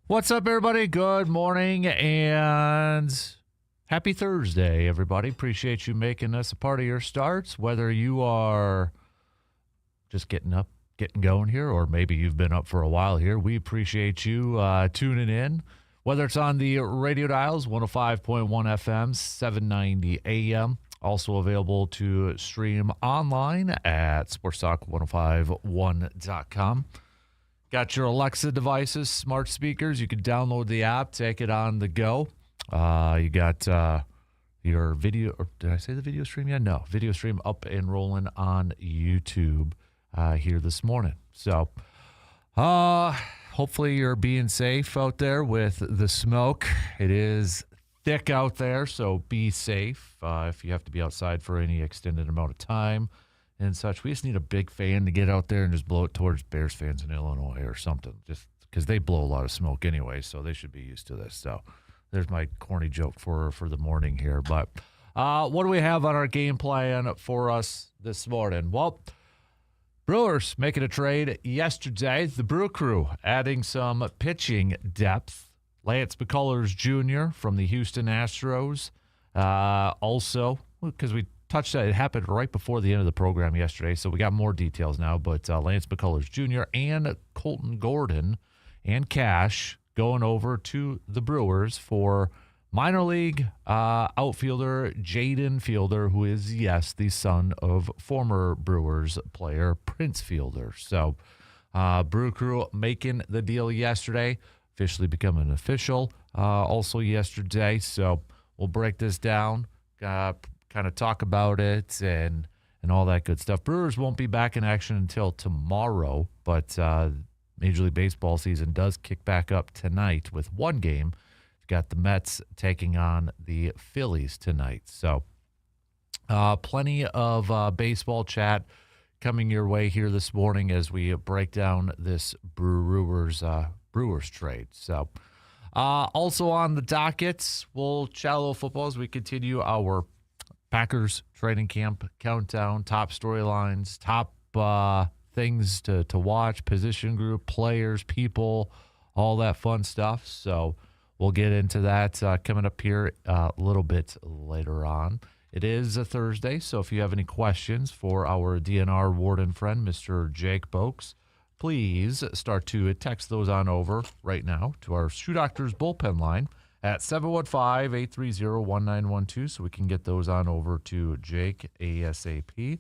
What's up, everybody? Good morning and happy Thursday, everybody. Appreciate you making us a part of your starts, whether you are just getting up, getting going here, or maybe you've been up for a while here. We appreciate you tuning in, whether it's on the radio dials, 105.1 FM, 790 AM. Also available to stream online at sportstalk1051.com. Got your Alexa devices, smart speakers. You can download the app, take it on the go. You got your video, or did I say the video stream yet? No, video stream up and rolling on YouTube here this morning. So hopefully you're being safe out there with the smoke. It is thick out there, so be safe if you have to be outside for any extended amount of time and such. We just need a big fan to get out there and just blow it towards Bears fans in Illinois or something, just because they blow a lot of smoke anyway, so they should be used to this. So there's my corny joke for the morning here. But what do we have on our game plan for us this morning? Well, Brewers making a trade yesterday. The Brew Crew adding some pitching depth. Lance McCullers Jr. from the Houston Astros. Also, because we touched that, it happened right before the end of the program yesterday, so we got more details now. But Lance McCullers Jr. and Colton Gordon and Cash going over to the Brewers for minor league outfielder Jaden Fielder, who is, yes, the son of former Brewers player Prince Fielder. So Brew Crew making the deal yesterday, officially becoming official also yesterday. So we'll break this down, kind of talk about it and all that good stuff. Brewers won't be back in action until tomorrow, but Major League Baseball season does kick back up tonight with one game. You've got the Mets taking on the Phillies tonight. So plenty of baseball chat coming your way here this morning as we break down this Brewers trade. So also on the docket, we'll chat a little football as we continue our Packers training camp countdown, top storylines, top things to watch, position group, players, people, all that fun stuff. So we'll get into that coming up here a little bit later on. It is a Thursday, so if you have any questions for our DNR warden friend, Mr. Jake Boakes, please start to text those on over right now to our Shoe Doctors bullpen line at 715-830-1912, so we can get those on over to Jake ASAP.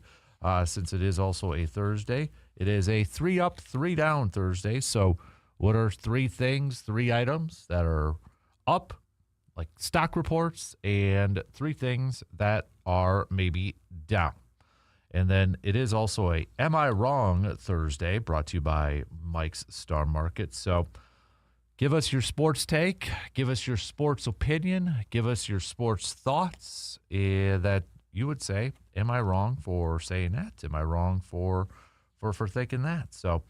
Since it is also a Thursday, it is a 3-up, 3-down Thursday. So what are three items that are up, like stock reports, and three things that are maybe down? And then it is also a Am I Wrong Thursday, brought to you by Mike's Star Market. So give us your sports take, give us your sports opinion, give us your sports thoughts that you would say, am I wrong for saying that? Am I wrong for thinking that? So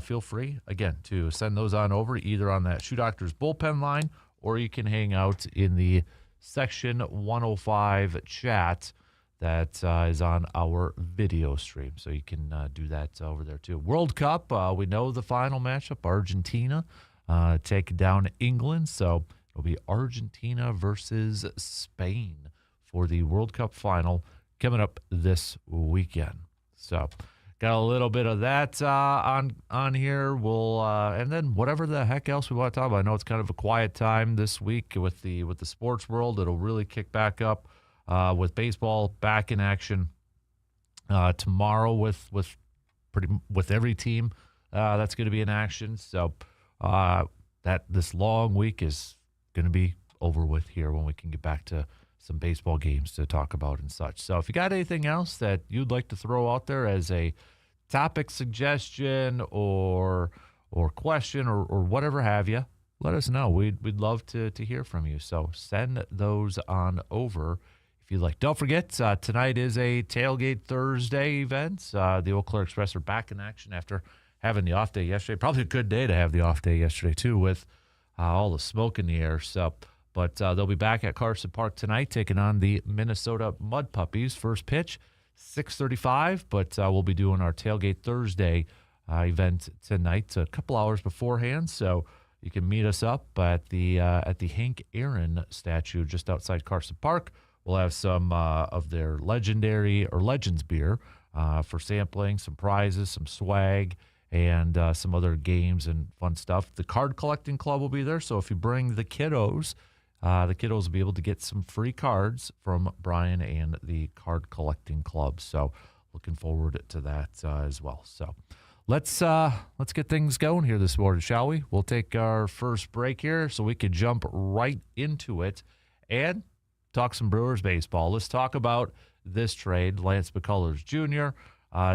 feel free, again, to send those on over either on that Shoe Doctors bullpen line, or you can hang out in the Section 105 chat that is on our video stream. So you can do that over there too. World Cup, we know the final matchup, Argentina take down England. So it'll be Argentina versus Spain for the World Cup final coming up this weekend. So got a little bit of that on here. We'll and then whatever the heck else we want to talk about. I know it's kind of a quiet time this week with the sports world. It'll really kick back up with baseball back in action tomorrow with every team that's going to be in action. So that this long week is going to be over with here when we can get back to some baseball games to talk about and such. So if you got anything else that you'd like to throw out there as a topic suggestion or question or whatever have you, let us know. We'd love to hear from you. So send those on over if you'd like. Don't forget, tonight is a Tailgate Thursday event. The Eau Claire Express are back in action after having the off day yesterday. Probably a good day to have the off day yesterday, too, with all the smoke in the air. But they'll be back at Carson Park tonight, taking on the Minnesota Mud Puppies. First pitch, 6:35. But we'll be doing our Tailgate Thursday event tonight, a couple hours beforehand. So you can meet us up at the Hank Aaron statue just outside Carson Park. We'll have some of their legendary or Legends beer for sampling, some prizes, some swag, and some other games and fun stuff. The card collecting club will be there, so if you bring the kiddos will be able to get some free cards from Brian and the card collecting club. So looking forward to that as well. So let's get things going here this morning, shall we? We'll take our first break here so we can jump right into it and talk some Brewers baseball. Let's talk about this trade. Lance McCullers Jr.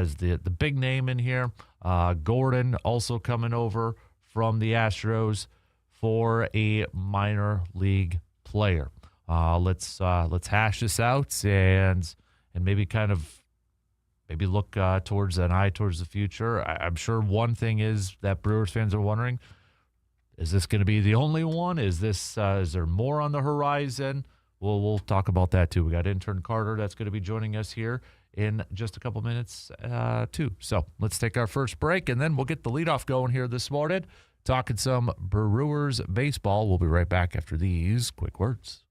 Is the big name in here. Gordon also coming over from the Astros for a minor league player. Let's hash this out and maybe look towards the future. I'm sure one thing is that Brewers fans are wondering: is this going to be the only one? Is there more on the horizon? We'll talk about that too. We got intern Carter that's going to be joining us here in just a couple minutes too. So let's take our first break, and then we'll get the leadoff going here this morning, talking some Brewers baseball. We'll be right back after these quick words.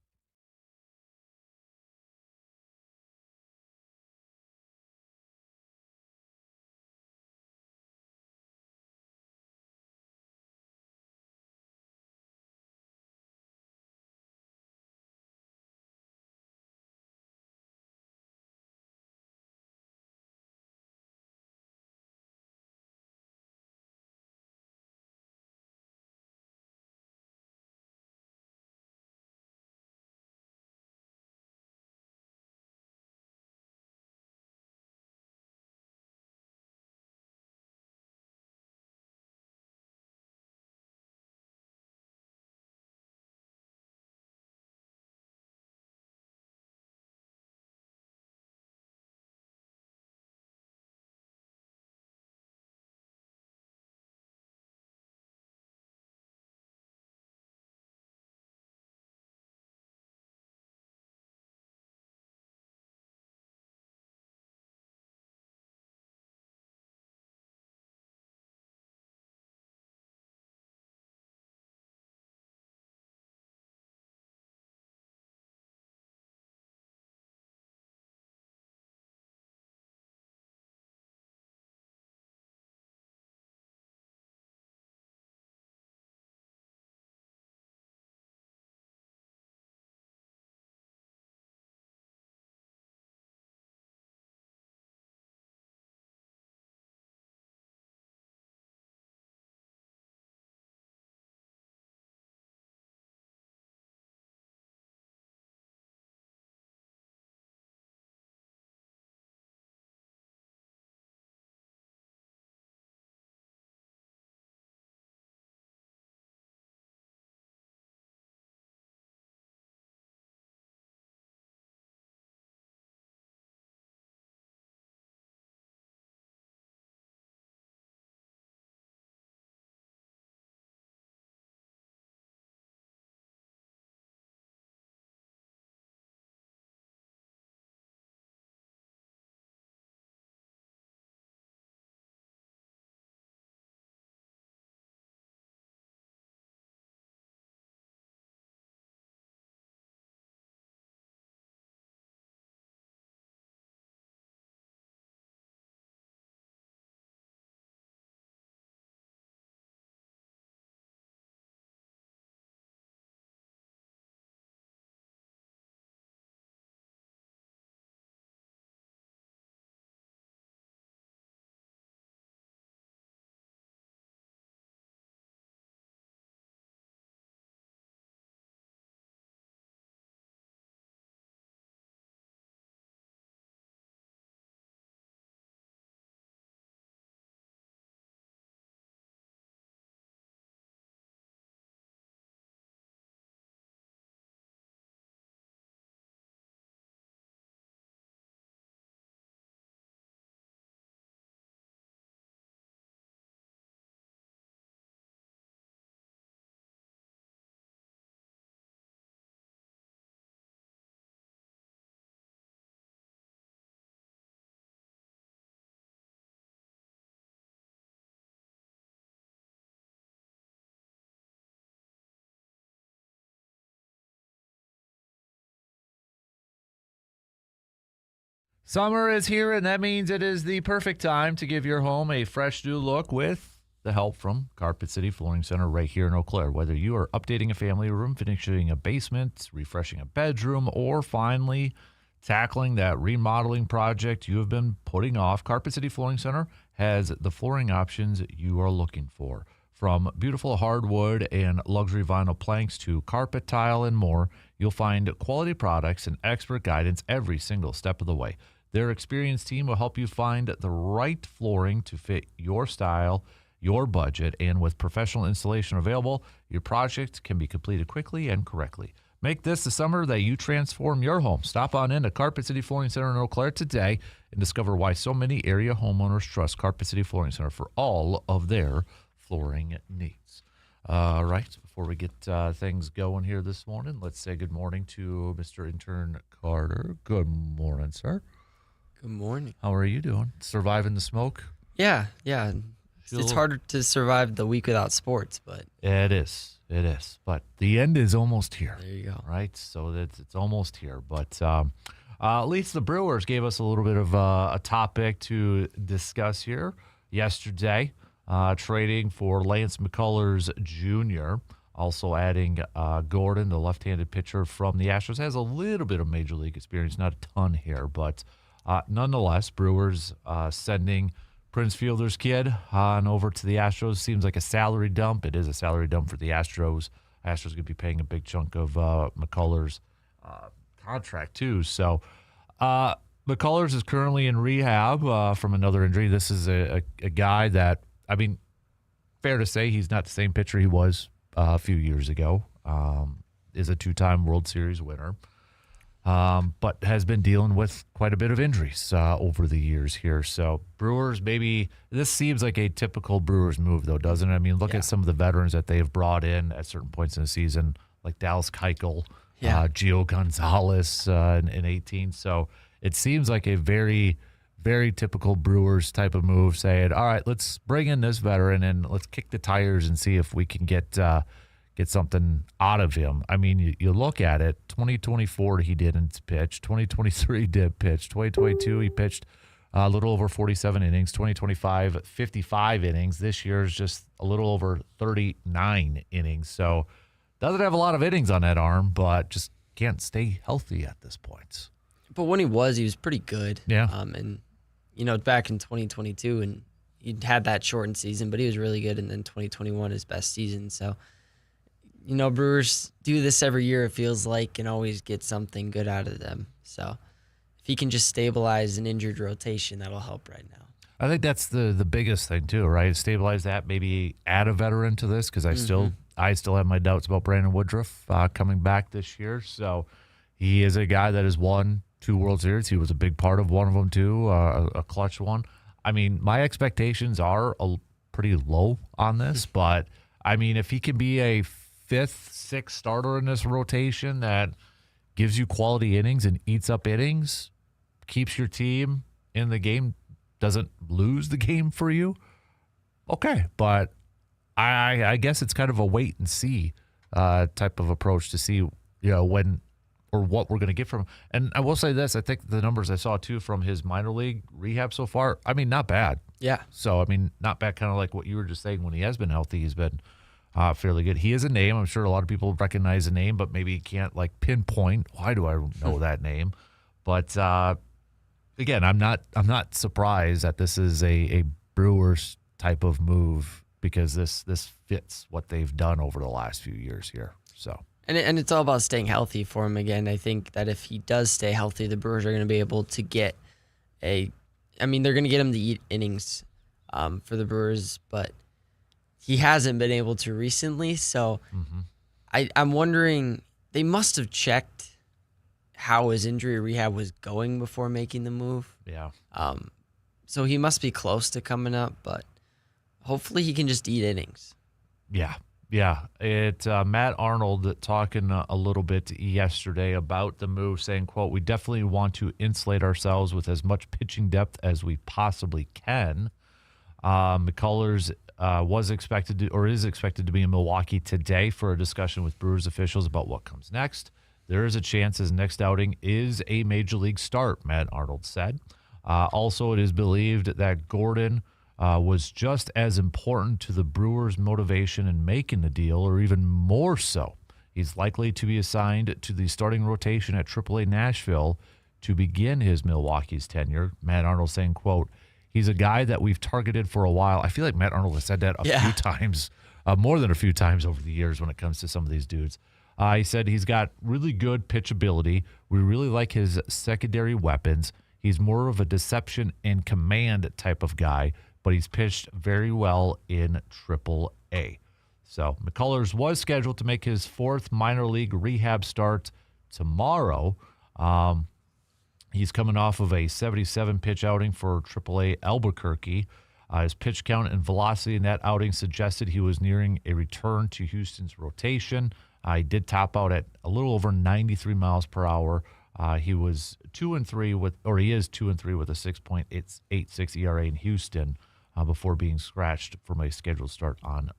Summer is here, and that means it is the perfect time to give your home a fresh new look with the help from Carpet City Flooring Center right here in Eau Claire. Whether you are updating a family room, finishing a basement, refreshing a bedroom, or finally tackling that remodeling project you have been putting off, Carpet City Flooring Center has the flooring options you are looking for. From beautiful hardwood and luxury vinyl planks to carpet tile and more, you'll find quality products and expert guidance every single step of the way. Their experienced team will help you find the right flooring to fit your style, your budget, and with professional installation available, your project can be completed quickly and correctly. Make this the summer that you transform your home. Stop on in to Carpet City Flooring Center in Eau Claire today and discover why so many area homeowners trust Carpet City Flooring Center for all of their flooring needs. All right, before we get things going here this morning, let's say good morning to Mr. Intern Carter. Good morning, sir. Good morning. How are you doing? Surviving the smoke? Yeah. It's harder to survive the week without sports, but It is. But the end is almost here. there you go. Right? So it's almost here. But at least the Brewers gave us a little bit of a topic to discuss here yesterday, trading for Lance McCullers Jr., also adding Gordon, the left-handed pitcher from the Astros. Has a little bit of major league experience, not a ton here, but nonetheless, Brewers sending Prince Fielder's kid on over to the Astros. Seems like a salary dump. It is a salary dump for the Astros. Astros going to be paying a big chunk of McCullers' contract too. So McCullers is currently in rehab from another injury. This is a guy that, I mean, fair to say he's not the same pitcher he was a few years ago. Is a two-time World Series winner. But has been dealing with quite a bit of injuries over the years here. So Brewers, maybe this seems like a typical Brewers move, though, doesn't it? I mean, look at some of the veterans that they have brought in at certain points in the season, like Dallas Keuchel, Gio Gonzalez in 18. So it seems like a very, very typical Brewers type of move, saying, all right, let's bring in this veteran and let's kick the tires and see if we can get something out of him. I mean, you look at it, 2024 he didn't pitch, 2023 did pitch, 2022 he pitched a little over 47 innings, 2025 55 innings. This year is just a little over 39 innings. So doesn't have a lot of innings on that arm, but just can't stay healthy at this point. But when he was pretty good. Yeah. And, back in 2022, and he had that shortened season, but he was really good. And then 2021, his best season. So, Brewers do this every year, it feels like, and always get something good out of them. So if he can just stabilize an injured rotation, that'll help right now. I think that's the biggest thing too, right? Stabilize that, maybe add a veteran to this, because I still have my doubts about Brandon Woodruff coming back this year. So he is a guy that has won 2 World Series. He was a big part of one of them too, a clutch one. I mean, my expectations are pretty low on this, but I mean, if he can be a 5th, 6th starter in this rotation that gives you quality innings and eats up innings, keeps your team in the game, doesn't lose the game for you, okay. But I guess it's kind of a wait and see type of approach to see, when or what we're going to get from him. And I will say this, I think the numbers I saw too from his minor league rehab so far, I mean, not bad. Yeah. So, I mean, not bad, kind of like what you were just saying. When he has been healthy, he's been fairly good. He is a name. I'm sure a lot of people recognize the name, but maybe can't pinpoint, why do I know that name? But again, I'm not surprised that this is a Brewers type of move, because this fits what they've done over the last few years here. So and it's all about staying healthy for him again. I think that if he does stay healthy, the Brewers are going to be able to get they're going to get him to eat innings for the Brewers, but he hasn't been able to recently, so I'm wondering, they must have checked how his injury rehab was going before making the move. Yeah. So he must be close to coming up, but hopefully he can just eat innings. Yeah. Matt Arnold talking a little bit yesterday about the move, saying, quote, "We definitely want to insulate ourselves with as much pitching depth as we possibly can." McCullers is expected to be in Milwaukee today for a discussion with Brewers officials about what comes next. there is a chance his next outing is a major league start, Matt Arnold said. Also, it is believed that Gordon was just as important to the Brewers' motivation in making the deal, or even more so. He's likely to be assigned to the starting rotation at AAA Nashville to begin his Milwaukee's tenure. Matt Arnold saying, quote, he's a guy that we've targeted for a while. I feel like Matt Arnold has said that a few times, more than a few times over the years when it comes to some of these dudes. He said he's got really good pitchability. We really like his secondary weapons. He's more of a deception and command type of guy, but he's pitched very well in AAA. So McCullers was scheduled to make his 4th minor league rehab start tomorrow. He's coming off of a 77-pitch outing for AAA Albuquerque. His pitch count and velocity in that outing suggested he was nearing a return to Houston's rotation. He did top out at a little over 93 miles per hour. He was 2-3 with, or he is 2-3 with a 6.86 ERA in Houston before being scratched from a scheduled start on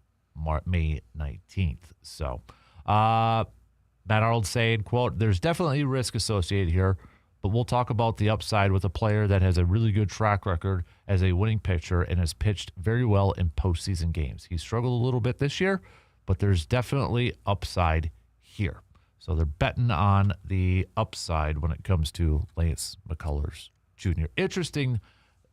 May 19th. So, Matt Arnold saying, quote, there's definitely risk associated here, but we'll talk about the upside with a player that has a really good track record as a winning pitcher and has pitched very well in postseason games. He struggled a little bit this year, but there's definitely upside here. So they're betting on the upside when it comes to Lance McCullers Jr. Interesting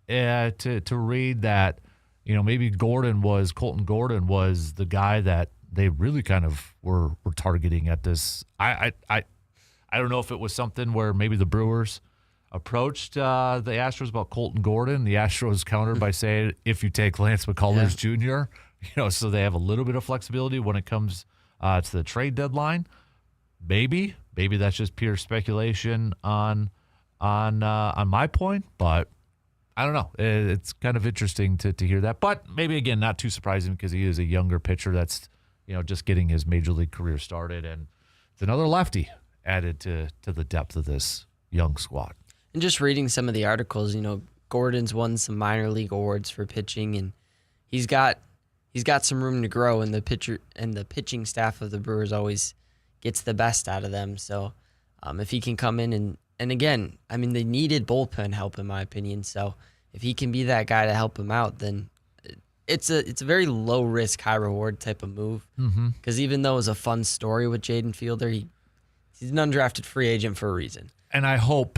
to read that, you know, maybe Colton Gordon was the guy that they really kind of were targeting at this. I don't know if it was something where maybe the Brewers approached the Astros about Colton Gordon. The Astros countered by saying, if you take Lance McCullers Jr., you know, so they have a little bit of flexibility when it comes to the trade deadline. Maybe that's just pure speculation on my point, but I don't know. It's kind of interesting to hear that, but maybe again not too surprising because he is a younger pitcher that's, you know, just getting his major league career started, and it's another lefty added to the depth of this young squad. And just reading some of the articles, you know, Gordon's won some minor league awards for pitching, and he's got some room to grow. And the pitching staff of the Brewers always gets the best out of them. So if he can come in and again, I mean, they needed bullpen help in my opinion. So if he can be that guy to help him out, then it's a very low risk, high reward type of move. Because even though it was a fun story with Jaden Fielder, he's an undrafted free agent for a reason. And I know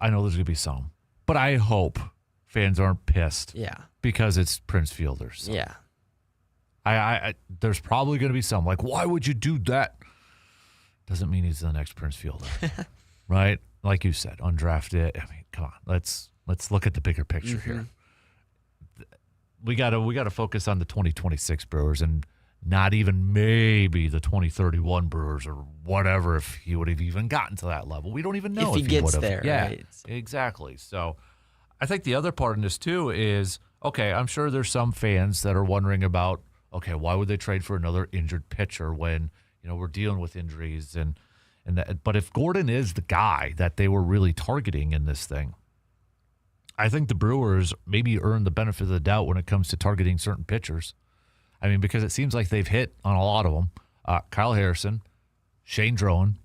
there's going to be some, but I hope fans aren't pissed. Yeah. Because it's Prince Fielder. So. Yeah. I there's probably going to be some like, why would you do that? Doesn't mean he's the next Prince Fielder, right? Like you said, undrafted. I mean, come on, let's look at the bigger picture here. We gotta focus on the 2026 Brewers and not even maybe the 2031 Brewers or whatever. If he would have even gotten to that level, we don't even know if he gets there. Yeah, right? Exactly. So, I think the other part in this too is okay. I'm sure there's some fans that are wondering about, okay, why would they trade for another injured pitcher when, you know, we're dealing with injuries and that, but if Gordon is the guy that they were really targeting in this thing, I think the Brewers maybe earn the benefit of the doubt when it comes to targeting certain pitchers. I mean, because it seems like they've hit on a lot of them. Kyle Harrison, Shane Drowan,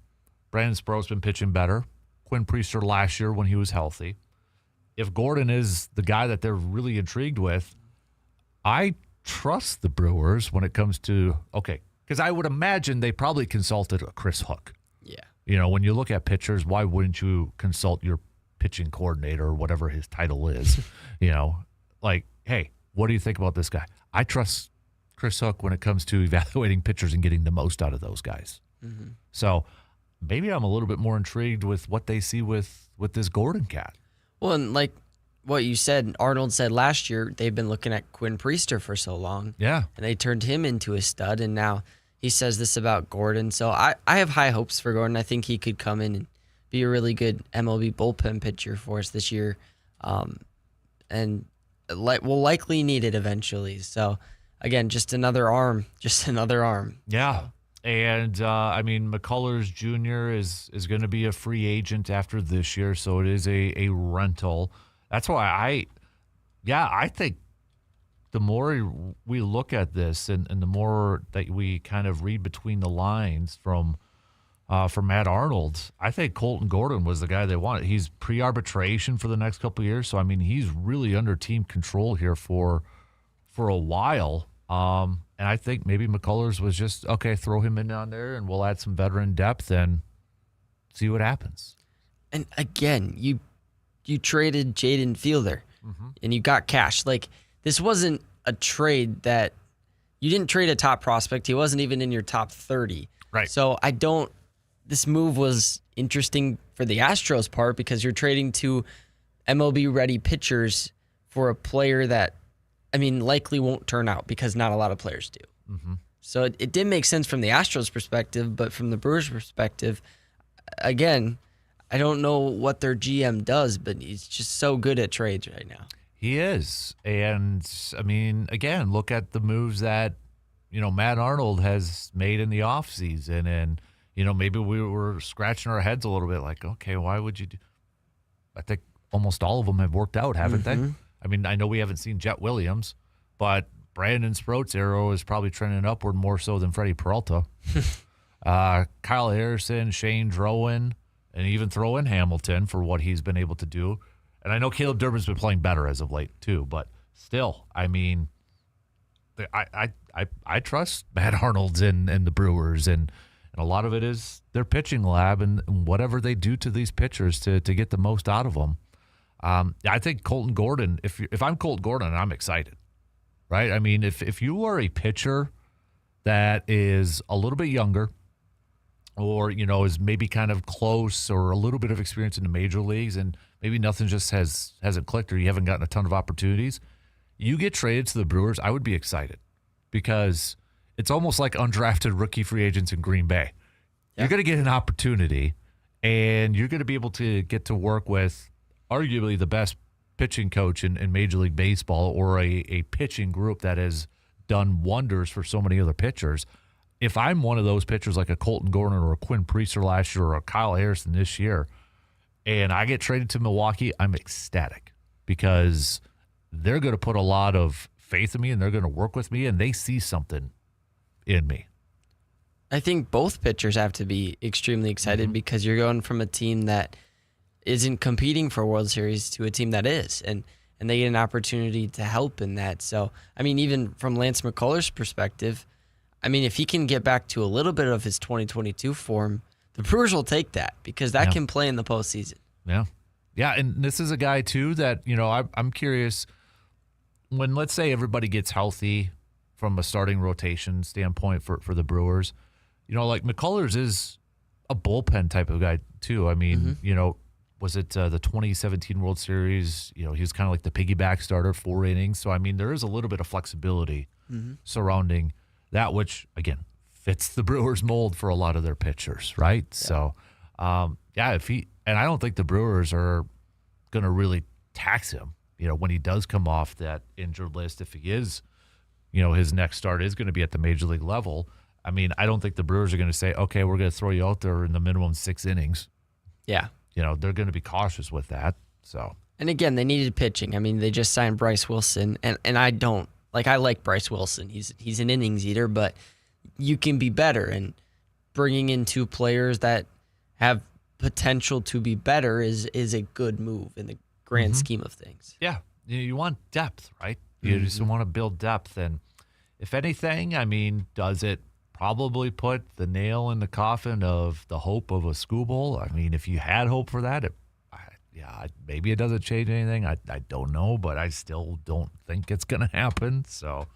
Brandon Sproat's been pitching better. Quinn Priester last year when he was healthy. If Gordon is the guy that they're really intrigued with, I trust the Brewers when it comes to, okay, because I would imagine they probably consulted a Chris Hook. Yeah. You know, when you look at pitchers, why wouldn't you consult your pitching coordinator or whatever his title is? You know, like, hey, what do you think about this guy? I trust Chris Hook when it comes to evaluating pitchers and getting the most out of those guys. So maybe I'm a little bit more intrigued with what they see with this Gordon cat. Well, and like what you said, Arnold said last year, they've been looking at Quinn Priester for so long. Yeah. And they turned him into a stud, and now he says this about Gordon. So I have high hopes for Gordon. I think he could come in and be a really good MLB bullpen pitcher for us this year. And we'll likely need it eventually. So, again, just another arm. Yeah. And, I mean, McCullers Jr. is going to be a free agent after this year, so it is a rental. That's why I think the more we look at this and the more that we kind of read between the lines from for Matt Arnold. I think Colton Gordon was the guy they wanted. He's pre-arbitration for the next couple of years, so I mean he's really under team control here for a while. And I think maybe McCullers was just okay. Throw him in on there, and we'll add some veteran depth and see what happens. And again, you traded Jaden Fielder, and you got cash. Like, this wasn't a trade that you didn't trade a top prospect. He wasn't even in your top 30. Right. So this move was interesting for the Astros part because you're trading two MLB-ready pitchers for a player that, I mean, likely won't turn out because not a lot of players do. So it did make sense from the Astros perspective, but from the Brewers perspective, again, I don't know what their GM does, but he's just so good at trades right now. He is. And, I mean, again, look at the moves that, Matt Arnold has made in the offseason. And, maybe we were scratching our heads a little bit like, okay, why would you do? I think almost all of them have worked out, haven't they? I mean, I know we haven't seen Jet Williams, but Brandon Sproat's arrow is probably trending upward more so than Freddie Peralta. Kyle Harrison, Shane Drowan, and even throw in Hamilton for what he's been able to do. And I know Caleb Durbin's been playing better as of late too, but still, I mean, I trust Matt Arnold's and the Brewers, and a lot of it is their pitching lab and whatever they do to these pitchers to get the most out of them. I think Colton Gordon, if I'm Colton Gordon, I'm excited, right? I mean, if you are a pitcher that is a little bit younger or, is maybe kind of close or a little bit of experience in the major leagues and maybe nothing just hasn't clicked or you haven't gotten a ton of opportunities, you get traded to the Brewers, I would be excited because it's almost like undrafted rookie free agents in Green Bay. Yeah. You're going to get an opportunity and you're going to be able to get to work with arguably the best pitching coach in Major League Baseball or a pitching group that has done wonders for so many other pitchers. If I'm one of those pitchers like a Colton Gordon or a Quinn Priester last year or a Kyle Harrison this year, and I get traded to Milwaukee, I'm ecstatic because they're going to put a lot of faith in me and they're going to work with me and they see something in me. I think both pitchers have to be extremely excited because you're going from a team that isn't competing for a World Series to a team that is, and they get an opportunity to help in that. So, I mean, even from Lance McCullers' perspective, I mean, if he can get back to a little bit of his 2022 form, the Brewers will take that because that can play in the postseason. Yeah. Yeah, and this is a guy, too, that, I'm curious, when, let's say, everybody gets healthy from a starting rotation standpoint for the Brewers, like McCullers is a bullpen type of guy, too. I mean, was it the 2017 World Series? He was kind of like the piggyback starter, 4 innings. So, I mean, there is a little bit of flexibility surrounding that, which, again, fits the Brewers mold for a lot of their pitchers, right? Yeah. So, and I don't think the Brewers are going to really tax him, when he does come off that injured list, if he is, his next start is going to be at the major league level. I mean, I don't think the Brewers are going to say, okay, we're going to throw you out there in the minimum 6 innings. Yeah. They're going to be cautious with that. So, and again, they needed pitching. I mean, they just signed Bryce Wilson, and I don't I like Bryce Wilson. He's an innings eater, but you can be better. And bringing in 2 players that have potential to be better is a good move in the grand scheme of things. Yeah, you want depth, right? You just want to build depth, and if anything, I mean, does it probably put the nail in the coffin of the hope of a Skol Bowl? I mean, if you had hope for that, maybe it doesn't change anything. I don't know, but I still don't think it's going to happen. So,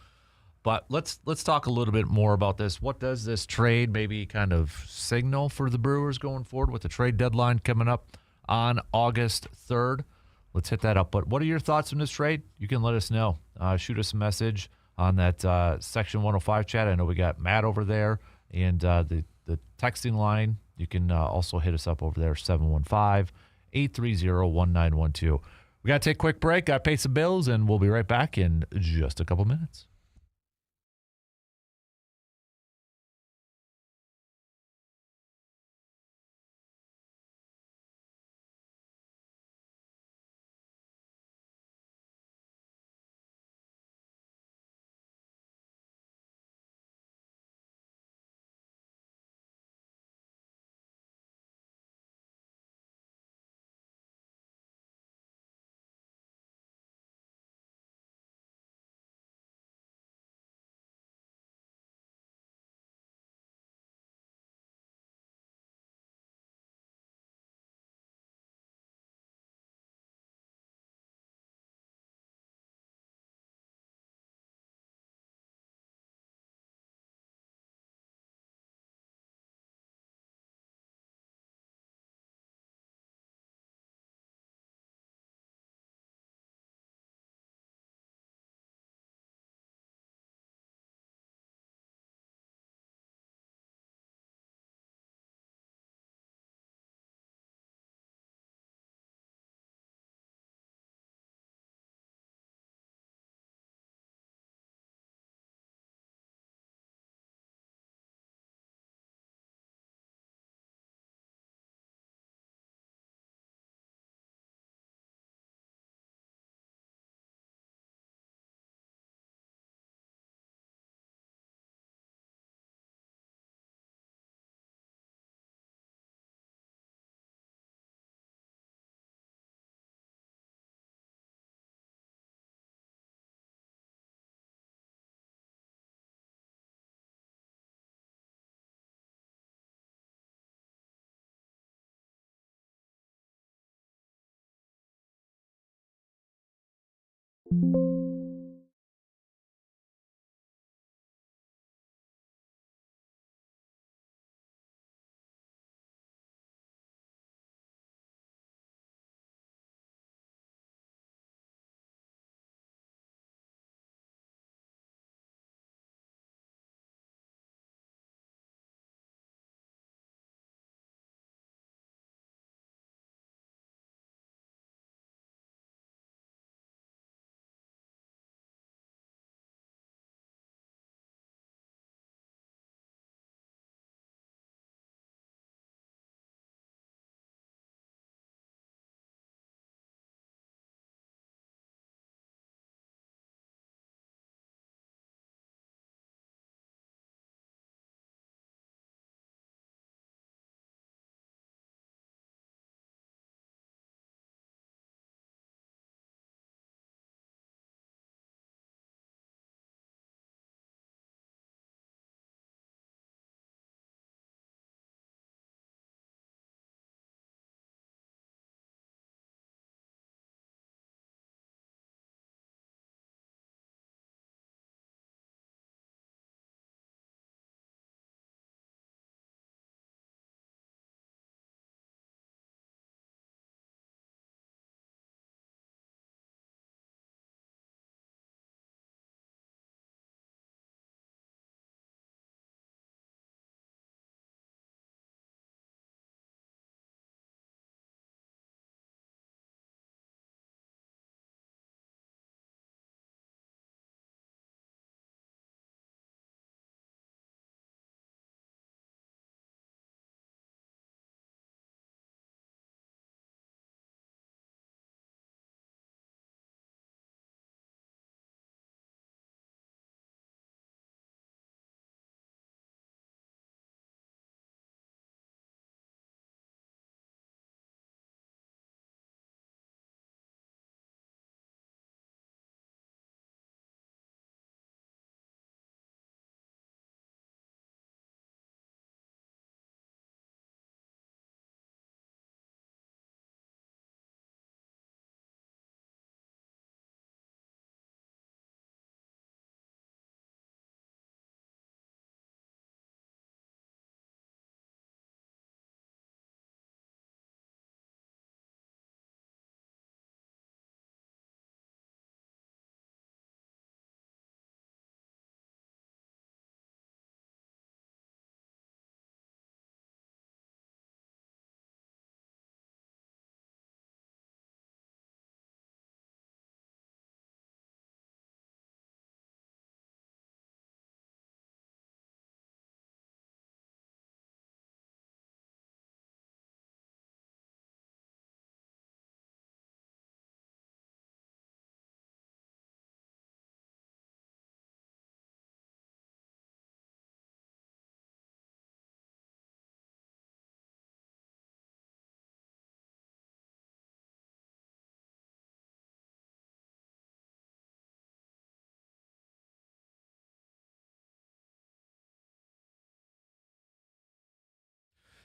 but let's talk a little bit more about this. What does this trade maybe kind of signal for the Brewers going forward with the trade deadline coming up on August 3rd? Let's hit that up. But what are your thoughts on this trade? You can let us know. Shoot us a message on that Section 105 chat. I know we got Matt over there, and the texting line. You can also hit us up over there, 715-830-1912. We got to take a quick break, got to pay some bills, and we'll be right back in just a couple minutes.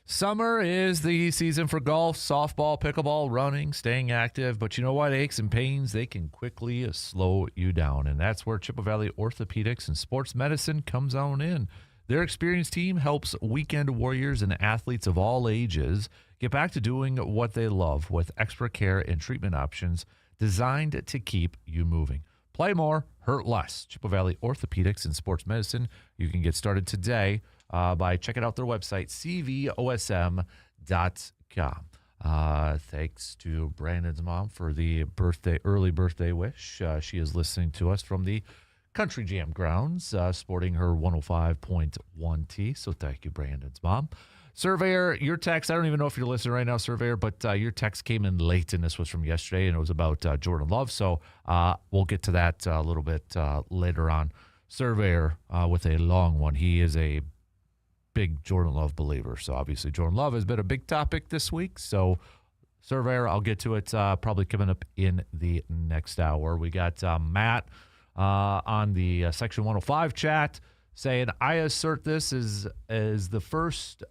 Summer is the season for golf, softball, pickleball, running, staying active. But you know what? Aches and pains, they can quickly slow you down. And that's where Chippewa Valley Orthopedics and Sports Medicine comes on in. Their experienced team helps weekend warriors and athletes of all ages get back to doing what they love with expert care and treatment options designed to keep you moving. Play more, hurt less. Chippewa Valley Orthopedics and Sports Medicine. You can get started today by checking out their website, cvosm.com. Thanks to Brandon's mom for the early birthday wish. She is listening to us from the Country Jam grounds, sporting her 105.1 T. So thank you, Brandon's mom. Surveyor, your text, I don't even know if you're listening right now, Surveyor, but your text came in late, and this was from yesterday, and it was about Jordan Love. So we'll get to that a little bit later on. Surveyor with a long one. He is a big Jordan Love believer. So obviously Jordan Love has been a big topic this week. So Surveyor, I'll get to it probably coming up in the next hour. We got Matt on the Section 105 chat saying, I assert this is the first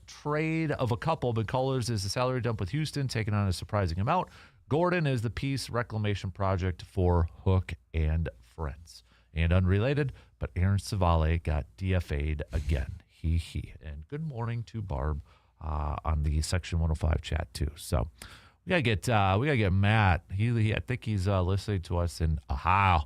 trade of a couple. McCullers is the salary dump with Houston, taking on a surprising amount. Gordon is the Peace Reclamation Project for Hook and Friends. And unrelated, but Aaron Savale got DFA'd again. He. And good morning to Barb on the Section 105 chat too. So we gotta get Matt. I think he's listening to us in Ohio.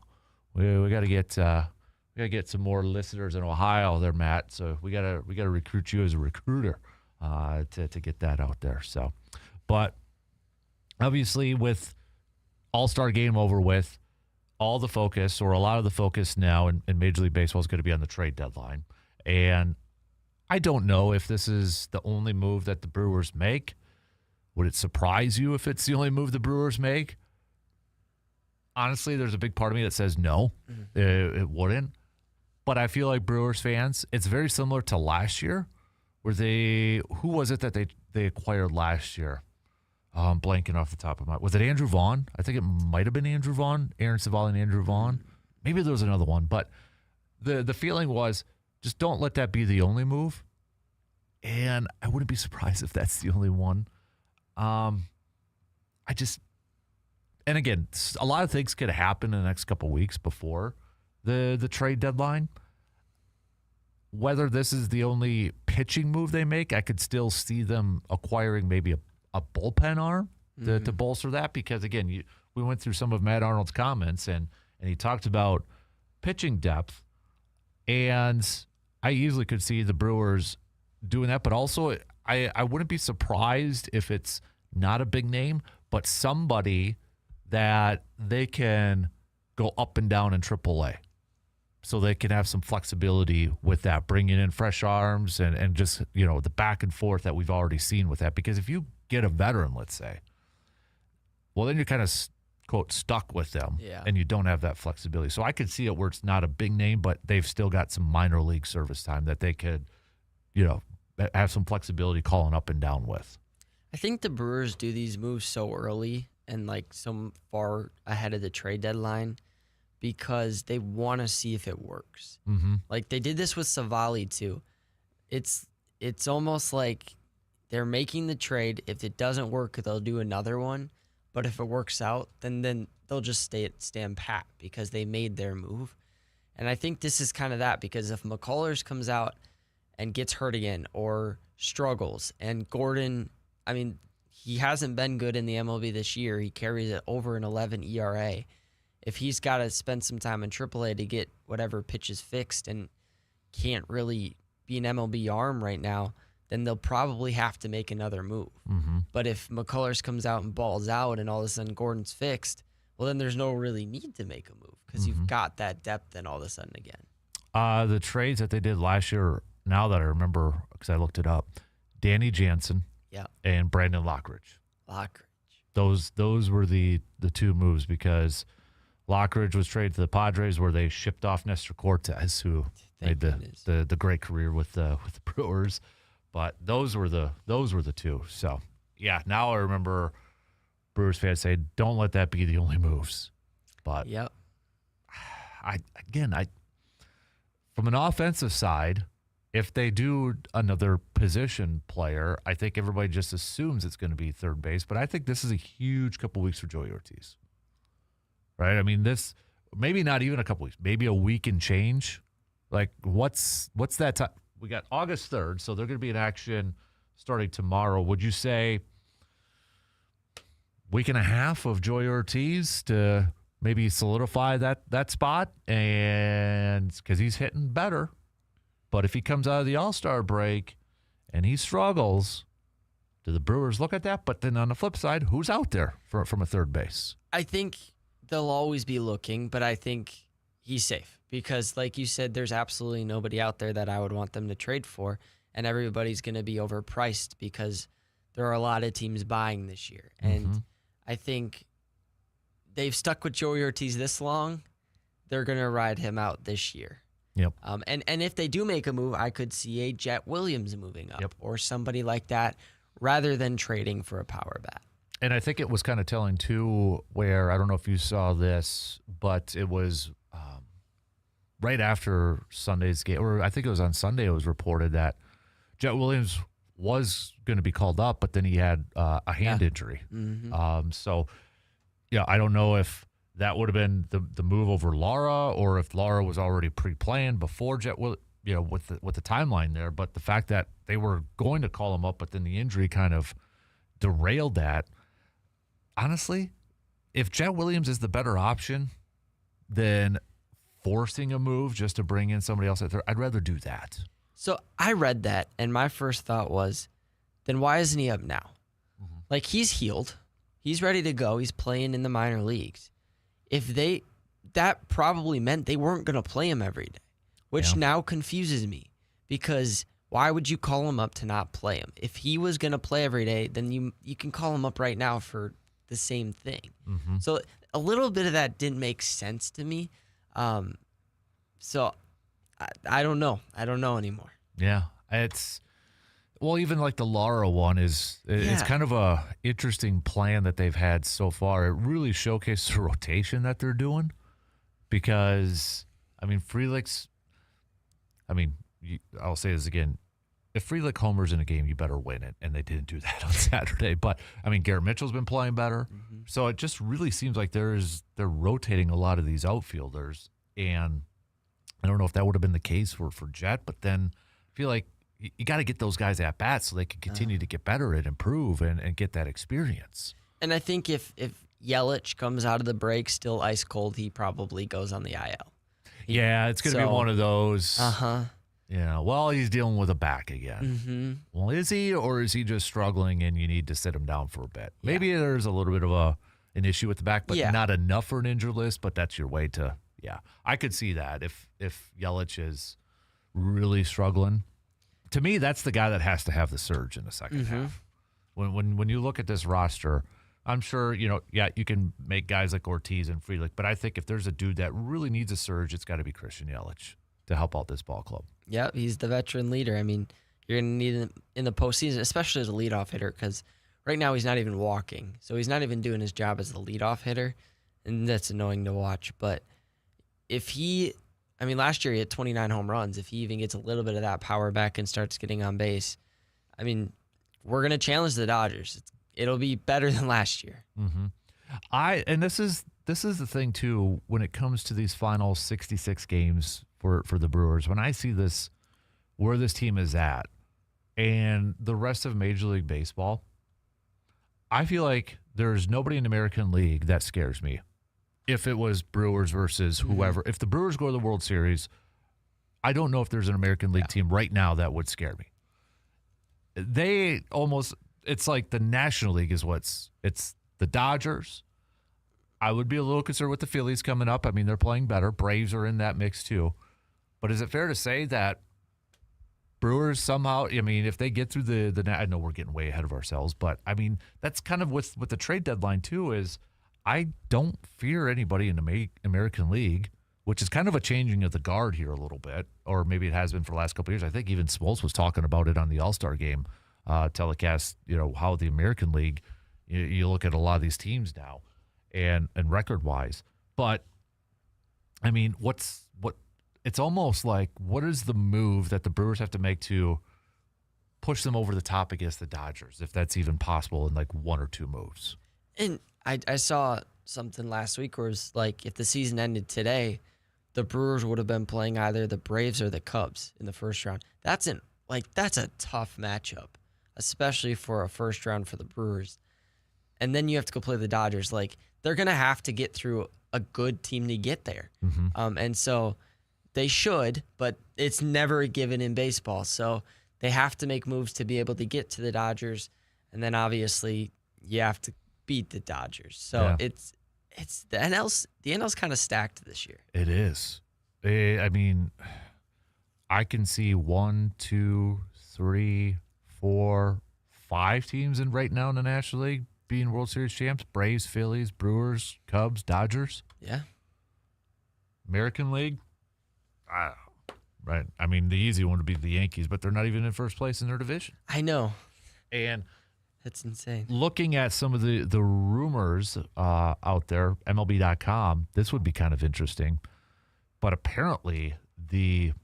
We gotta get some more listeners in Ohio there, Matt. So we gotta recruit you as a recruiter to get that out there. So, but obviously with All-Star Game over with, all the focus, or a lot of the focus now in Major League Baseball, is going to be on the trade deadline. And I don't know if this is the only move that the Brewers make. Would it surprise you if it's the only move the Brewers make? Honestly, there's a big part of me that says no, it wouldn't. But I feel like Brewers fans, it's very similar to last year, where who was it that they acquired last year? I'm blanking off the top of my... Was it Andrew Vaughn? I think it might have been Andrew Vaughn, Aaron Savale and Andrew Vaughn. Maybe there was another one. But the feeling was, just don't let that be the only move. And I wouldn't be surprised if that's the only one. And again, a lot of things could happen in the next couple of weeks before the trade deadline. Whether this is the only pitching move they make, I could still see them acquiring maybe a bullpen arm to bolster that, because again, we went through some of Matt Arnold's comments and he talked about pitching depth, and I easily could see the Brewers doing that. But also, I wouldn't be surprised if it's not a big name, but somebody that they can go up and down in AAA, so they can have some flexibility with that, bringing in fresh arms and just, the back and forth that we've already seen with that. Because if you get a veteran, let's say, well, then you're kind of, quote, stuck with them, and you don't have that flexibility. So I could see it where it's not a big name, but they've still got some minor league service time that they could, have some flexibility calling up and down with. I think the Brewers do these moves so early and so far ahead of the trade deadline because they want to see if it works. Mm-hmm. Like they did this with Savali too. It's almost like they're making the trade. If it doesn't work, they'll do another one. But if it works out, then they'll just stand pat because they made their move. And I think this is kind of that, because if McCullers comes out and gets hurt again or struggles, and Gordon, he hasn't been good in the MLB this year. He carries it over an 11 ERA. If he's got to spend some time in AAA to get whatever pitches fixed and can't really be an MLB arm right now, then they'll probably have to make another move. Mm-hmm. But if McCullers comes out and balls out and all of a sudden Gordon's fixed, well, then there's no really need to make a move because you've got that depth then all of a sudden again. The trades that they did last year, now that I remember because I looked it up, Danny Jansen and Brandon Lockridge. Those were the two moves, because Lockridge was traded to the Padres, where they shipped off Nestor Cortez, who made the great career with the Brewers. But those were the two. So now I remember Brewers fans say, don't let that be the only moves. But I from an offensive side, if they do another position player, I think everybody just assumes it's going to be third base. But I think this is a huge couple weeks for Joey Ortiz. Right? This maybe not even a couple weeks, maybe a week and change. Like what's that time? We got August 3rd, so they're going to be in action starting tomorrow. Would you say week and a half of Joey Ortiz to maybe solidify that spot? And because he's hitting better, but if he comes out of the All-Star break and he struggles, do the Brewers look at that? But then on the flip side, who's out there from a third base? I think they'll always be looking, but I think he's safe because, like you said, there's absolutely nobody out there that I would want them to trade for, and everybody's going to be overpriced because there are a lot of teams buying this year. And I think they've stuck with Joey Ortiz this long, they're going to ride him out this year. Yep. And if they do make a move, I could see a Jet Williams moving up or somebody like that rather than trading for a power bat. And I think it was kind of telling, too, where I don't know if you saw this, but it was right after Sunday's game, or I think it was on Sunday, it was reported that Jet Williams was going to be called up, but then he had a hand injury. Mm-hmm. So I don't know if that would have been the move over Lara, or if Lara was already pre-planned before Jet will, with the timeline there. But the fact that they were going to call him up, but then the injury kind of derailed that. Honestly, if Jet Williams is the better option than forcing a move just to bring in somebody else, I'd rather do that. So I read that, and my first thought was, then why isn't he up now? Mm-hmm. Like, he's healed. He's ready to go. He's playing in the minor leagues. That probably meant they weren't going to play him every day, which now confuses me, because why would you call him up to not play him? If he was going to play every day, then you can call him up right now for the same thing. Mm-hmm. So a little bit of that didn't make sense to me. So I don't know. I don't know anymore. Yeah, even like the Lara one it's kind of a interesting plan that they've had so far. It really showcases the rotation that they're doing, because Frelick's. I'll say this again: if Frelick homers in a game, you better win it, and they didn't do that on Saturday. But Garrett Mitchell's been playing better, so it just really seems like they're rotating a lot of these outfielders, and I don't know if that would have been the case for Jet, but then I feel like you got to get those guys at bats so they can continue to get better and improve and get that experience. And I think if Yelich comes out of the break still ice cold, he probably goes on the IL. It's going to be one of those. Yeah, well, he's dealing with a back again. Mm-hmm. Well, is he, or is he just struggling and you need to sit him down for a bit? Yeah. Maybe there's a little bit of an issue with the back, but not enough for an injured list, but that's your way to, I could see that if Yelich is really struggling. To me, that's the guy that has to have the surge in the second half. When you look at this roster, I'm sure, you can make guys like Ortiz and Frelick, but I think if there's a dude that really needs a surge, it's got to be Christian Yelich to help out this ball club. Yeah, he's the veteran leader. You're going to need him in the postseason, especially as a leadoff hitter, because right now he's not even walking. So he's not even doing his job as the leadoff hitter, and that's annoying to watch. But if last year he had 29 home runs. If he even gets a little bit of that power back and starts getting on base, we're going to challenge the Dodgers. It'll be better than last year. Mm-hmm. And this is the thing too, when it comes to these final 66 games for the Brewers. When I see this, where this team is at, and the rest of Major League Baseball, I feel like there's nobody in the American League that scares me. If it was Brewers versus whoever, if the Brewers go to the World Series, I don't know if there's an American League team right now that would scare me. It's like the National League is it's the Dodgers. I would be a little concerned with the Phillies coming up. They're playing better. Braves are in that mix too. But is it fair to say that Brewers somehow, if they get through I know we're getting way ahead of ourselves, but that's kind of with the trade deadline too, is I don't fear anybody in the American League, which is kind of a changing of the guard here a little bit, or maybe it has been for the last couple of years. I think even Smoltz was talking about it on the All-Star Game telecast, how the American League, you look at a lot of these teams now and record-wise. But, it's almost like, what is the move that the Brewers have to make to push them over the top against the Dodgers, if that's even possible in like one or two moves? And I saw something last week where it was like, if the season ended today, the Brewers would have been playing either the Braves or the Cubs in the first round. That's a tough matchup, especially for a first round for the Brewers. And then you have to go play the Dodgers. Like, they're going to have to get through a good team to get there. Mm-hmm. And so they should, but it's never a given in baseball. So they have to make moves to be able to get to the Dodgers. And then obviously you have to beat the Dodgers. So it's the NL's kind of stacked this year. It is. I can see 1, 2, 3, 4, 5 teams right now in the National League being World Series champs: Braves, Phillies, Brewers, Cubs, Dodgers. Yeah. American League, right? The easy one would be the Yankees, but they're not even in first place in their division. I know. And that's insane. Looking at some of the rumors out there, MLB.com, this would be kind of interesting. But apparently the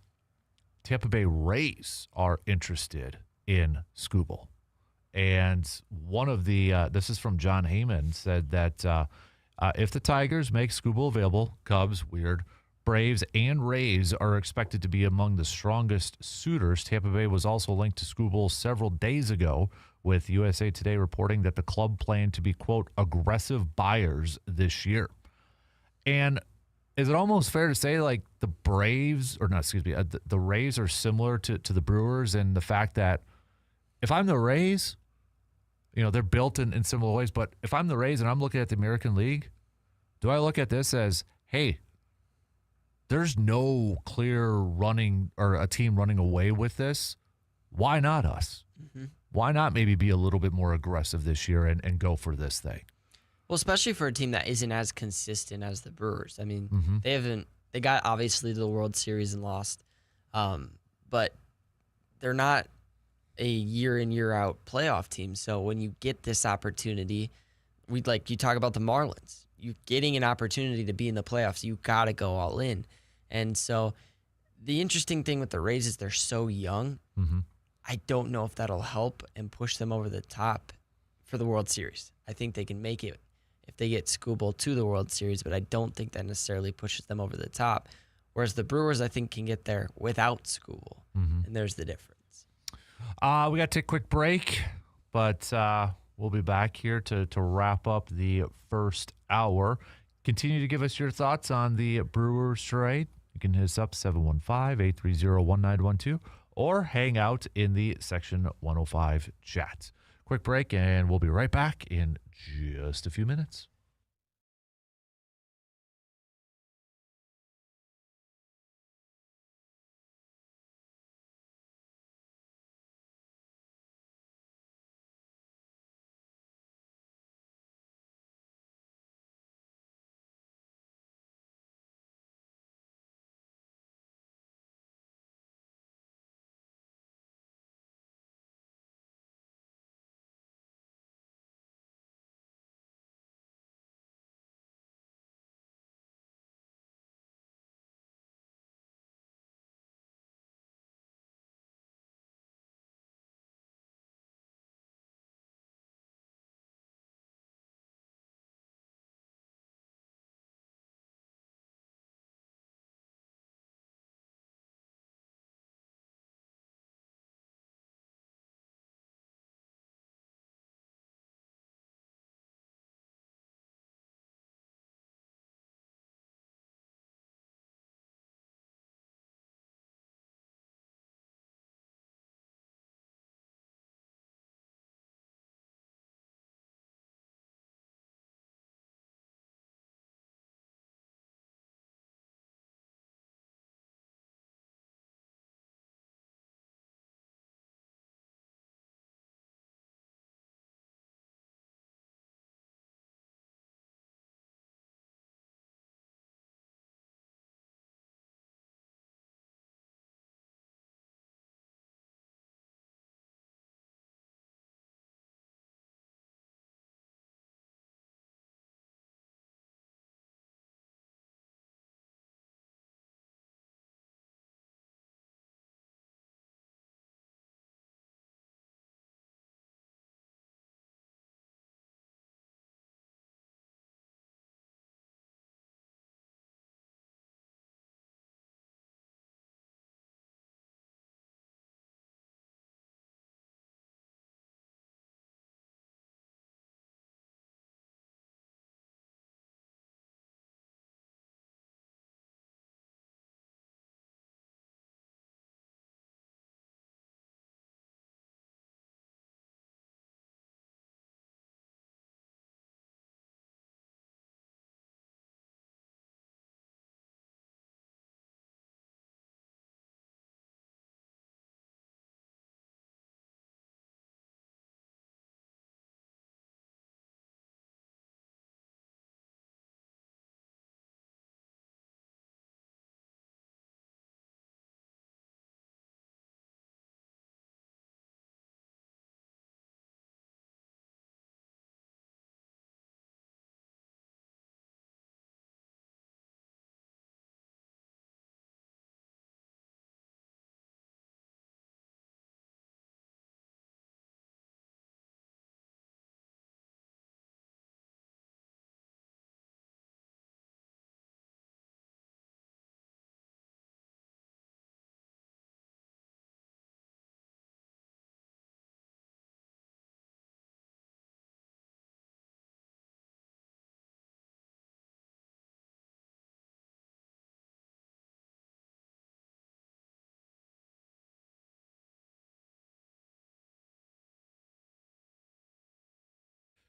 Tampa Bay Rays are interested in Skubal. And one of the this is from John Heyman, said that If the Tigers make Skubal available, Cubs, weird, Braves, and Rays are expected to be among the strongest suitors. Tampa Bay was also linked to Skubal several days ago, with USA Today reporting that the club planned to be, quote, aggressive buyers this year. And is it almost fair to say, like, the Braves, or not, excuse me, the Rays are similar to the Brewers in the fact that if I'm the Rays, they're built in similar ways, but if I'm the Rays and I'm looking at the American League, do I look at this as, hey, there's no clear running or a team running away with this? Why not us? Mm-hmm. Why not maybe be a little bit more aggressive this year and go for this thing? Well, especially for a team that isn't as consistent as the Brewers. I mean, Mm-hmm. they got obviously to the World Series and lost, but they're not a year in, year out playoff team. So when you get this opportunity, you talk about the Marlins, you getting an opportunity to be in the playoffs, you got to go all in. And so the interesting thing with the Rays is they're so young. Mm-hmm. I don't know if that'll help and push them over the top for the World Series. I think they can make it if they get Skubal to the World Series, but I don't think that necessarily pushes them over the top. Whereas the Brewers, I think, can get there without Skubal, and there's the difference. We got to take a quick break, but we'll be back here to wrap up the first hour. Continue to give us your thoughts on the Brewers trade. You can hit us up 715-830-1912 or hang out in the Section 105 chat. Quick break, and we'll be right back in just a few minutes.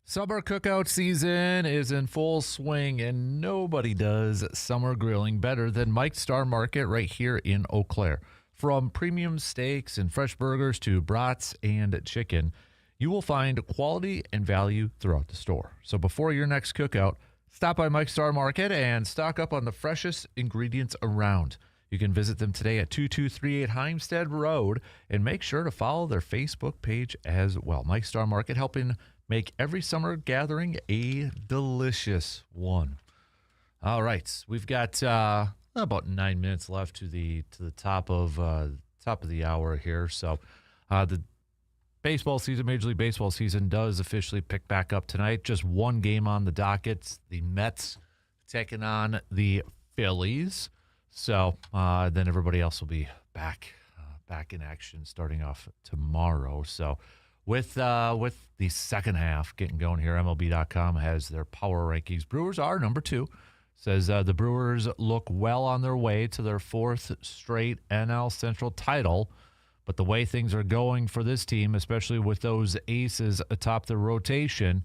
Summer cookout season is in full swing, and nobody does summer grilling better than Mike's Star Market right here in Eau Claire. From premium steaks and fresh burgers to brats and chicken, you will find quality and value throughout the store. So before your next cookout, stop by Mike's Star Market and stock up on the freshest ingredients around. You can visit them today at 2238 Heimstead Road, and make sure to follow their Facebook page as well. Mike's Star Market, helping make every summer gathering a delicious one. All right, we've got about 9 minutes left to the top of the hour here. So the baseball season, Major League Baseball season, does officially pick back up tonight. Just one game on the docket. The Mets taking on the Phillies. So then everybody else will be back in action starting off tomorrow. So with the second half getting going here, MLB.com has their power rankings. Brewers are number 2. Says the Brewers look well on their way to their 4th straight NL Central title. But the way things are going for this team, especially with those aces atop the rotation,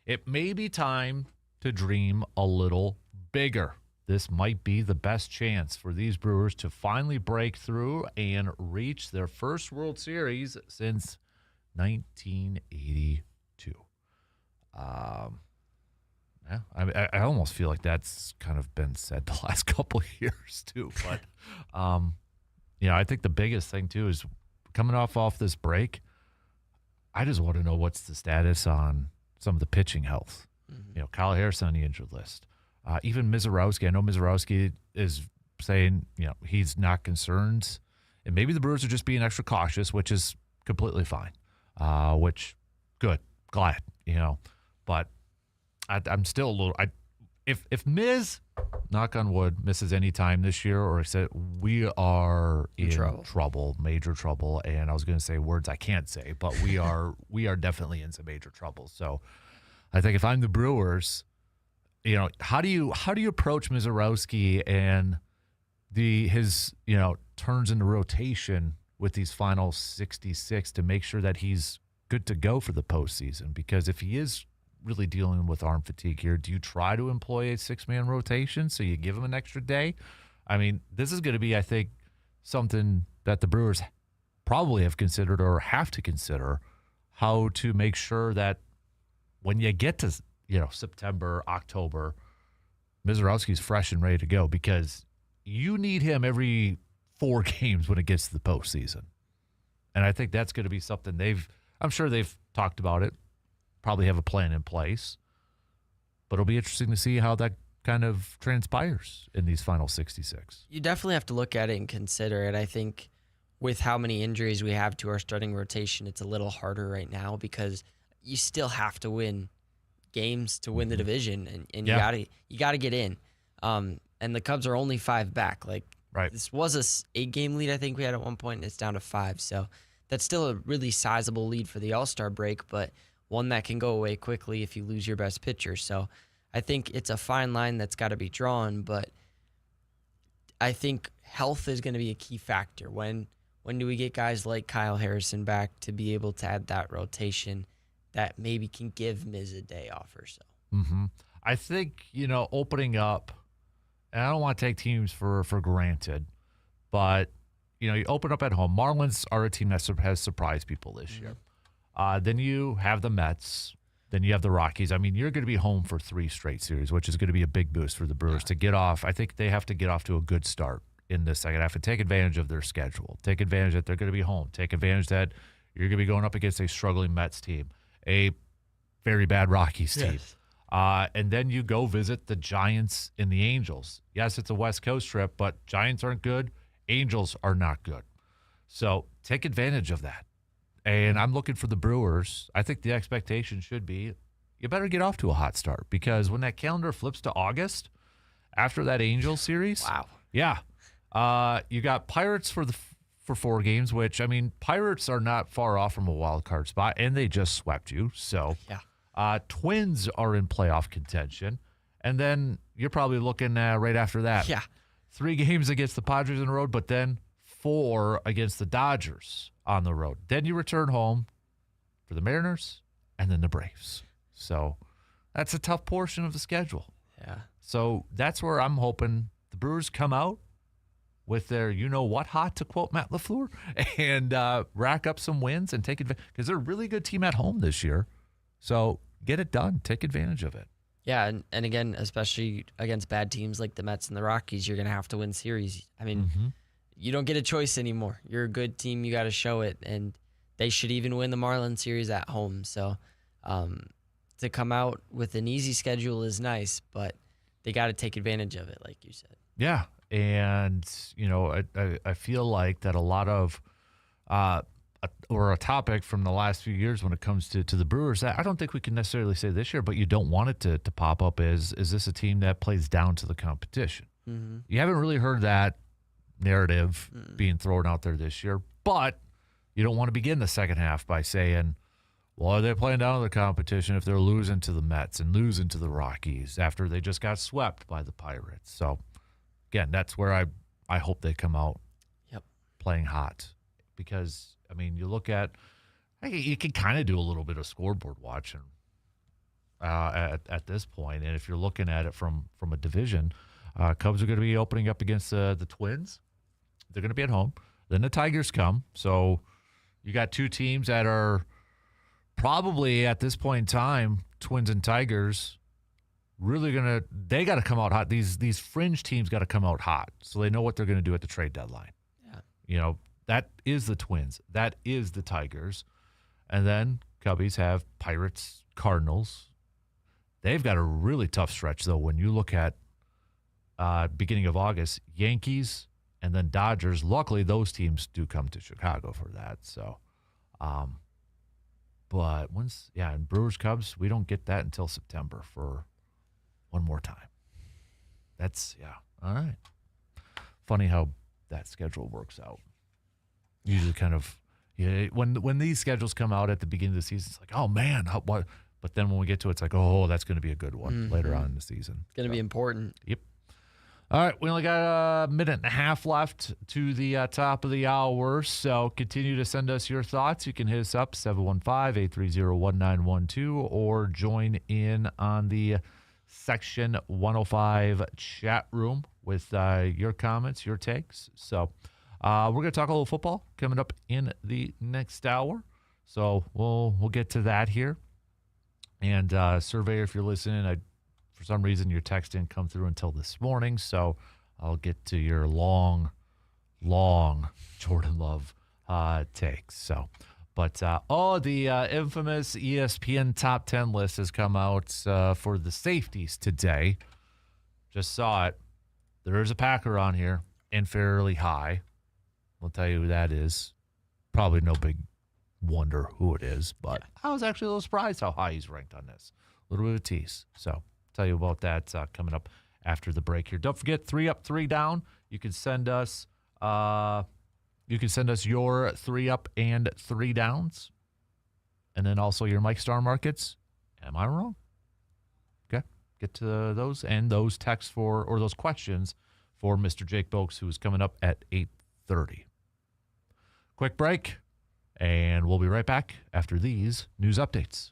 it may be time to dream a little bigger. This might be the best chance for these Brewers to finally break through and reach their first World Series since 1982. Yeah, I almost feel like that's kind of been said the last couple of years too. But, I think the biggest thing too is coming off this break. I just want to know what's the status on some of the pitching health. Mm-hmm. Kyle Harrison on the injured list. Even Mizorowski. I know Mizorowski is saying, he's not concerned. And maybe the Brewers are just being extra cautious, which is completely fine. Which, good, glad, But I'm still a little. If Miz, knock on wood, misses any time this year, or said we are in trouble, major trouble. And I was going to say words I can't say, but we are definitely in some major trouble. So I think if I'm the Brewers, how do you approach Mizorowski and his turns into rotation with these final 66 to make sure that he's good to go for the postseason? Because if he is really dealing with arm fatigue here, do you try to employ a 6-man rotation so you give him an extra day? I mean, this is going to be, I think, something that the Brewers probably have considered or have to consider, how to make sure that when you get to September, October, Mizorowski's fresh and ready to go, because you need him every 4 games when it gets to the postseason. And I think that's going to be something I'm sure they've talked about it, probably have a plan in place, but it'll be interesting to see how that kind of transpires in these final 66. You definitely have to look at it and consider it. I think with how many injuries we have to our starting rotation, it's a little harder right now because you still have to win games to win the division, and you gotta get in. And the Cubs are only 5 back. Right. This was a 8-game lead I think we had at one point, and it's down to 5. So that's still a really sizable lead for the All-Star break, but one that can go away quickly if you lose your best pitcher. So I think it's a fine line that's got to be drawn, but I think health is going to be a key factor. When do we get guys like Kyle Harrison back to be able to add that rotation that maybe can give Miz a day off or so? Mm-hmm. I think, opening up, and I don't want to take teams for granted, but, you open up at home. Marlins are a team that has surprised people this year. Then you have the Mets. Then you have the Rockies. I mean, you're going to be home for 3 straight series, which is going to be a big boost for the Brewers to get off. I think they have to get off to a good start in the second half and take advantage of their schedule. Take advantage that they're going to be home. Take advantage that you're going to be going up against a struggling Mets team, a very bad Rockies team. Yes. And then you go visit the Giants and the Angels. Yes, it's a West Coast trip, but Giants aren't good. Angels are not good. So take advantage of that. And I'm looking for the Brewers. I think the expectation should be you better get off to a hot start, because when that calendar flips to August after that Angels series, wow. Yeah. You got Pirates for 4 games, which, I mean, Pirates are not far off from a wild card spot, and they just swept you. So Twins are in playoff contention. And then you're probably looking right after that. Yeah. 3 games against the Padres on the road, but then 4 against the Dodgers on the road. Then you return home for the Mariners and then the Braves. So that's a tough portion of the schedule. Yeah. So that's where I'm hoping the Brewers come out with their you-know-what hot, to quote Matt LaFleur, and rack up some wins and take advantage. Because they're a really good team at home this year. So get it done. Take advantage of it. Yeah, and again, especially against bad teams like the Mets and the Rockies, you're going to have to win series. I mean, you don't get a choice anymore. You're a good team. You got to show it. And they should even win the Marlins series at home. So to come out with an easy schedule is nice, but they got to take advantage of it, like you said. Yeah, and, I feel like that a lot of or a topic from the last few years when it comes to the Brewers, I don't think we can necessarily say this year, but you don't want it to pop up is this a team that plays down to the competition? Mm-hmm. You haven't really heard that narrative being thrown out there this year, but you don't want to begin the second half by saying, well, are they playing down to the competition if they're losing to the Mets and losing to the Rockies after they just got swept by the Pirates? So, again, that's where I hope they come out playing hot because, I mean, you look at you can kind of do a little bit of scoreboard watching at this point, and if you're looking at it from a division, Cubs are going to be opening up against the Twins. They're going to be at home. Then the Tigers come. So you got two teams that are probably at this point in time, Twins and Tigers, really they got to come out hot. These fringe teams got to come out hot so they know what they're going to do at the trade deadline. Yeah. That is the Twins. That is the Tigers. And then Cubbies have Pirates, Cardinals. They've got a really tough stretch, though, when you look at beginning of August, Yankees and then Dodgers. Luckily, those teams do come to Chicago for that. So, but and Brewers, Cubs, we don't get that until September for one more time. All right. Funny how that schedule works out. Usually kind of, when these schedules come out at the beginning of the season, it's like, oh, man, what? But then when we get to it, it's like, oh, that's going to be a good one later on in the season. It's going to be important. Yep. All right, we only got a minute and a half left to the top of the hour, so continue to send us your thoughts. You can hit us up, 715-830-1912, or join in on the Section 105 chat room with your comments, your takes. So we're going to talk a little football coming up in the next hour, so we'll get to that here. And Surveyor, if you're listening, for some reason, your text didn't come through until this morning, so I'll get to your long Jordan Love takes. So, but the infamous ESPN Top 10 list has come out for the safeties today. Just saw it. There is a Packer on here and fairly high. I'll tell you who that is. Probably no big wonder who it is, but I was actually a little surprised how high he's ranked on this. A little bit of a tease. So, tell you about that coming up after the break here. Don't forget 3 up, 3 down. You can send us your 3 up and 3 downs, and then also your Mike Star markets. Am I wrong? Okay, get to those and those texts or those questions for Mr. Jake Boakes, who is coming up at 8:30. Quick break, and we'll be right back after these news updates.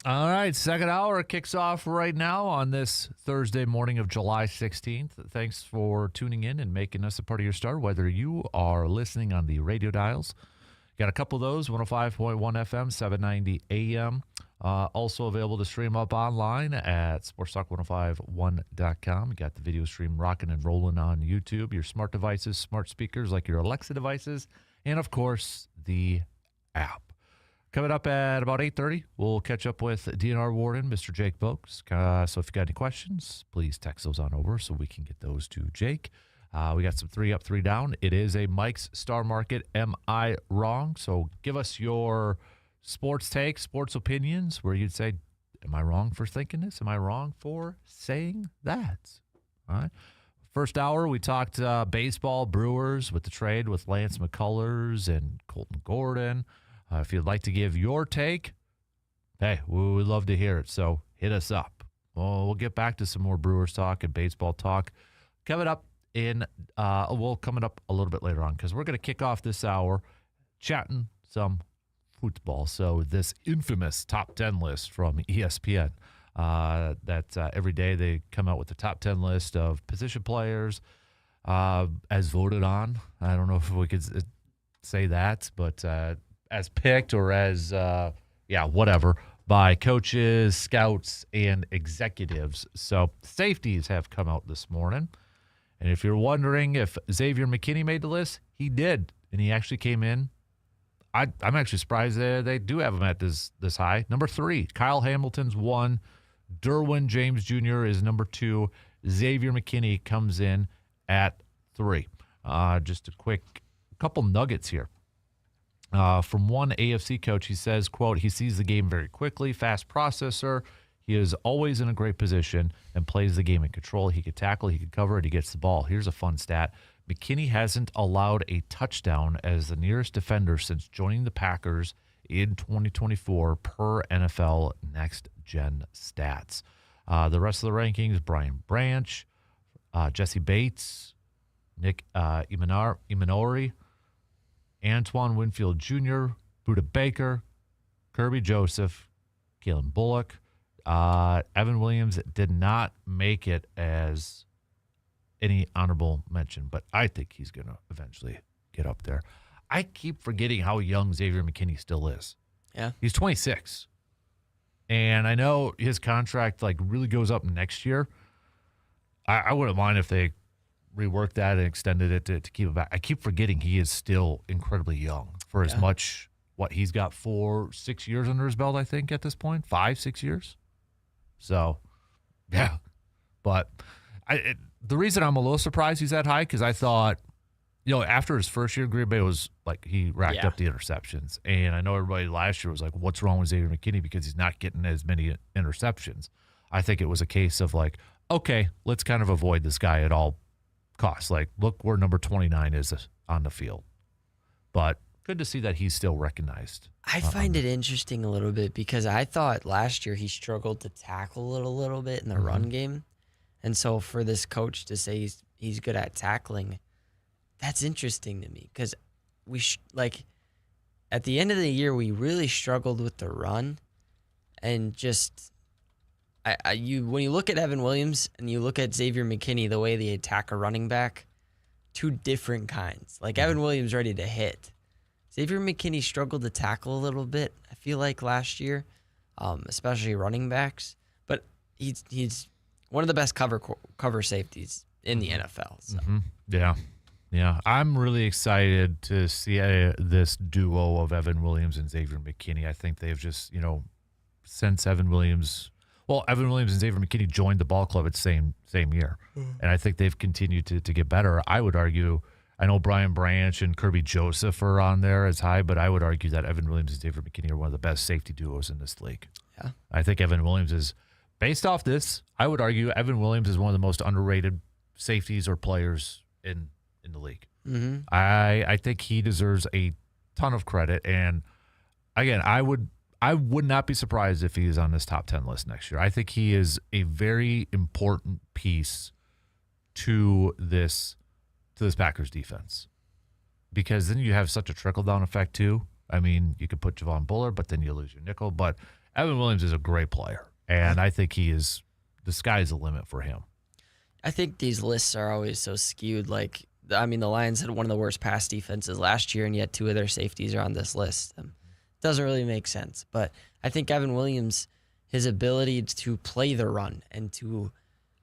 All right, second hour kicks off right now on this Thursday morning of July 16th. Thanks for tuning in and making us a part of your start, whether you are listening on the radio dials. Got a couple of those, 105.1 FM, 790 AM. Also available to stream up online at sportstalk1051.com. You got the video stream rocking and rolling on YouTube, your smart devices, smart speakers like your Alexa devices, and, of course, the app. Coming up at about 8:30, we'll catch up with DNR Warden, Mr. Jake Boakes. So if you got any questions, please text those on over so we can get those to Jake. We got some 3 up, 3 down. It is a Mike's Star Market. Am I wrong? So give us your sports takes, sports opinions, where you'd say, am I wrong for thinking this? Am I wrong for saying that? All right. First hour, we talked baseball, Brewers with the trade with Lance McCullers and Colton Gordon. If you'd like to give your take, hey, we would love to hear it. So hit us up. Well, we'll get back to some more Brewers talk and baseball talk coming up coming up a little bit later on, because we're going to kick off this hour chatting some football. So this infamous top 10 list from ESPN, that every day they come out with the top 10 list of position players as voted on. I don't know if we could say that, but as picked or as, whatever, by coaches, scouts, and executives. So safeties have come out this morning. And if you're wondering if Xavier McKinney made the list, he did. And he actually came in. I'm actually surprised they do have him at this high. Number 3, Kyle Hamilton's 1. Derwin James Jr. is number 2. Xavier McKinney comes in at 3. Just a quick couple nuggets here. From one AFC coach, he says, quote, he sees the game very quickly, fast processor. He is always in a great position and plays the game in control. He could tackle, he could cover it, he gets the ball. Here's a fun stat. McKinney hasn't allowed a touchdown as the nearest defender since joining the Packers in 2024 per NFL Next Gen Stats. The rest of the rankings, Brian Branch, Jesse Bates, Nick Imanori, Antoine Winfield Jr., Buda Baker, Kirby Joseph, Kalen Bullock. Evan Williams did not make it as any honorable mention, but I think he's going to eventually get up there. I keep forgetting how young Xavier McKinney still is. Yeah. He's 26. And I know his contract really goes up next year. I wouldn't mind if they reworked that and extended it to keep it back. I keep forgetting he is still incredibly young for as much, he's got 6 years under his belt, I think, at this point. 5-6 years. So, yeah. But the reason I'm a little surprised he's that high, because I thought, after his first year, Green Bay was he racked up the interceptions. And I know everybody last year was like, what's wrong with Xavier McKinney because he's not getting as many interceptions. I think it was a case of okay, let's kind of avoid this guy at all costs. Look where number 29 is on the field. But good to see that he's still recognized. I find it interesting a little bit because I thought last year he struggled to tackle it a little bit in the run game. And so for this coach to say he's good at tackling, that's interesting to me because at the end of the year, we really struggled with the run. And just when you look at Evan Williams and you look at Xavier McKinney, the way they attack a running back, two different kinds. Evan Williams ready to hit. Xavier McKinney struggled to tackle a little bit, I feel like, last year, especially running backs. But he's one of the best cover safeties in the NFL. So. Yeah. I'm really excited to see this duo of Evan Williams and Xavier McKinney. I think they've just, since Evan Williams and Xavier McKinney joined the ball club at the same year. And I think they've continued to get better. I would argue, I know Brian Branch and Kirby Joseph are on there as high, but I would argue that Evan Williams and Xavier McKinney are one of the best safety duos in this league. Yeah. I think Evan Williams is, based off this, I would argue Evan Williams is one of the most underrated safeties or players in the league. Mm-hmm. I think he deserves a ton of credit. And again, I would not be surprised if he is on this top 10 list next year. I think he is a very important piece to this Packers defense, because then you have such a trickle-down effect too. I mean, you could put Javon Bullard, but then you lose your nickel. But Evan Williams is a great player, and I think the sky's the limit for him. I think these lists are always so skewed. The Lions had one of the worst pass defenses last year, and yet 2 of their safeties are on this list. Doesn't really make sense. But I think Evan Williams, his ability to play the run and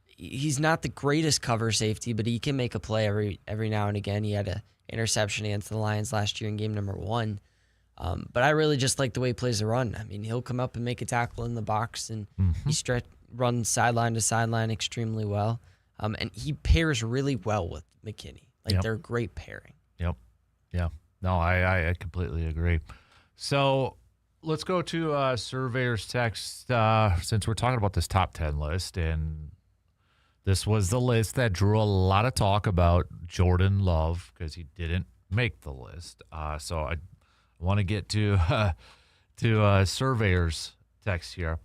he's not the greatest cover safety, but he can make a play every now and again. He had an interception against the Lions last year in game number 1. But I really just like the way he plays the run. I mean, he'll come up and make a tackle in the box, and he runs sideline to sideline extremely well. And he pairs really well with McKinney. They're a great pairing. Yep. Yeah. No, I completely agree. So let's go to Surveyor's text since we're talking about this top 10 list. And this was the list that drew a lot of talk about Jordan Love because he didn't make the list. So I want to get to Surveyor's text here.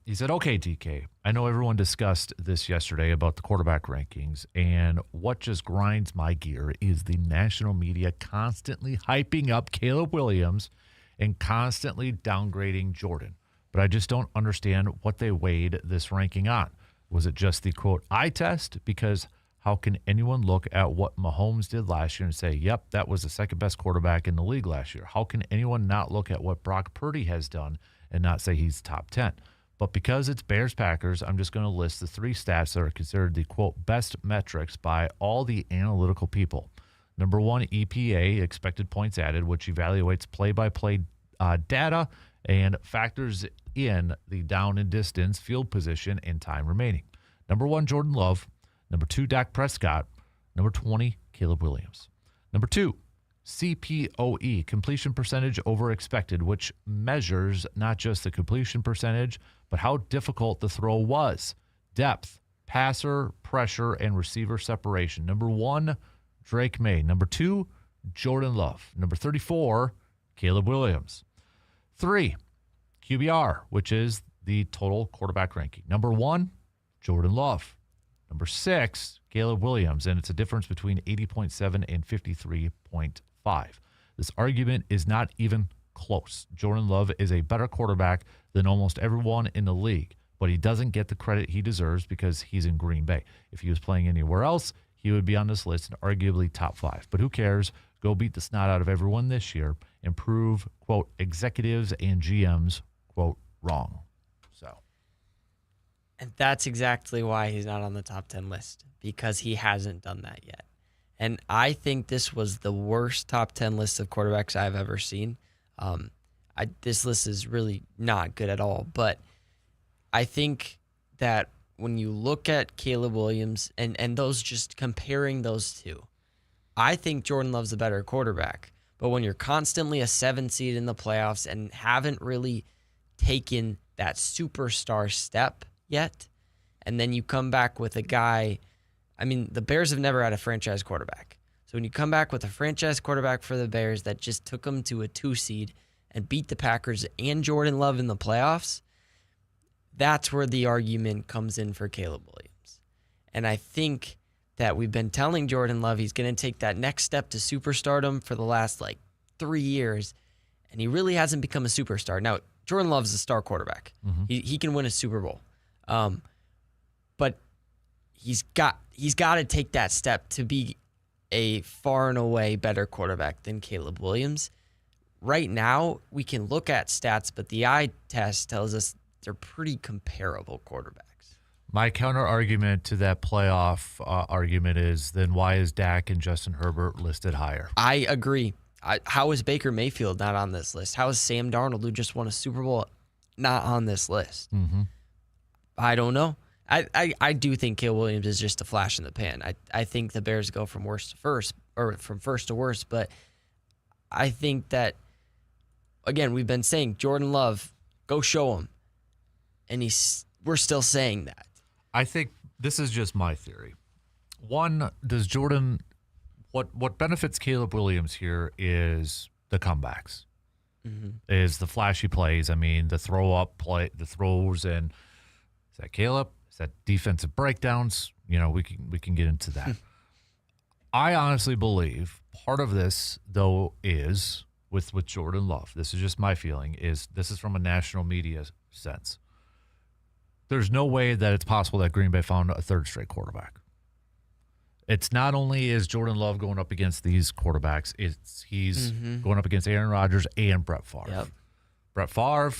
He said, okay, DK, I know everyone discussed this yesterday about the quarterback rankings, and what just grinds my gear is the national media constantly hyping up Caleb Williams and constantly downgrading Jordan. But I just don't understand what they weighed this ranking on. Was it just the, quote, eye test? Because how can anyone look at what Mahomes did last year and say, yep, that was the second best quarterback in the league last year? How can anyone not look at what Brock Purdy has done and not say he's top 10? But because it's Bears-Packers, I'm just going to list the 3 stats that are considered the, quote, best metrics by all the analytical people. Number 1, EPA, expected points added, which evaluates play-by-play data and factors in the down and distance, field position, and time remaining. Number 1, Jordan Love. Number 2, Dak Prescott. Number 20, Caleb Williams. Number 2, CPOE, completion percentage over expected, which measures not just the completion percentage, but how difficult the throw was. Depth, passer, pressure, and receiver separation. Number 1, Drake May. Number 2, Jordan Love. Number 34, Caleb Williams. 3, QBR, which is the total quarterback ranking. Number 1, Jordan Love. Number 6, Caleb Williams, and it's a difference between 80.7 and 53.5. This argument is not even close. Jordan Love is a better quarterback than almost everyone in the league, but he doesn't get the credit he deserves because he's in Green Bay. If he was playing anywhere else, he would be on this list and arguably top 5. But who cares? Go beat the snot out of everyone this year and prove, quote, executives and GMs, quote, wrong. And that's exactly why he's not on the top 10 list, because he hasn't done that yet. And I think this was the worst top 10 list of quarterbacks I've ever seen. This list is really not good at all. But I think that when you look at Caleb Williams and those, just comparing those two, I think Jordan Love's a better quarterback. But when you're constantly a 7 seed in the playoffs and haven't really taken that superstar step yet, and then you come back with a guy, the Bears have never had a franchise quarterback. So when you come back with a franchise quarterback for the Bears that just took them to a 2 seed and beat the Packers and Jordan Love in the playoffs, that's where the argument comes in for Caleb Williams. And I think that we've been telling Jordan Love he's going to take that next step to superstardom for the last 3 years, and he really hasn't become a superstar. Now, Jordan Love's a star quarterback. Mm-hmm. He can win a Super Bowl. But he's got to take that step to be a far and away better quarterback than Caleb Williams. Right now, we can look at stats, but the eye test tells us they're pretty comparable quarterbacks. My counter argument to that playoff argument is, then why is Dak and Justin Herbert listed higher? I agree. How is Baker Mayfield not on this list? How is Sam Darnold, who just won a Super Bowl, not on this list? Mm-hmm. I don't know. I do think Caleb Williams is just a flash in the pan. I think the Bears go from worst to first, or from first to worst, but I think that, again, we've been saying Jordan Love, go show him. And we're still saying that. I think this is just my theory. One, does Jordan, what benefits Caleb Williams here is the comebacks, is the flashy plays. The throw-up play, the throws, and is that Caleb? Is that defensive breakdowns? We can get into that. I honestly believe part of this, though, is with Jordan Love, this is just my feeling, this is from a national media sense. There's no way that it's possible that Green Bay found a third straight quarterback. It's not only is Jordan Love going up against these quarterbacks, he's going up against Aaron Rodgers and Brett Favre. Yep. Brett Favre,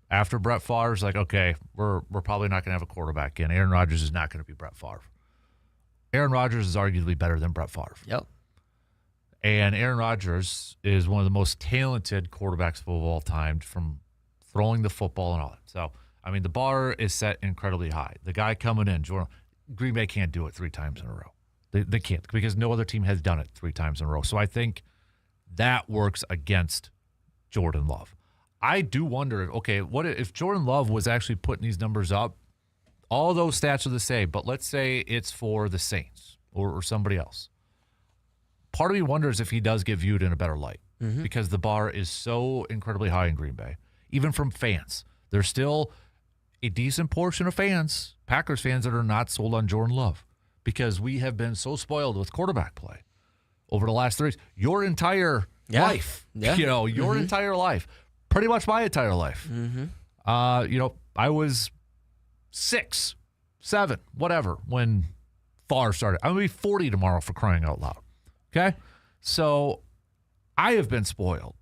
after Brett Favre's like, okay, we're probably not going to have a quarterback in. Aaron Rodgers is not going to be Brett Favre. Aaron Rodgers is arguably better than Brett Favre. Yep. And Aaron Rodgers is one of the most talented quarterbacks of all time from throwing the football and all that. So, I mean, the bar is set incredibly high. The guy coming in, Green Bay can't do it 3 times in a row. They can't because no other team has done it 3 times in a row. So I think that works against Jordan Love. I do wonder, okay, what if Jordan Love was actually putting these numbers up? All those stats are the same, but let's say it's for the Saints or somebody else. Part of me wonders if he does get viewed in a better light because the bar is so incredibly high in Green Bay, even from fans. There's still a decent portion of fans, Packers fans, that are not sold on Jordan Love because we have been so spoiled with quarterback play over the last 3 years. Your entire life, your entire life, pretty much my entire life. I was 6, 7, whatever, when Favre started. I'm going to be 40 tomorrow for crying out loud. Okay? So I have been spoiled.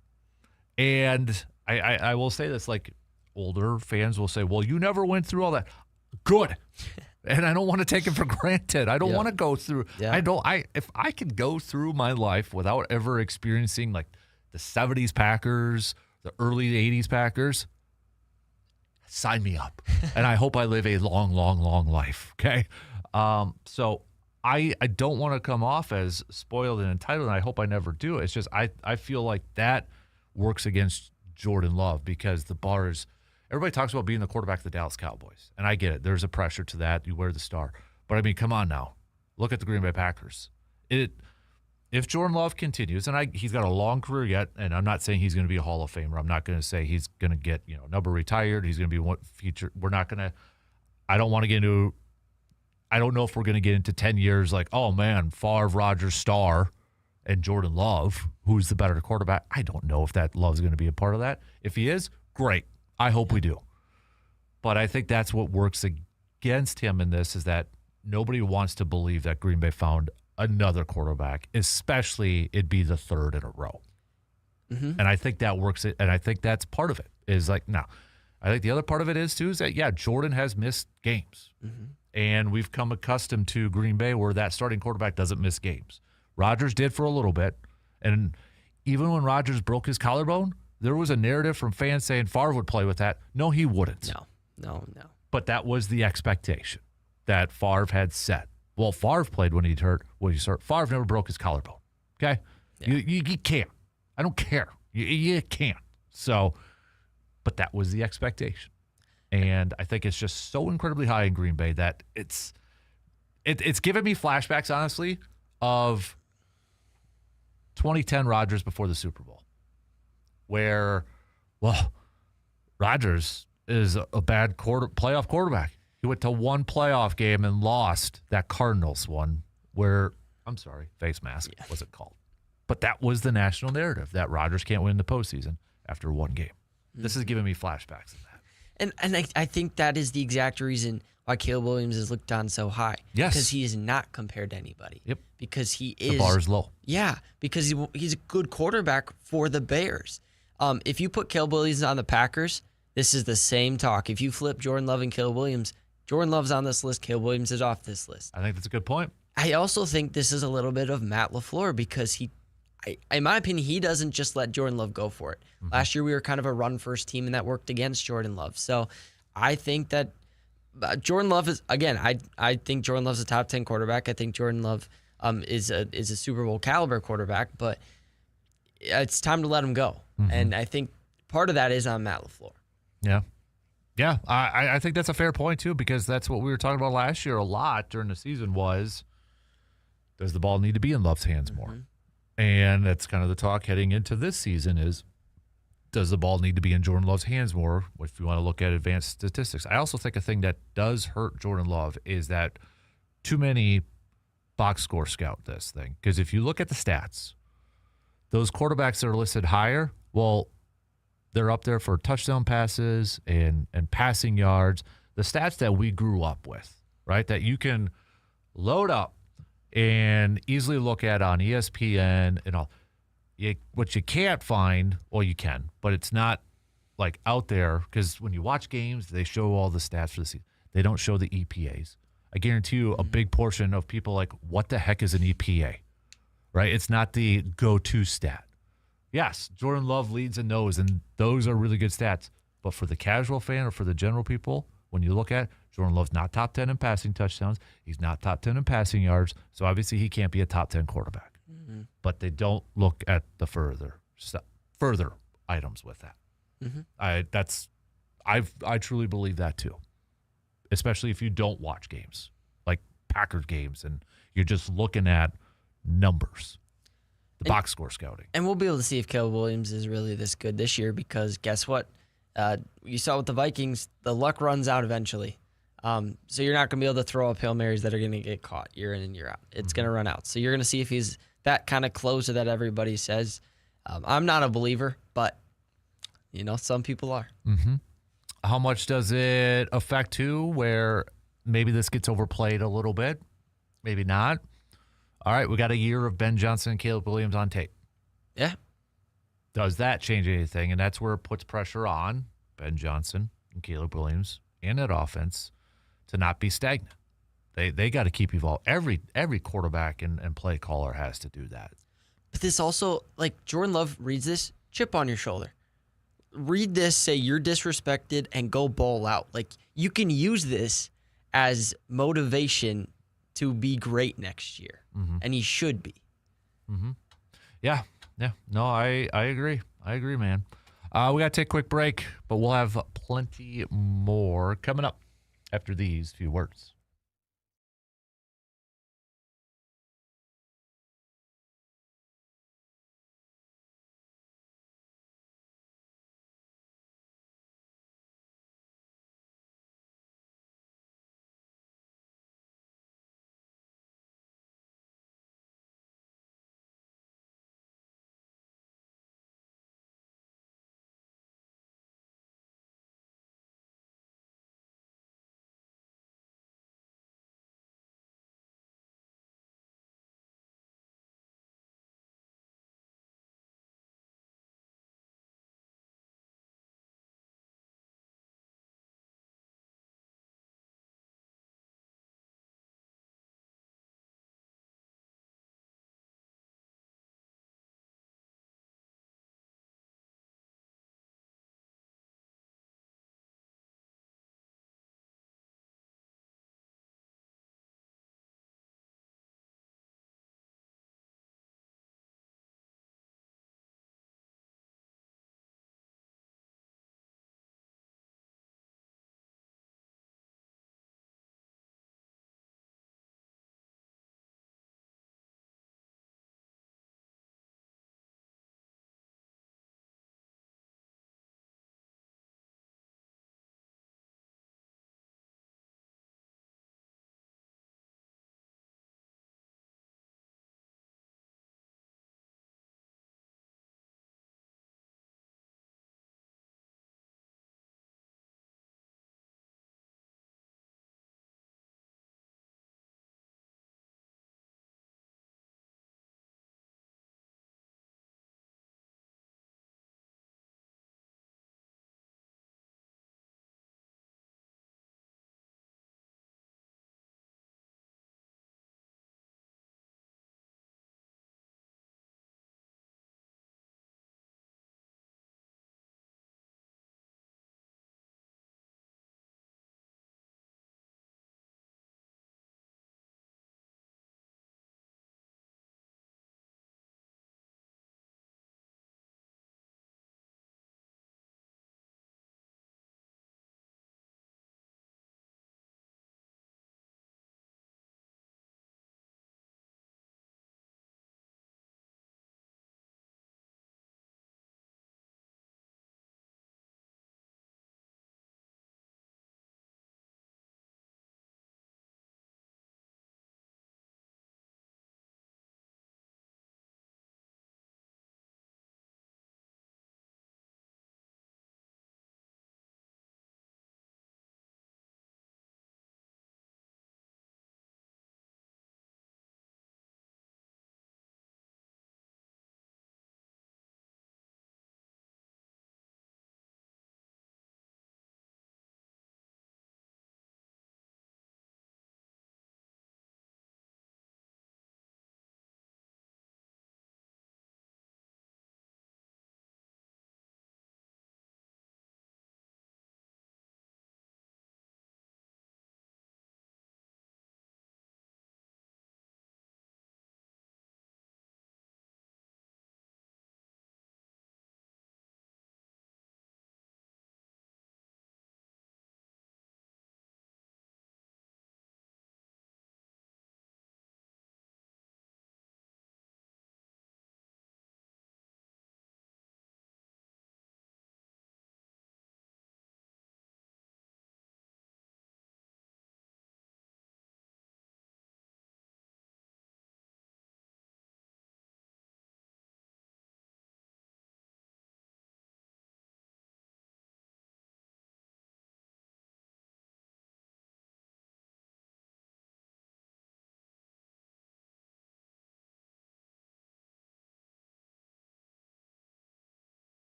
And I will say this, like older fans will say, well, you never went through all that. Good. And I don't want to take it for granted. I don't want to go through. If I could go through my life without ever experiencing like the 70s Packers, the early 80s Packers, sign me up. And I hope I live a long, long, long life. Okay. So I don't want to come off as spoiled and entitled, and I hope I never do. It's just I feel like that works against Jordan Love because the bar is – everybody talks about being the quarterback of the Dallas Cowboys, and I get it. There's a pressure to that. You wear the star. But, I mean, come on now. Look at the Green Bay Packers. If Jordan Love continues, and he's got a long career yet, and I'm not saying he's going to be a Hall of Famer. I'm not going to say he's going to get number retired. He's going to be one feature. We're not going to – I don't want to get into – I don't know if we're going to get into 10 years like, oh, man, Favre, Rodgers, Star, and Jordan Love, who's the better quarterback. I don't know if that Love's going to be a part of that. If he is, great. I hope we do. But I think that's what works against him in this is that nobody wants to believe that Green Bay found another quarterback, especially it'd be the third in a row. And I think that works, and I think that's part of it is like, no. I think the other part of it is, too, is that, yeah, Jordan has missed games. And we've come accustomed to Green Bay where that starting quarterback doesn't miss games. Rodgers did for a little bit. And even when Rodgers broke his collarbone, there was a narrative from fans saying Favre would play with that. No, he wouldn't. No. But that was the expectation that Favre had set. Well, Favre played when he'd hurt. Favre never broke his collarbone. Okay? Yeah. You can't. I don't care. You can't. So, but that was the expectation. And I think it's just so incredibly high in Green Bay that it's given me flashbacks, honestly, of 2010 Rodgers before the Super Bowl, where, well, Rodgers is a bad playoff quarterback. He went to one playoff game and lost that Cardinals one where, I'm sorry, face mask was it called. But that was the national narrative, that Rodgers can't win the postseason after one game. This is giving me flashbacks of that. And I think that is the exact reason why Caleb Williams is looked on so high. Yes. Because he is not compared to anybody. Yep. Because he is. The bar is low. Yeah. Because he's a good quarterback for the Bears. If you put Caleb Williams on the Packers, this is the same talk. If you flip Jordan Love and Caleb Williams, Jordan Love's on this list. Caleb Williams is off this list. I think that's a good point. I also think this is a little bit of Matt LaFleur because in my opinion, he doesn't just let Jordan Love go for it. Last year, we were kind of a run-first team, and that worked against Jordan Love. So I think that Jordan Love is, again, I think Jordan Love's a top 10 quarterback. I think Jordan Love is a Super Bowl caliber quarterback, but it's time to let him go. And I think part of that is on Matt LaFleur. Yeah. Yeah, I think that's a fair point, too, because that's what we were talking about last year a lot during the season was, does the ball need to be in Love's hands more? And that's kind of the talk heading into this season is, does the ball need to be in Jordan Love's hands more if you want to look at advanced statistics? I also think a thing that does hurt Jordan Love is that too many box score scout this thing. Because if you look at the stats, those quarterbacks that are listed higher Well, they're up there for touchdown passes and passing yards, the stats that we grew up with, right? That you can load up and easily look at on ESPN and all. What you can't find, well, you can, but it's not like out there because when you watch games, they show all the stats for the season. They don't show the EPAs. I guarantee you a big portion of people like, what the heck is an EPA, right? It's not the go-to stat. Yes, Jordan Love leads in those, and those are really good stats. But for the casual fan or for the general people, when you look at Jordan Love's not top 10 in passing touchdowns. He's not top 10 in passing yards. So obviously he can't be a top 10 quarterback. Mm-hmm. But they don't look at the further items with that. Mm-hmm. I truly believe that too. Especially if you don't watch games like Packers games and you're just looking at numbers. Box score scouting. And we'll be able to see if Caleb Williams is really this good this year because guess what? You saw with the Vikings, the luck runs out eventually. So you're not going to be able to throw up Hail Marys that are going to get caught year in and year out. It's going to run out. So you're going to see if he's that kind of closer that everybody says. I'm not a believer, but, some people are. Mm-hmm. How much does it affect too where maybe this gets overplayed a little bit? Maybe not. All right, we got a year of Ben Johnson and Caleb Williams on tape. Yeah. Does that change anything? And that's where it puts pressure on Ben Johnson and Caleb Williams and that offense to not be stagnant. They got to keep evolving. Every quarterback and play caller has to do that. But this also, like Jordan Love reads this, chip on your shoulder. Read this, say you're disrespected, and go ball out. Like you can use this as motivation to be great next year. Mm-hmm. And he should be. Mm-hmm. Yeah. No, I agree. I agree, man. We got to take a quick break, but we'll have plenty more coming up after these few words.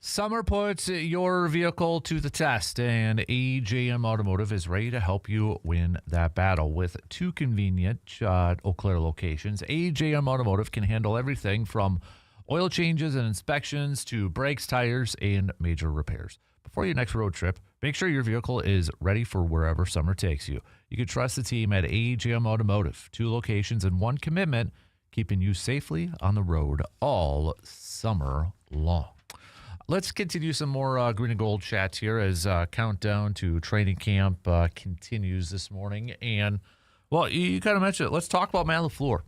Summer puts your vehicle to the test, and AJM Automotive is ready to help you win that battle. With 2 convenient Eau Claire locations, AJM Automotive can handle everything from oil changes and inspections to brakes, tires, and major repairs. Before your next road trip, make sure your vehicle is ready for wherever summer takes you. You can trust the team at AJM Automotive. 2 locations and 1 commitment, keeping you safely on the road all summer long. Let's continue some more green and gold chats here as countdown to training camp continues this morning. And, well, you kind of mentioned it. Let's talk about Matt LaFleur.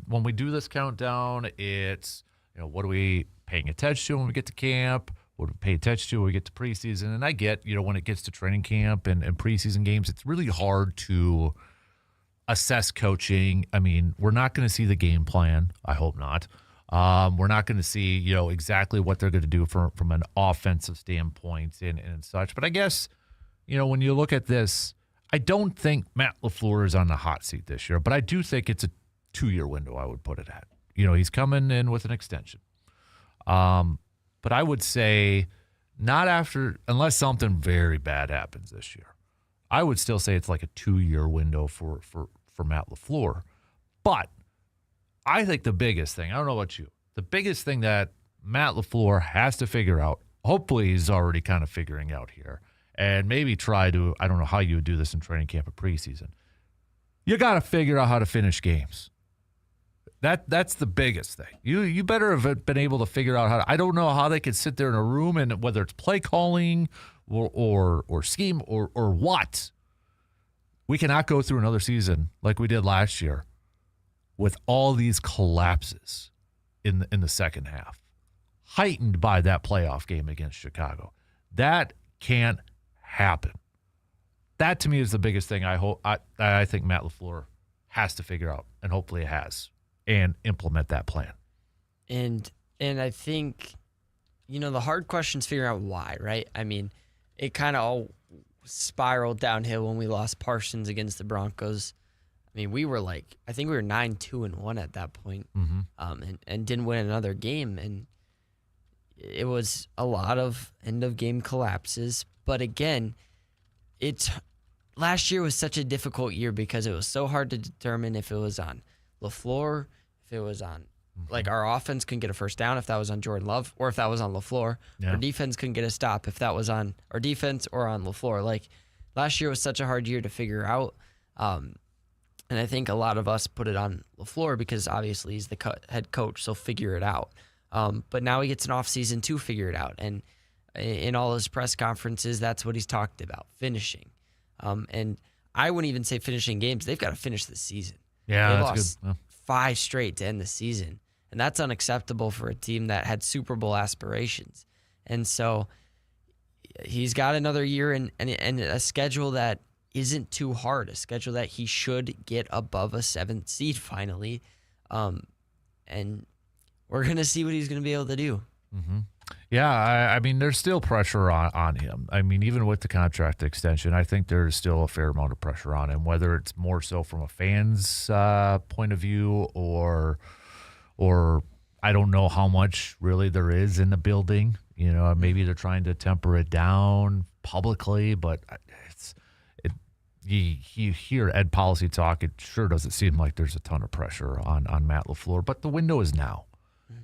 When we do this countdown, it's, what are we paying attention to when we get to camp? What do we pay attention to when we get to preseason? And I get, when it gets to training camp and preseason games, it's really hard to assess coaching. I mean, we're not going to see the game plan. I hope not. We're not going to see, exactly what they're going to do from an offensive standpoint and such. But I guess, when you look at this, I don't think Matt LaFleur is on the hot seat this year, but I do think it's a 2-year window, I would put it at. He's coming in with an extension. But I would say not after, unless something very bad happens this year. I would still say it's like a 2-year window for Matt LaFleur. But I think the biggest thing, I don't know about you, the biggest thing that Matt LaFleur has to figure out, hopefully he's already kind of figuring out here, and maybe try to, I don't know how you would do this in training camp or preseason. You got to figure out how to finish games. That's the biggest thing. You better have been able to figure out how to, I don't know how they could sit there in a room and whether it's play calling or scheme or what. We cannot go through another season like we did last year with all these collapses in the second half, heightened by that playoff game against Chicago. That can't happen. That to me is the biggest thing I think Matt LaFleur has to figure out, and hopefully has, and implement that plan. And I think, the hard question is figuring out why, right? I mean, it kind of all spiraled downhill when we lost Parsons against the Broncos. I mean, we were I think we were 9-2-1 at that point, and didn't win another game. And it was a lot of end-of-game collapses. But again, last year was such a difficult year because it was so hard to determine if it was on LaFleur, if it was on, our offense couldn't get a first down if that was on Jordan Love, or if that was on LaFleur. Yeah. Our defense couldn't get a stop if that was on our defense or on LaFleur. Last year was such a hard year to figure out. And I think a lot of us put it on LaFleur because obviously he's the head coach, so figure it out. But now he gets an offseason to figure it out. And in all his press conferences, that's what he's talked about, finishing. And I wouldn't even say finishing games. They've got to finish the season. Yeah, they that's lost good. Yeah. 5 straight to end the season. And that's unacceptable for a team that had Super Bowl aspirations. And so he's got another year and a schedule that isn't too hard, a schedule that he should get above a 7th seed finally. And we're going to see what he's going to be able to do. Mm-hmm. Yeah, I mean, there's still pressure on him. I mean, even with the contract extension, I think there's still a fair amount of pressure on him, whether it's more so from a fan's point of view or I don't know how much really there is in the building. Maybe they're trying to temper it down publicly, but you hear Ed Policy talk, it sure doesn't seem like there's a ton of pressure on Matt LaFleur, but the window is now.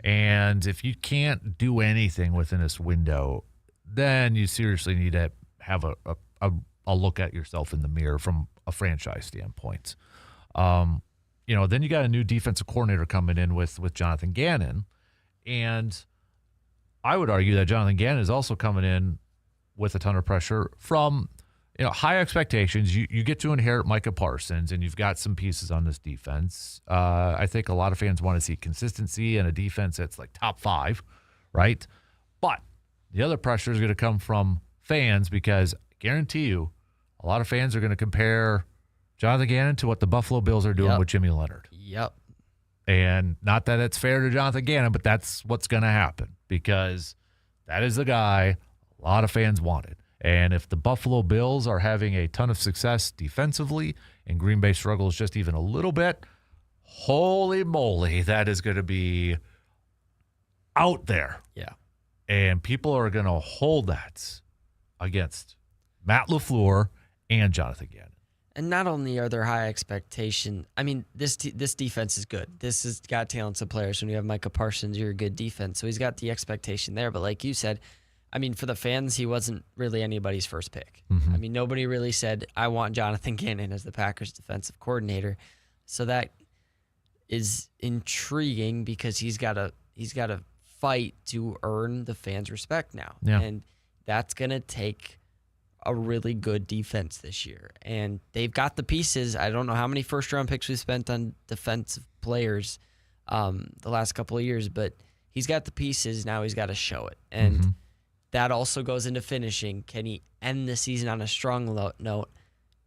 And if you can't do anything within this window, then you seriously need to have a look at yourself in the mirror from a franchise standpoint. Then you got a new defensive coordinator coming in with Jonathan Gannon. And I would argue that Jonathan Gannon is also coming in with a ton of pressure from high expectations. You get to inherit Micah Parsons, and you've got some pieces on this defense. I think a lot of fans want to see consistency and a defense that's top 5, right? But the other pressure is going to come from fans because I guarantee you a lot of fans are going to compare Jonathan Gannon to what the Buffalo Bills are doing with Jimmy Leonard. Yep. And not that it's fair to Jonathan Gannon, but that's what's going to happen because that is the guy a lot of fans wanted. And if the Buffalo Bills are having a ton of success defensively and Green Bay struggles just even a little bit, holy moly, that is going to be out there. Yeah. And people are going to hold that against Matt LaFleur and Jonathan Gannon. And not only are there high expectation, I mean, this defense is good. This has got talented players. When you have Micah Parsons, you're a good defense. So he's got the expectation there. But like you said, I mean, for the fans, he wasn't really anybody's first pick. Mm-hmm. I mean, nobody really said, I want Jonathan Gannon as the Packers defensive coordinator. So that is intriguing because he's got to fight to earn the fans' respect now. Yeah. And that's going to take a really good defense this year. And they've got the pieces. I don't know how many first-round picks we've spent on defensive players the last couple of years, but he's got the pieces. Now he's got to show it. And that also goes into finishing. Can he end the season on a strong note,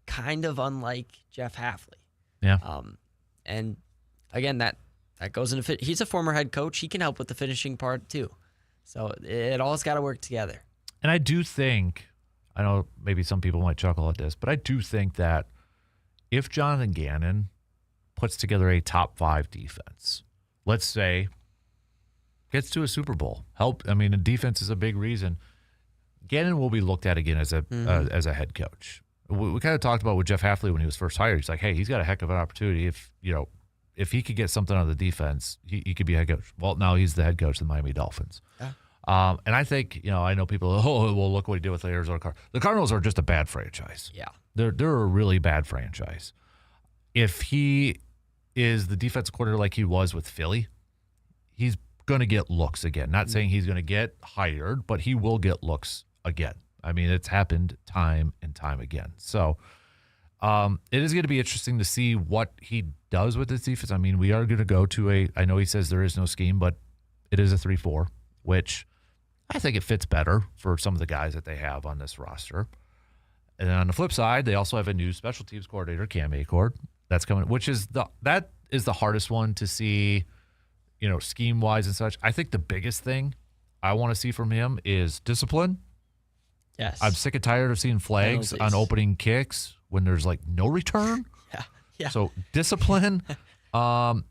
kind of unlike Jeff Hafley? Yeah. And again, that goes into he's a former head coach. He can help with the finishing part too. So it all's got to work together. And I do think, I know maybe some people might chuckle at this, but I do think that if Jonathan Gannon puts together a top 5 defense, let's say gets to a Super Bowl, a defense is a big reason. Gannon will be looked at again as a head coach. We kind of talked about with Jeff Hafley when he was first hired. He's like, hey, he's got a heck of an opportunity. If he could get something out of the defense, he could be a head coach. Well, now he's the head coach of the Miami Dolphins. Yeah. And I think, I know people, look what he did with the Arizona Cardinals. The Cardinals are just a bad franchise. Yeah. They're a really bad franchise. If he is the defensive coordinator like he was with Philly, he's going to get looks again. Not saying he's going to get hired, but he will get looks again. I mean, it's happened time and time again. So it is going to be interesting to see what he does with this defense. I mean, we are going to go to I know he says there is no scheme, but it is a 3-4, which I think it fits better for some of the guys that they have on this roster. And on the flip side, they also have a new special teams coordinator, Cam Acord. That's coming, which is that is the hardest one to see, scheme wise and such. I think the biggest thing I want to see from him is discipline. Yes. I'm sick and tired of seeing flags on opening kicks when there's like no return. Yeah. So discipline, and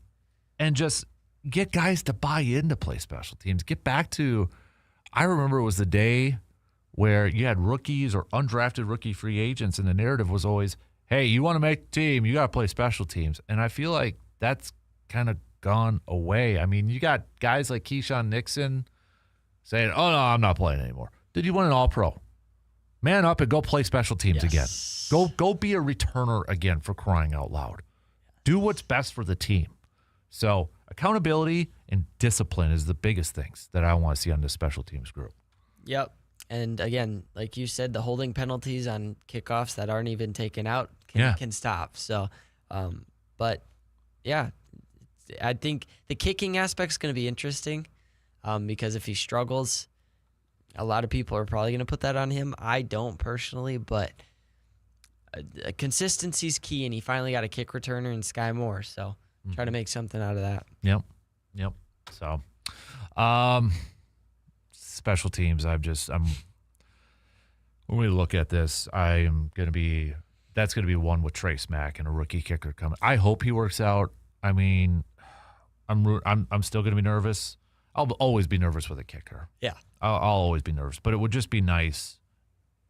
just get guys to buy in to play special teams. Get back to, I remember it was the day where you had rookies or undrafted rookie free agents, and the narrative was always, hey, you want to make the team, you got to play special teams. And I feel like that's kind of gone away. I mean, you got guys like Keyshawn Nixon saying, oh, no, I'm not playing anymore. Did you win an All-Pro? Man up and go play special teams again. Go be a returner again, for crying out loud. Do what's best for the team. So accountability and discipline is the biggest things that I want to see on this special teams group. Yep. And again, like you said, the holding penalties on kickoffs that aren't even taken out can stop. So, but yeah, I think the kicking aspect is going to be interesting because if he struggles, a lot of people are probably going to put that on him. I don't personally, but consistency is key, and he finally got a kick returner in Sky Moore. So try to make something out of that. Yep. So, special teams, when we look at this, that's going to be one with Trace Mack and a rookie kicker coming. I hope he works out. I mean, I'm still going to be nervous. I'll always be nervous with a kicker. Yeah. I'll always be nervous, but it would just be nice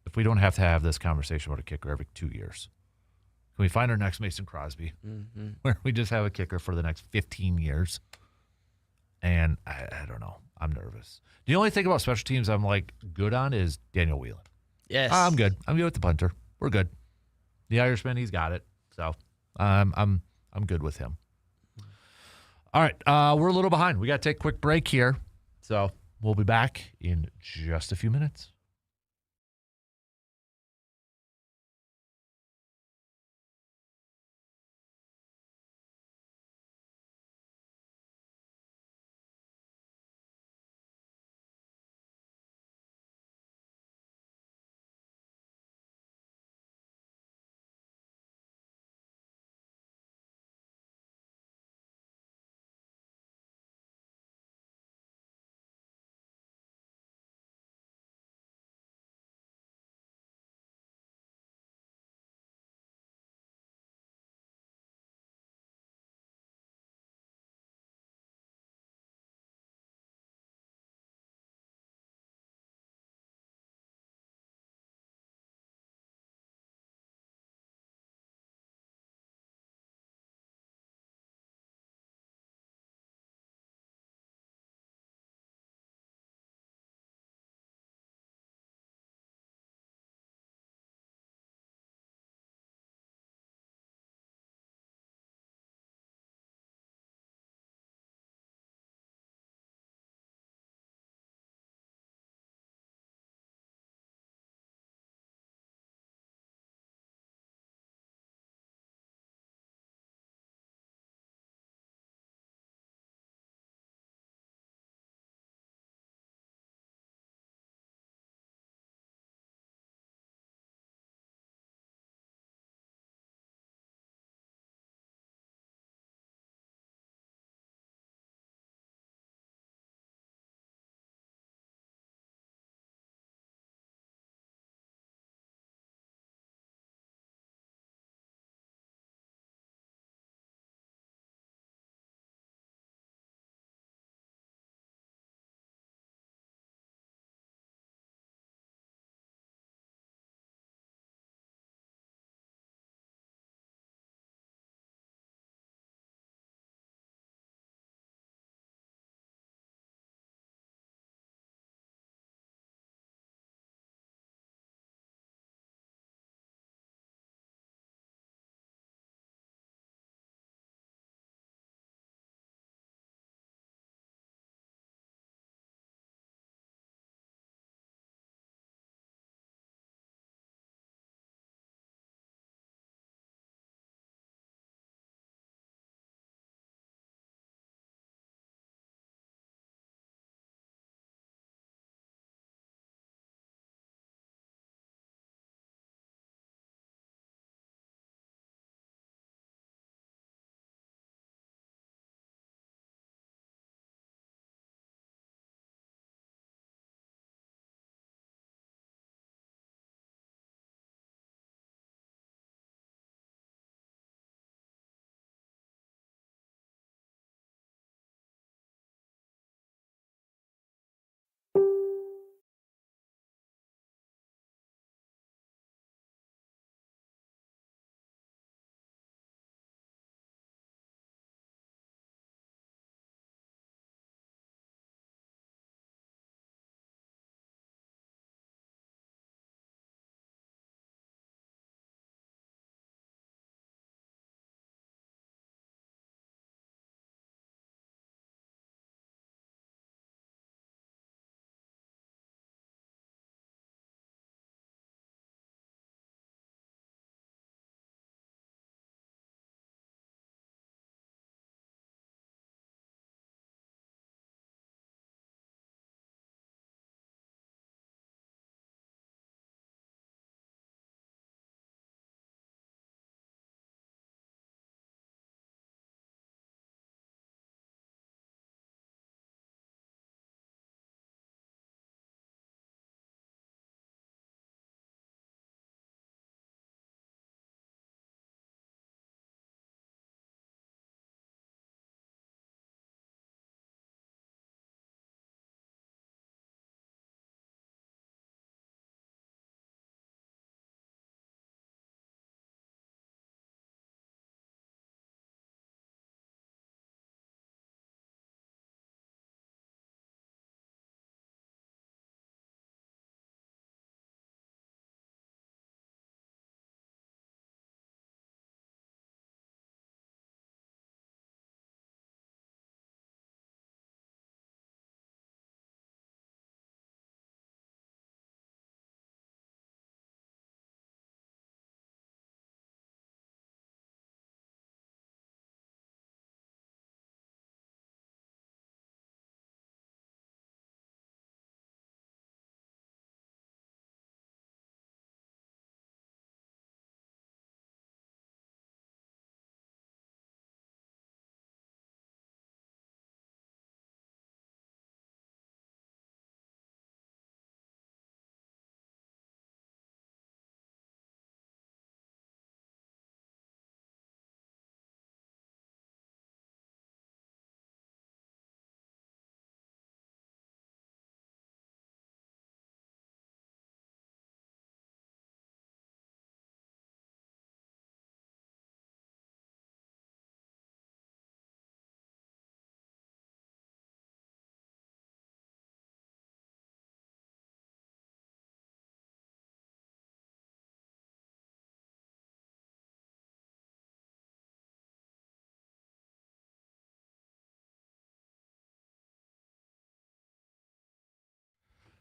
if we don't have to have this conversation about a kicker every 2 years. Can we find our next Mason Crosby, where we just have a kicker for the next 15 years? And I don't know. I'm nervous. The only thing about special teams I'm like good on is Daniel Whelan. Yes. I'm good. I'm good with the punter. We're good. The Irishman, he's got it. So I'm good with him. All right. We're a little behind. We got to take a quick break here. So we'll be back in just a few minutes.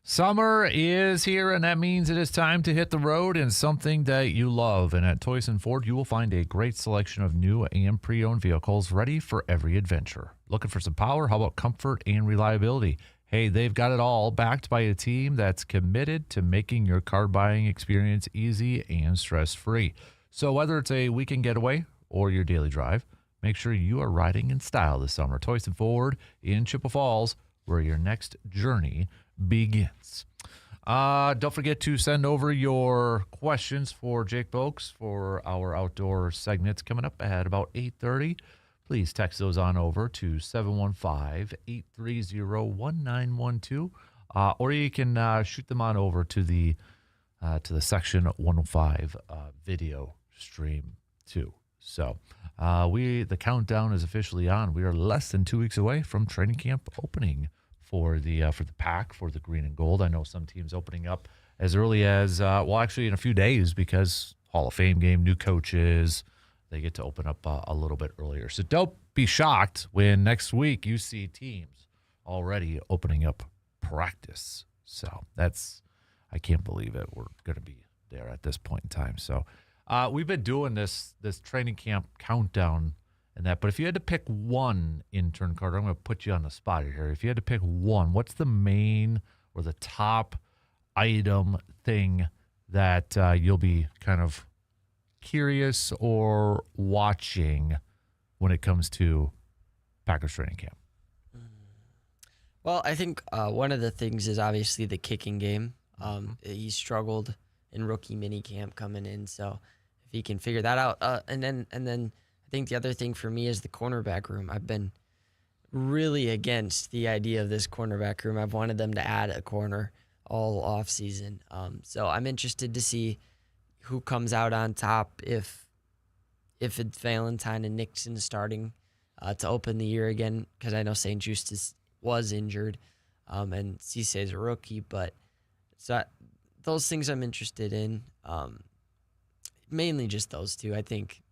Summer is here, and that means it is time to hit the road in something that you love. And at Toys and Ford, you will find a great selection of new and pre-owned vehicles ready for every adventure. Looking for some power? How about comfort and reliability? Hey, they've got it all, backed by a team that's committed to making your car buying experience easy and stress-free. So whether it's a weekend getaway or your daily drive, make sure you are riding in style this summer. Toys and Ford in Chippewa Falls, where your next journey begins. Don't forget to send over your questions for Jake Boakes for our outdoor segments coming up at about 8:30. Please text those on over to 715-830-1912, or you can shoot them on over to the Section 105 video stream too. So the countdown is officially on. We are less than 2 weeks away from training camp opening for the Pack, for the green and gold. I know some teams opening up as early as actually in a few days, because Hall of Fame game, new coaches, they get to open up a little bit earlier. So don't be shocked when next week you see teams already opening up practice. So I can't believe it. We're going to be there at this point in time. So we've been doing this training camp countdown and that. But if you had to pick one, intern Carter, I'm going to put you on the spot here. If you had to pick one, what's the main or the top item thing that you'll be kind of curious or watching when it comes to Packers training camp? Well, I think one of the things is obviously the kicking game. He struggled in rookie minicamp coming in, so if he can figure that out, and then I think the other thing for me is the cornerback room. I've been really against the idea of this cornerback room. I've wanted them to add a corner all off season, so I'm interested to see who comes out on top if it's Valentine and Nixon starting to open the year again, because I know St. Juste was injured, and Cisse is a rookie, but so those things I'm interested in. Mainly just those two. I think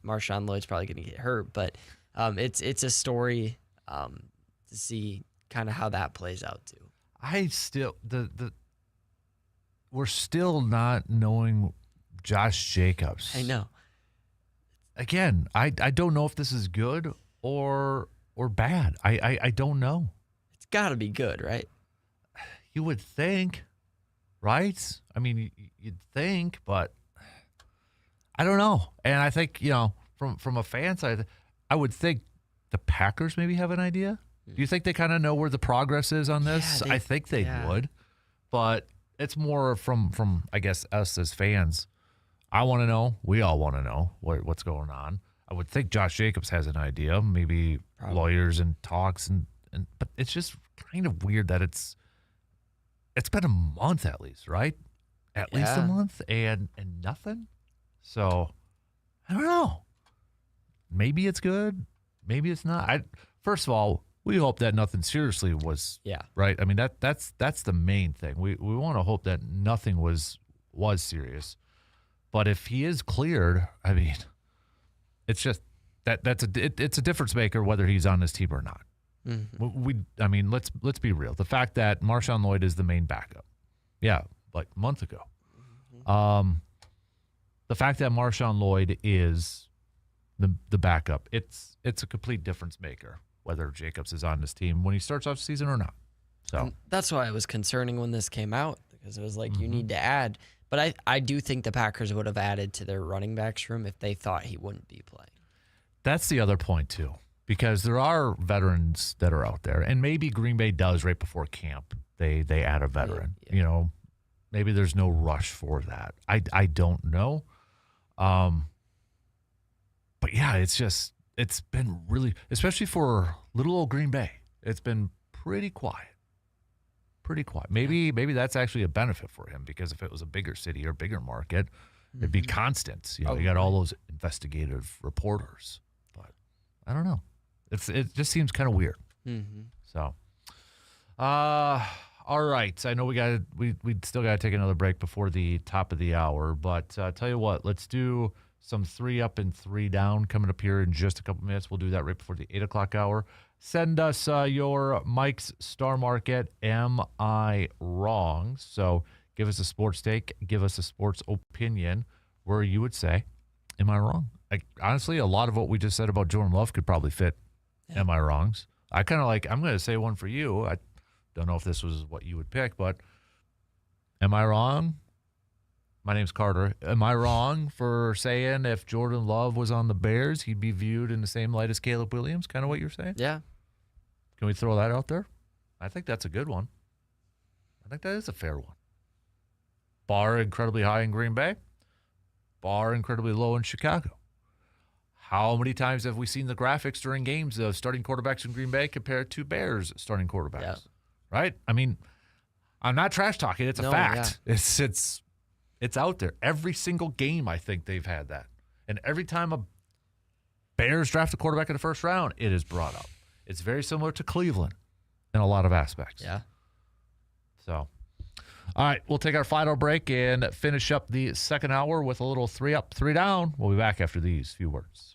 Marshawn Lloyd's probably going to get hurt, but it's a story to see kind of how that plays out too. We're still not knowing Josh Jacobs. I know. Again, I don't know if this is good or bad. I don't know. It's got to be good, right? You would think, right? I mean, you'd think, but I don't know. And I think, from a fan side, I would think the Packers maybe have an idea. Do you think they kind of know where the progress is on this? I think they would, but it's more from I guess us as fans. I want to know. We all want to know what's going on. I would think Josh Jacobs has an idea, maybe lawyers and talks, but it's just kind of weird that it's been a month at least, right? At least a month and nothing. So I don't know. Maybe it's good. Maybe it's not. First of all, we hope that nothing seriously was right. I mean that's the main thing. We want to hope that nothing was serious. But if he is cleared, I mean, it's just it's a difference maker whether he's on this team or not. Mm-hmm. Let's be real. The fact that Marshawn Lloyd is the main backup, like a month ago. Mm-hmm. The fact that Marshawn Lloyd is the backup, it's a complete difference maker whether Jacobs is on this team when he starts off the season or not. So and that's why it was concerning when this came out, because it was like you need to add. But I do think the Packers would have added to their running backs room if they thought he wouldn't be playing. That's the other point too, because there are veterans that are out there, and maybe Green Bay does right before camp. They add a veteran. Yeah. Maybe there's no rush for that. I don't know. But yeah, it's been really, especially for little old Green Bay, it's been pretty quiet. Maybe that's actually a benefit for him, because if it was a bigger city or bigger market, it'd be constant. You got all those investigative reporters. But I don't know. It just seems kind of weird. Mm-hmm. So, all right. I know we still got to take another break before the top of the hour. But tell you what, let's do some 3 up and 3 down coming up here in just a couple minutes. We'll do that right before the 8 o'clock hour. Send us your Mike's Star Market. Am I wrong? So give us a sports take. Give us a sports opinion where you would say, am I wrong? Honestly, a lot of what we just said about Jordan Love could probably fit. Yeah. Am I wrongs? I kind of I'm going to say one for you. I don't know if this was what you would pick, but am I wrong? My name's Carter. Am I wrong for saying if Jordan Love was on the Bears, he'd be viewed in the same light as Caleb Williams? Kind of what you're saying? Yeah. Can we throw that out there? I think that's a good one. I think that is a fair one. Bar incredibly high in Green Bay. Bar incredibly low in Chicago. How many times have we seen the graphics during games of starting quarterbacks in Green Bay compared to Bears starting quarterbacks? Yeah. Right? I mean, I'm not trash talking. It's a fact. Yeah. It's out there. Every single game, I think they've had that. And every time a Bears draft a quarterback in the first round, it is brought up. It's very similar to Cleveland in a lot of aspects. Yeah. So, all right, we'll take our final break and finish up the second hour with a little 3 up, 3 down. We'll be back after these few words.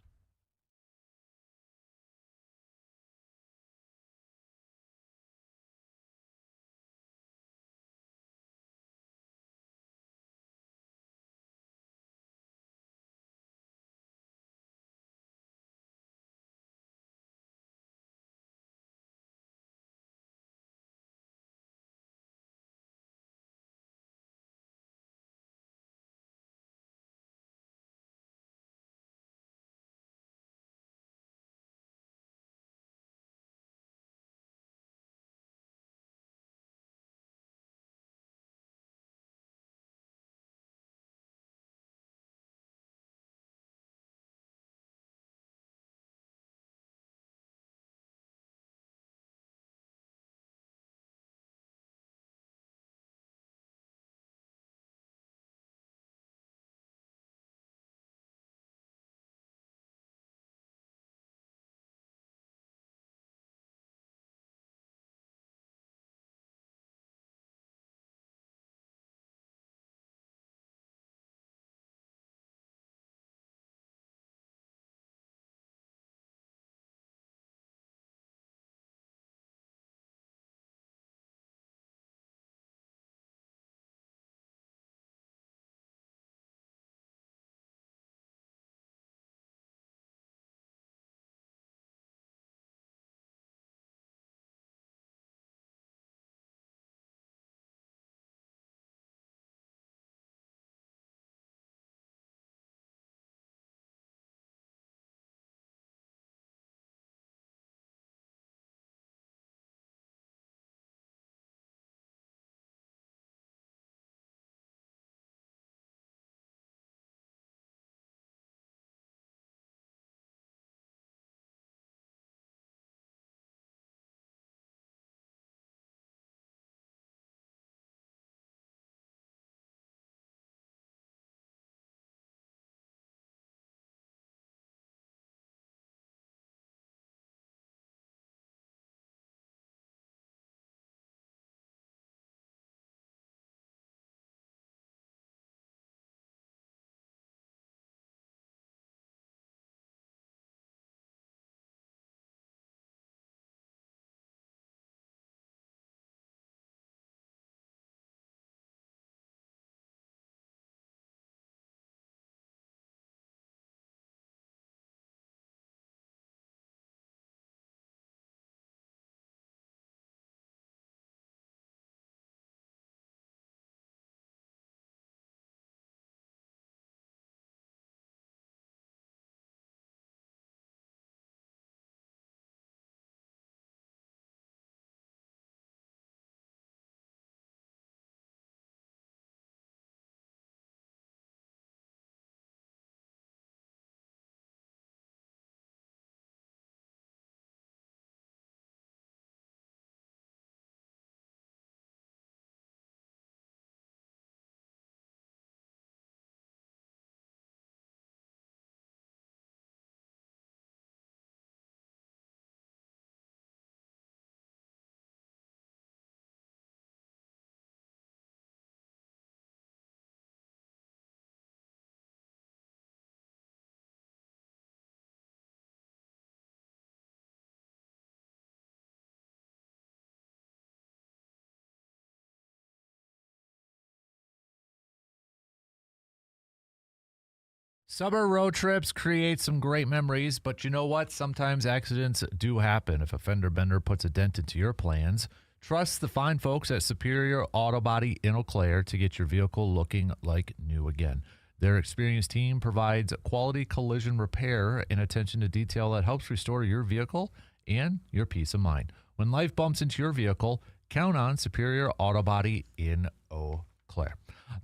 Summer road trips create some great memories, but you know what? Sometimes accidents do happen. If a fender bender puts a dent into your plans, trust the fine folks at Superior Auto Body in Eau Claire to get your vehicle looking like new again. Their experienced team provides quality collision repair and attention to detail that helps restore your vehicle and your peace of mind. When life bumps into your vehicle, count on Superior Auto Body in Eau Claire.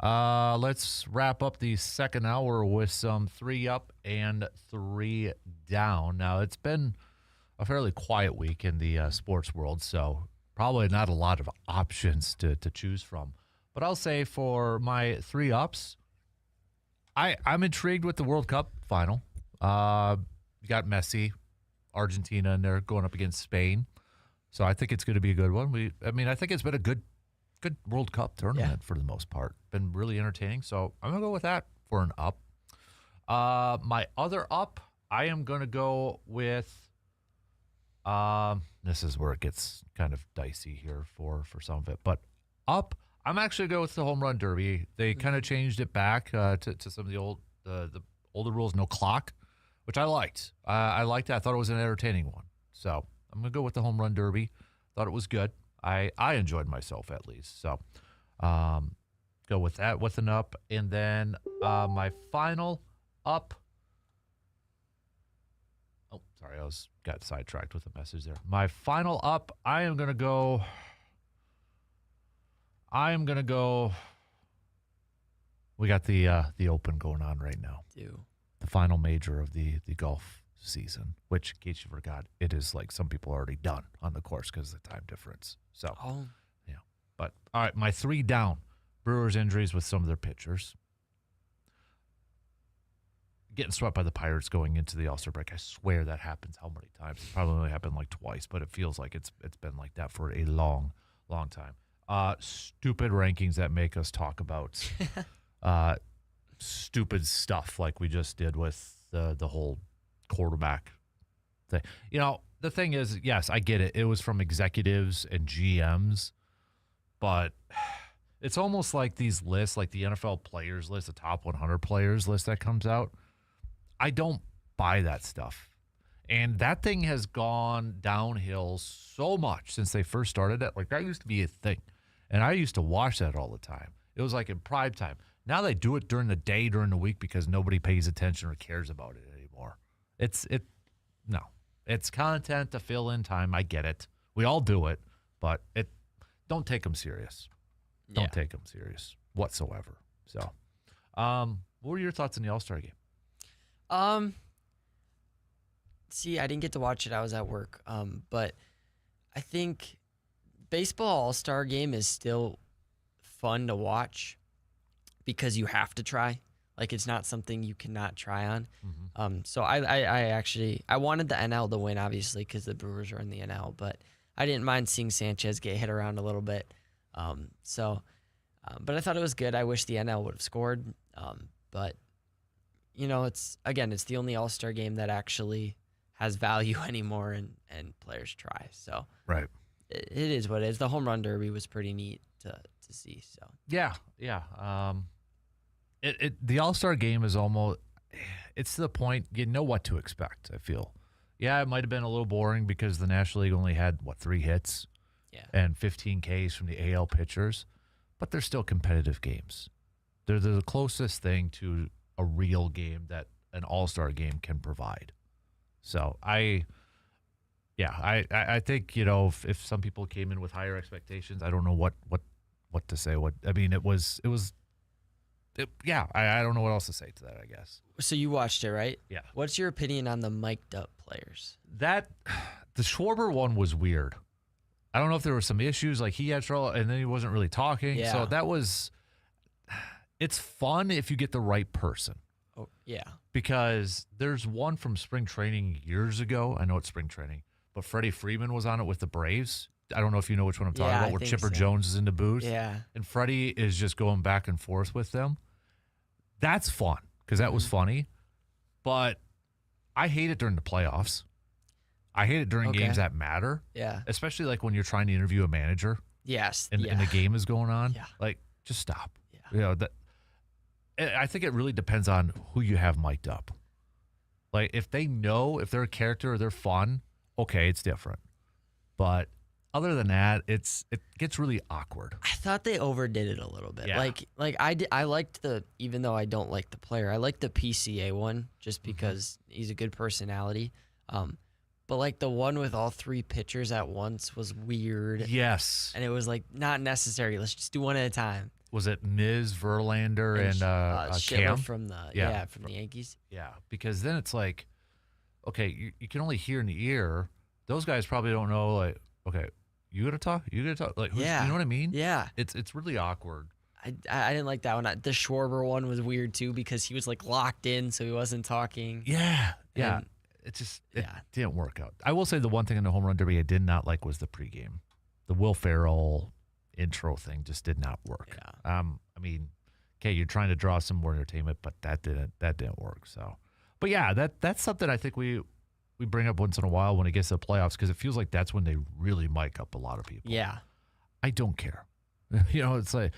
Let's wrap up the second hour with some 3 up and 3 down. Now, it's been a fairly quiet week in the sports world, so probably not a lot of options to choose from. But I'll say for my 3 ups, I'm intrigued with the World Cup final. You got Messi, Argentina, and they're going up against Spain. So I think it's going to be a good one. I think it's been a good World Cup tournament for the most part. Been really entertaining. So I'm going to go with that for an up. My other up, I am going to go with, this is where it gets kind of dicey here for some of it. But up, I'm actually going to go with the home run derby. They kind of changed it back to some of the older rules, no clock, which I liked. I liked it. I thought it was an entertaining one. So I'm going to go with the home run derby. Thought it was good. I enjoyed myself at least. So go with that with an up. And then my final up. Oh, sorry. Got sidetracked with a message there. My final up, I am going to go. We got the Open going on right now. The final major of the golf season, which, in case you forgot, it is like some people are already done on the course because of the time difference. So, yeah. But, all right, my 3 down. Brewers injuries with some of their pitchers. Getting swept by the Pirates going into the All-Star break. I swear that happens how many times? It probably only happened like twice, but it feels like it's been like that for a long, long time. Stupid rankings that make us talk about stupid stuff like we just did with the whole quarterback thing. You know, the thing is, yes, I get it. It was from executives and GMs, but it's almost like these lists, like the NFL players list, the top 100 players list that comes out. I don't buy that stuff. And that thing has gone downhill so much since they first started it. Like, that used to be a thing. And I used to watch that all the time. It was like in prime time. Now they do it during the day, during the week, because nobody pays attention or cares about it anymore. It's content to fill in time. I get it. We all do it, but don't take them serious. Don't take them serious whatsoever. So, what were your thoughts on the All-Star game? See, I didn't get to watch it. I was at work. But I think baseball All-Star game is still fun to watch because you have to try. Like, it's not something you cannot try on. Mm-hmm. So I wanted the NL to win, obviously, because the Brewers are in the NL, but I didn't mind seeing Sanchez get hit around a little bit. But I thought it was good. I wish the NL would have scored. But, you know, it's the only All-Star game that actually has value anymore, and players try. So right, it is what it is. The home run derby was pretty neat to see. So yeah. The All-Star game is it's to the point you know what to expect, I feel. Yeah, it might have been a little boring because the National League only had, 3 hits and 15 Ks from the AL pitchers, but they're still competitive games. They're the closest thing to a real game that an All-Star game can provide. So I think, if some people came in with higher expectations, I don't know what to say. I don't know what else to say to that, I guess. So you watched it, right? Yeah. What's your opinion on the mic'd up players? The Schwarber one was weird. I don't know if there were some issues, like he had trouble and then he wasn't really talking. Yeah. So it's fun if you get the right person. Oh, yeah. Because there's one from spring training years ago. I know it's spring training, but Freddie Freeman was on it with the Braves. I don't know if you know which one I'm talking about, where Chipper Jones is in the booth. Yeah. And Freddie is just going back and forth with them. That's fun because that was funny. But I hate it during the playoffs. I hate it during games that matter. Yeah. Especially like when you're trying to interview a manager. Yes. And the game is going on. Yeah. Like, just stop. Yeah. I think it really depends on who you have mic'd up. Like, if they know, if they're a character or they're fun, okay, it's different. But other than that, it gets really awkward. I thought they overdid it a little bit. Yeah. I liked even though I don't like the player, I like the PCA one just because he's a good personality. But like the one with all three pitchers at once was weird. Yes. And it was like not necessary. Let's just do one at a time. Was it Ms. Verlander and Schiller Cam? from the from the Yankees. Yeah, because then it's like, okay, you can only hear in the ear. Those guys probably don't know, like, okay, you gonna talk? You gonna talk? Like, you know what I mean? Yeah. It's really awkward. I didn't like that one. The Schwarber one was weird too because he was like locked in, so he wasn't talking. Yeah. And It didn't work out. I will say the one thing in the home run derby I did not like was the pregame. The Will Ferrell intro thing just did not work. Yeah. I mean, okay, you're trying to draw some more entertainment, but that didn't work. So, but yeah, that's something I think we bring up once in a while when it gets to the playoffs because it feels like that's when they really mic up a lot of people. Yeah. I don't care. It's like,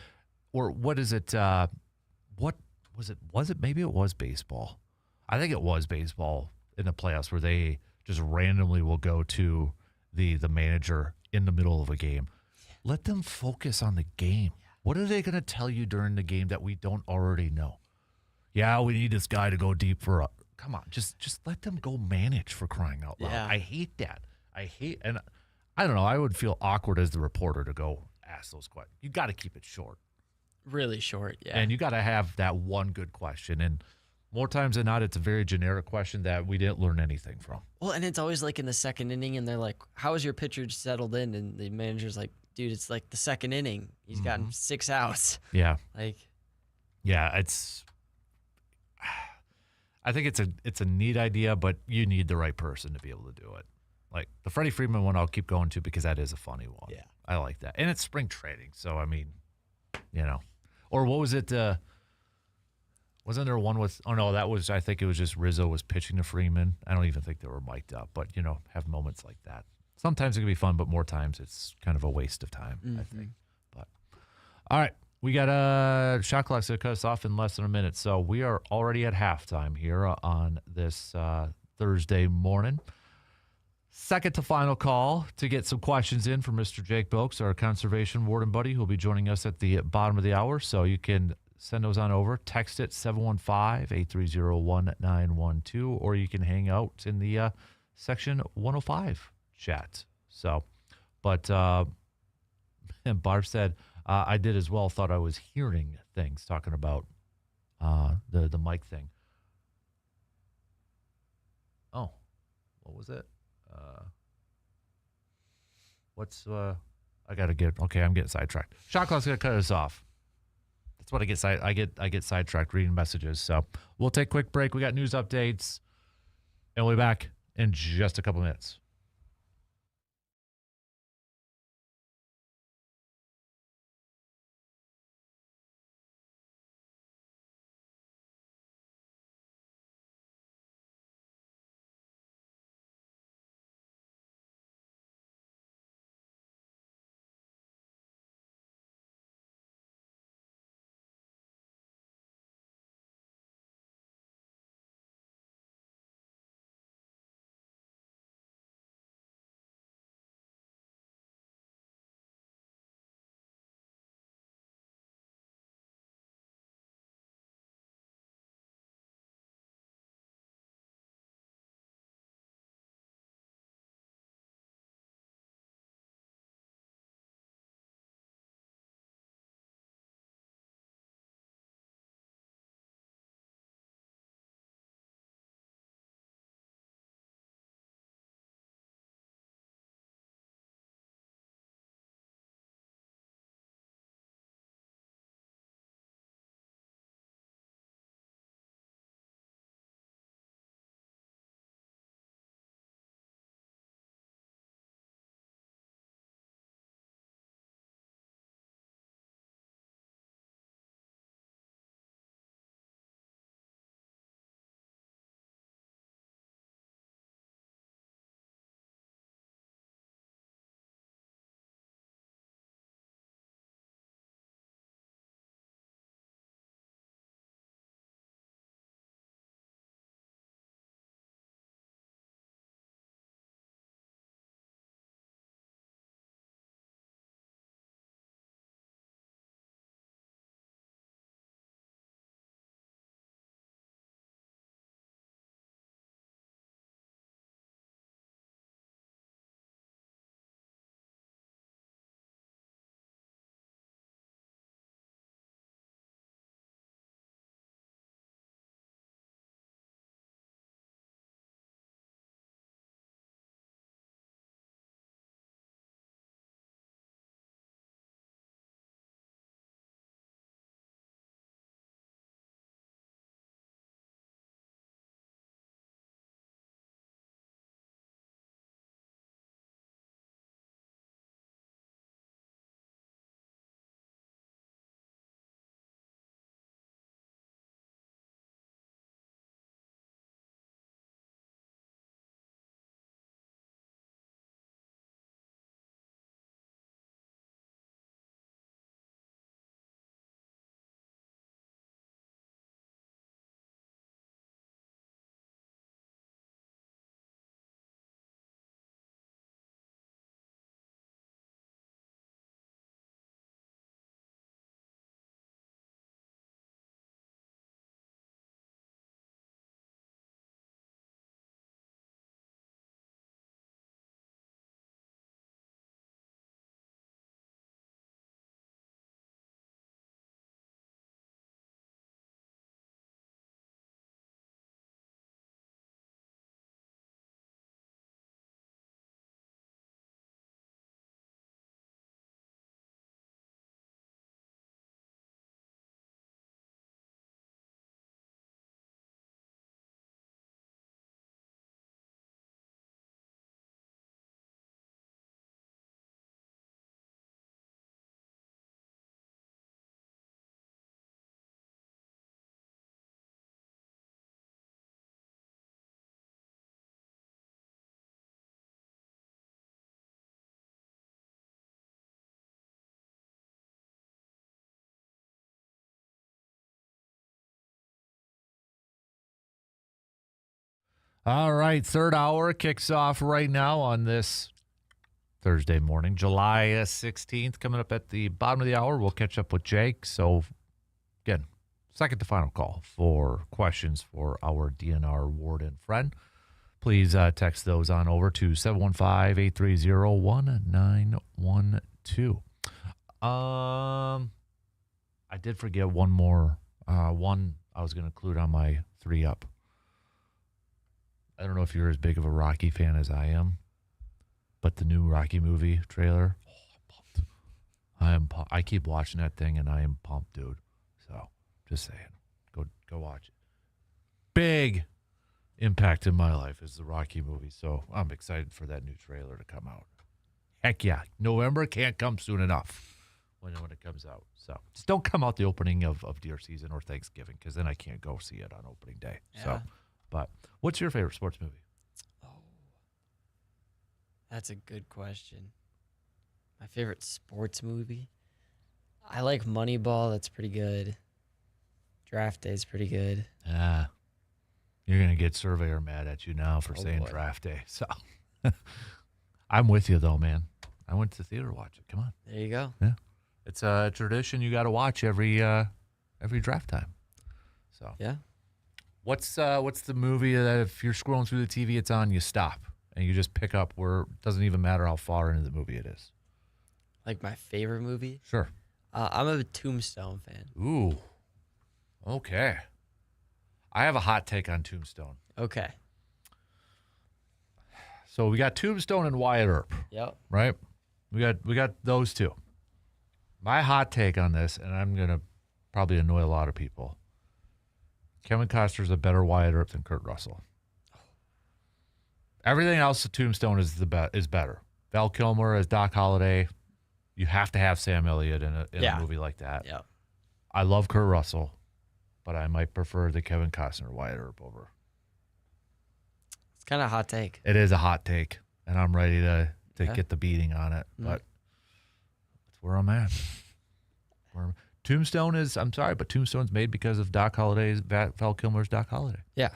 or what is it? What was it? Maybe it was baseball. I think it was baseball in the playoffs where they just randomly will go to the manager in the middle of a game. Let them focus on the game. What are they going to tell you during the game that we don't already know? Yeah, we need this guy to go deep for a. Come on, just let them go manage, for crying out loud. Yeah. I hate that. And I don't know. I would feel awkward as the reporter to go ask those questions. You got to keep it short. Really short, yeah. And you got to have that one good question. And more times than not, it's a very generic question that we didn't learn anything from. Well, and it's always like in the second inning, and they're like, "How is your pitcher settled in?" And the manager's like, "Dude, it's like the second inning. He's gotten 6 outs." Yeah. Like, yeah, I think it's a neat idea, but you need the right person to be able to do it. Like the Freddie Freeman one, I'll keep going to because that is a funny one. Yeah. I like that, and it's spring training, so I mean, Or what was it? Wasn't there one with? Oh no, that was. I think it was just Rizzo was pitching to Freeman. I don't even think they were mic'd up, but have moments like that. Sometimes it can be fun, but more times it's kind of a waste of time. I think. But all right. We got a shot clock to cut us off in less than a minute. So we are already at halftime here on this Thursday morning. Second to final call to get some questions in for Mr. Jake Bilks, our conservation warden buddy, who will be joining us at the bottom of the hour. So you can send those on over. Text it 715-830-1912, or you can hang out in the Section 105 chat. So, but and Barb said, I did as well. Thought I was hearing things talking about the mic thing. Oh, what was it? I gotta get. Okay, I'm getting sidetracked. Shot clock's gonna cut us off. That's what I get. I get sidetracked reading messages. So we'll take a quick break. We got news updates, and we'll be back in just a couple minutes. All right, third hour kicks off right now on this Thursday morning, July 16th. Coming up at the bottom of the hour, we'll catch up with Jake. So, again, second to final call for questions for our DNR warden friend. Please text those on over to 715-830-1912. I did forget one more. One I was going to include on my 3-up. I don't know if you're as big of a Rocky fan as I am, but the new Rocky movie trailer, I'm pumped. I keep watching that thing, and I am pumped, dude. So, just saying. Go watch it. Big impact in my life is the Rocky movie, so I'm excited for that new trailer to come out. Heck yeah. November can't come soon enough when it comes out. So, just don't come out the opening of deer season or Thanksgiving, because then I can't go see it on opening day. Yeah. So, but what's your favorite sports movie? Oh, that's a good question. My favorite sports movie? I like Moneyball. That's pretty good. Draft Day is pretty good. You're going to get Surveyor mad at you now for saying boy. Draft Day. So I'm with you, though, man. I went to the theater to watch it. Come on. There you go. Yeah. It's a tradition you got to watch every draft time. So Yeah. what's the movie that if you're scrolling through the TV, it's on, you stop and you just pick up where it doesn't even matter how far into the movie it is? Like my favorite movie? Sure. I'm a Tombstone fan. Ooh. Okay. I have a hot take on Tombstone. Okay. So we got Tombstone and Wyatt Earp, Yep. right? We got those two. My hot take on this, and I'm gonna probably annoy a lot of people. Kevin Costner's a better Wyatt Earp than Kurt Russell. Everything else to Tombstone is better. Val Kilmer as Doc Holliday. You have to have Sam Elliott in a movie like that. Yep. I love Kurt Russell, but I might prefer the Kevin Costner Wyatt Earp over. It's kind of a hot take. It is a hot take, and I'm ready to get the beating on it, but that's where I'm at. Tombstone is, I'm sorry, but Tombstone's made because of Doc Holliday's, Val Kilmer's Doc Holliday. Yeah.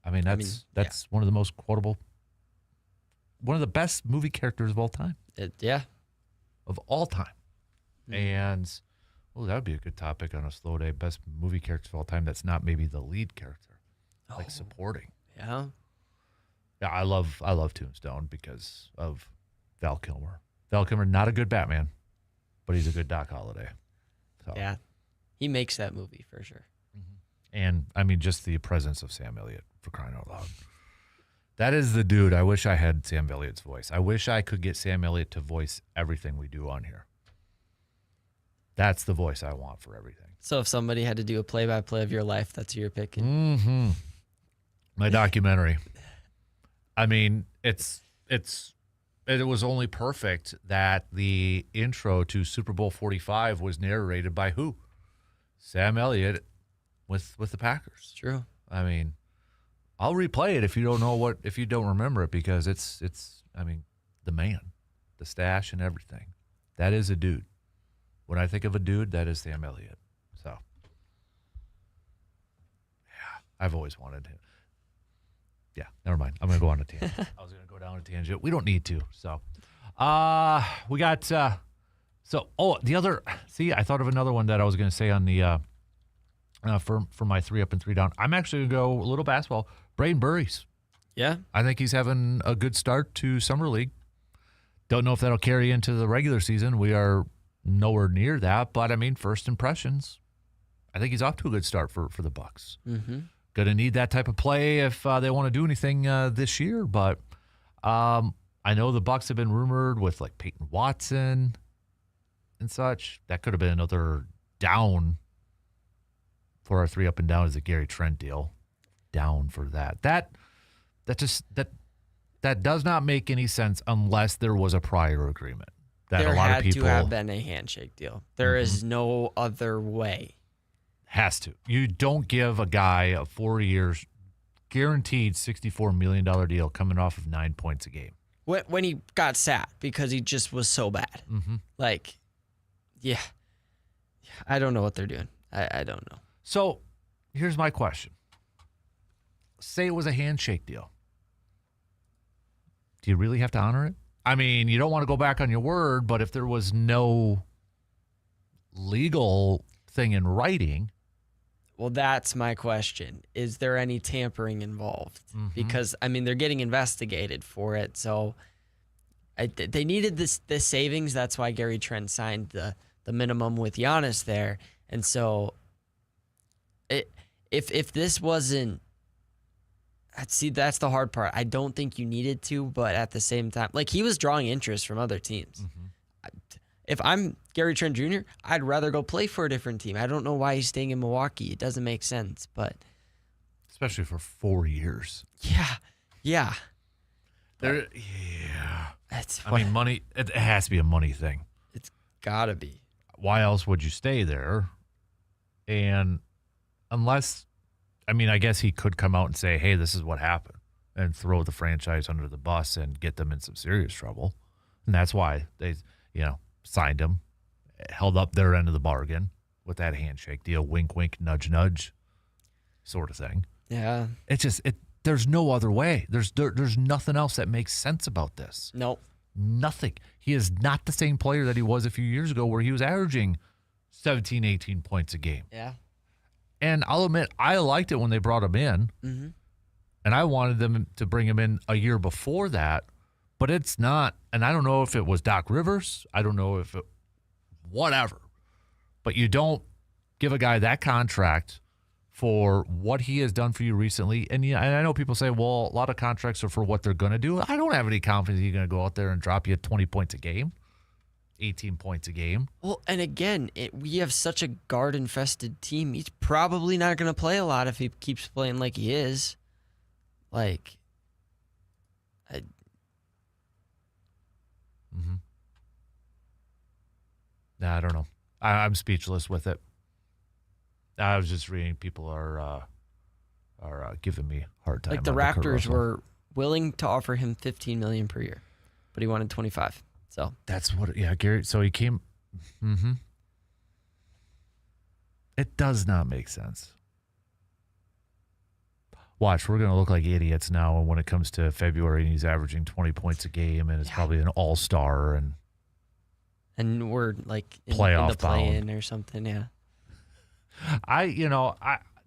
I mean, that's one of the most quotable, one of the best movie characters of all time. Yeah. Of all time. And, that would be a good topic on a slow day. Best movie characters of all time that's not maybe the lead character, like supporting. Yeah. Yeah, I love Tombstone because of Val Kilmer. Val Kilmer, not a good Batman, but he's a good Doc Holliday. So. Yeah. He makes that movie for sure. And, I mean, just the presence of Sam Elliott, for crying out loud. That is the dude. I wish I had Sam Elliott's voice. I wish I could get Sam Elliott to voice everything we do on here. That's the voice I want for everything. So if somebody had to do a play-by-play of your life, that's who you're picking. My documentary. I mean, it was only perfect that the intro to Super Bowl 45 was narrated by who? Sam Elliott with the Packers. It's true. I mean, I'll replay it if you don't remember it, because it's I mean, the man, the stash and everything. That is a dude. When I think of a dude, that is Sam Elliott. So, yeah, I've always wanted him. Yeah, never mind. I'm going to go on a tangent. I was going to go down a tangent. We don't need to. So, we got, the other, I thought of another one that I was going to say on the, for my 3-up and 3-down. I'm actually going to go a little basketball. Braden Burries. Yeah. I think he's having a good start to Summer League. Don't know if that'll carry into the regular season. We are nowhere near that, but I mean, first impressions, I think he's off to a good start for the Bucks. Going to need that type of play if they want to do anything this year, but I know the Bucks have been rumored with like Peyton Watson and such. That could have been another down for our 3-up and down is a Gary Trent deal. Down for that. That does not make any sense unless there was a prior agreement. That there a lot had of people to have been a handshake deal. There is no other way. Has to. You don't give a guy a 4 years guaranteed $64 million deal coming off of 9 points a game. When he got sat because he just was so bad. Like, yeah. I don't know what they're doing. I don't know. So here's my question. Say it was a handshake deal. do you really have to honor it? I mean, you don't want to go back on your word, but if there was no legal thing in writing. Well, that's my question. Is there any tampering involved? Mm-hmm. Because, I mean, they're getting investigated for it. So they needed this savings. That's why Gary Trent signed the minimum with Giannis there. And so if this wasn't, see, that's the hard part. I don't think you needed to, but at the same time, like, he was drawing interest from other teams. Mm-hmm. If I'm Gary Trent Jr., I'd rather go play for a different team. I don't know why he's staying in Milwaukee. It doesn't make sense, but especially for 4 years. Yeah. I mean, money. It has to be a money thing. It's gotta be. Why else would you stay there? And unless, I mean, I guess he could come out and say, "Hey, this is what happened," and throw the franchise under the bus and get them in some serious trouble. And that's why they, signed him, held up their end of the bargain with that handshake deal, wink, wink, nudge, nudge sort of thing. Yeah. There's no other way. There's nothing else that makes sense about this. Nope. Nothing. He is not the same player that he was a few years ago where he was averaging 17, 18 points a game. Yeah. And I'll admit, I liked it when they brought him in. Mm-hmm. And I wanted them to bring him in a year before that. But it's not, and I don't know if it was Doc Rivers. I don't know if whatever. But you don't give a guy that contract for what he has done for you recently. And I know people say, well, a lot of contracts are for what they're going to do. I don't have any confidence he's going to go out there and drop you 20 points a game, 18 points a game. Well, and again, we have such a guard-infested team. He's probably not going to play a lot if he keeps playing like he is. Like, Nah, I don't know. I'm speechless with it. I was just reading people are giving me a hard time. Like, the Raptors were willing to offer him $15 million per year, but he wanted 25. So that's what. Yeah, Gary. So he came. Mm-hmm. It does not make sense. Watch, we're going to look like idiots now when it comes to February and he's averaging 20 points a game and it's probably an all-star and we're like in playoff the play-in or something. Yeah.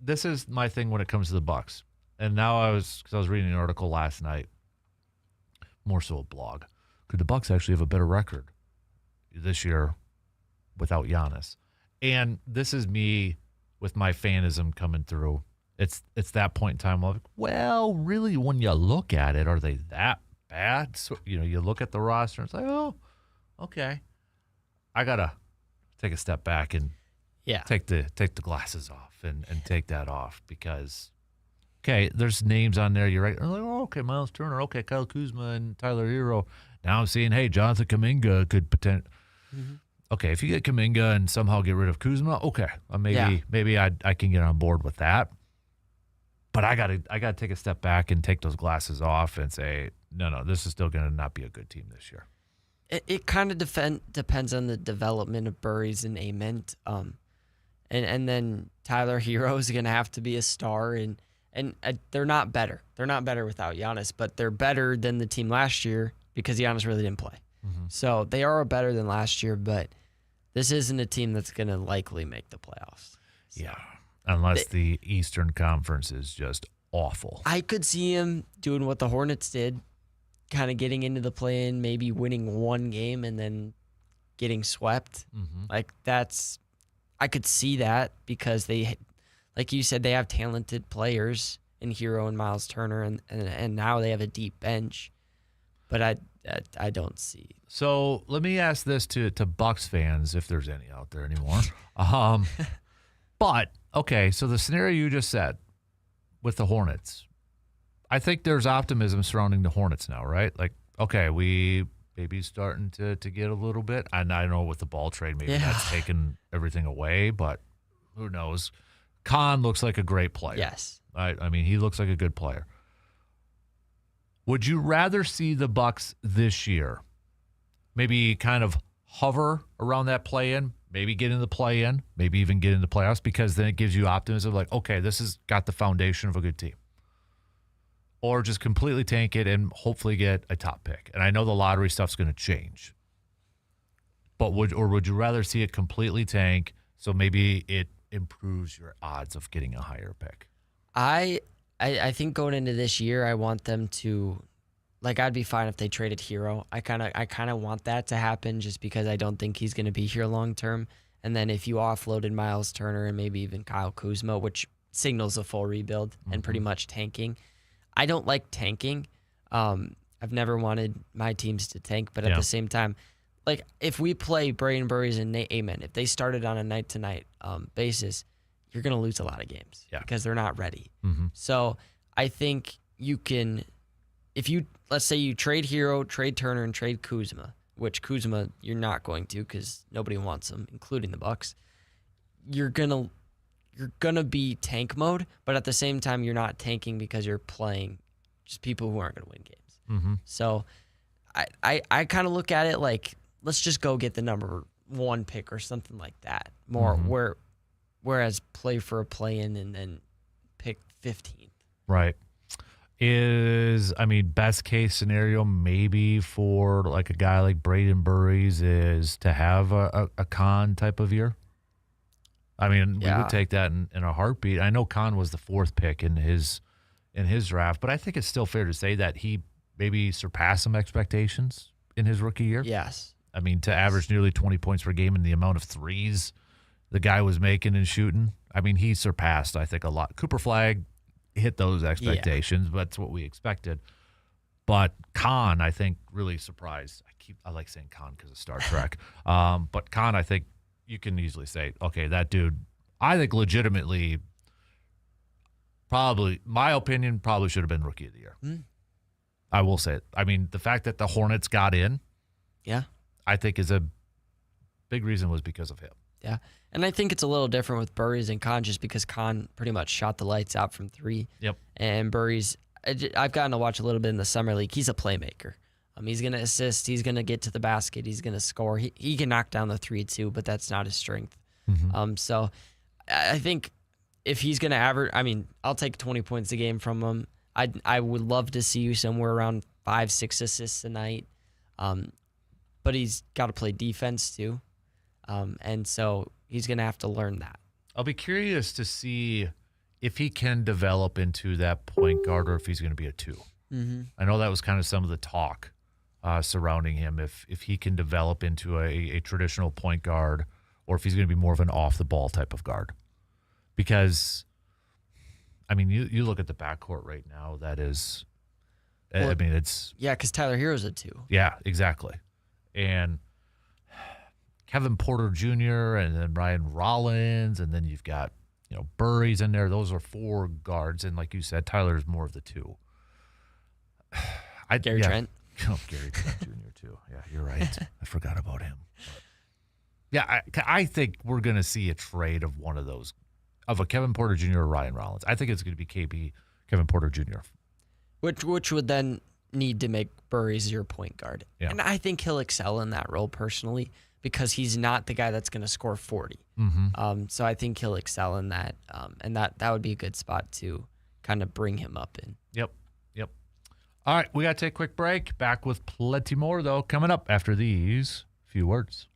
This is my thing when it comes to the Bucks. And now because I was reading an article last night, more so a blog. Could the Bucks actually have a better record this year without Giannis? And this is me with my fanism coming through. It's that point in time. I'm like, well, really, when you look at it, are they that bad? So, you look at the roster and it's like, oh, okay. I gotta take a step back and take the glasses off and take that off because, okay, there's names on there. You're right. I'm like, oh, okay, Miles Turner, okay, Kyle Kuzma and Tyler Hero. Now I'm seeing, hey, Jonathan Kuminga could potentially. Mm-hmm. Okay, if you get Kuminga and somehow get rid of Kuzma, okay, maybe I can get on board with that. But I gotta take a step back and take those glasses off and say, no, this is still gonna not be a good team this year. It kind of depends on the development of Burries and Ament, and then Tyler Hero is gonna have to be a star, and they're not better. They're not better without Giannis, but they're better than the team last year because Giannis really didn't play. Mm-hmm. So they are better than last year, but this isn't a team that's gonna likely make the playoffs. So. Yeah. Unless the Eastern Conference is just awful. I could see him doing what the Hornets did, kind of getting into the play-in, maybe winning one game and then getting swept. Mm-hmm. I could see that because they, like you said, they have talented players in Hero and Miles Turner, and now they have a deep bench. But I don't see. So let me ask this to Bucks fans, if there's any out there anymore. But okay, so the scenario you just said with the Hornets, I think there's optimism surrounding the Hornets now, right? Like, okay, we maybe starting to get a little bit. And I know with the ball trade, maybe that's taken everything away, but who knows? Khan looks like a great player. Yes. I mean, he looks like a good player. Would you rather see the Bucks this year maybe kind of hover around that play-in, maybe get in the play-in, maybe even get into playoffs, because then it gives you optimism like, okay, this has got the foundation of a good team? or just completely tank it and hopefully get a top pick. And I know the lottery stuff's going to change, but would you rather see it completely tank so maybe it improves your odds of getting a higher pick? I think going into this year, I want them to, like, I'd be fine if they traded Hero. I kind of want that to happen just because I don't think he's going to be here long term. And then if you offloaded Miles Turner and maybe even Kyle Kuzma, which signals a full rebuild and pretty much tanking. I don't like tanking. I've never wanted my teams to tank, but at the same time, like, if we play Braden Burries and Nate Amen, if they started on a night-to-night basis, you're going to lose a lot of games because they're not ready. So I think you can, if you, let's say you trade Hero, trade Turner, and trade Kuzma, which Kuzma you're not going to because nobody wants him, including the Bucks, you're gonna be tank mode, but at the same time, you're not tanking because you're playing just people who aren't going to win games. So I kind of look at it like, let's just go get the number 1 pick or something like that. Whereas play for a play-in and then pick 15th. Right. Best case scenario maybe for like a guy like Braden Burries is to have a Khan type of year. We would take that in a heartbeat. I know Khan was the 4th pick in his draft, but I think it's still fair to say that he maybe surpassed some expectations in his rookie year. Yes. To average nearly 20 points per game and the amount of threes the guy was making and shooting. He surpassed, I think, a lot. Cooper Flagg hit those expectations, but that's what we expected. But Khan, I think, really surprised. I like saying Khan because of Star Trek. But Khan, I think you can easily say, okay, that dude, I think legitimately, probably, my opinion, probably should have been Rookie of the Year. I will say it. The fact that the Hornets got in, I think is a big reason was because of him. Yeah. And I think it's a little different with Burries and Khan just because Khan pretty much shot the lights out from 3. Yep. And Burries, I've gotten to watch a little bit in the summer league. He's a playmaker. He's going to assist. He's going to get to the basket. He's going to score. He can knock down the 3 too, but that's not his strength. So I think if he's going to average, I'll take 20 points a game from him. I would love to see you somewhere around 5-6 assists a night. But he's got to play defense too. And so he's going to have to learn that. I'll be curious to see if he can develop into that point guard or if he's going to be a 2. I know that was kind of some of the talk surrounding him, if he can develop into a traditional point guard or if he's going to be more of an off-the-ball type of guard. Because, you look at the backcourt right now, that is, it's... Yeah, because Tyler Hero's a 2. Yeah, exactly. And Kevin Porter Jr. and then Ryan Rollins, and then you've got, Burries in there. Those are 4 guards, and like you said, Tyler's more of the 2. Gary Trent. Oh, Gary Trent Jr. too. Yeah, you're right. I forgot about him. But I think we're going to see a trade of one of those, of a Kevin Porter Jr. or Ryan Rollins. I think it's going to be Kevin Porter Jr. Which would then need to make Burries your point guard. Yeah. And I think he'll excel in that role personally because he's not the guy that's going to score 40. So I think he'll excel in that. And that would be a good spot to kind of bring him up in. Yep. All right, we got to take a quick break. Back with plenty more, though, coming up after these few words.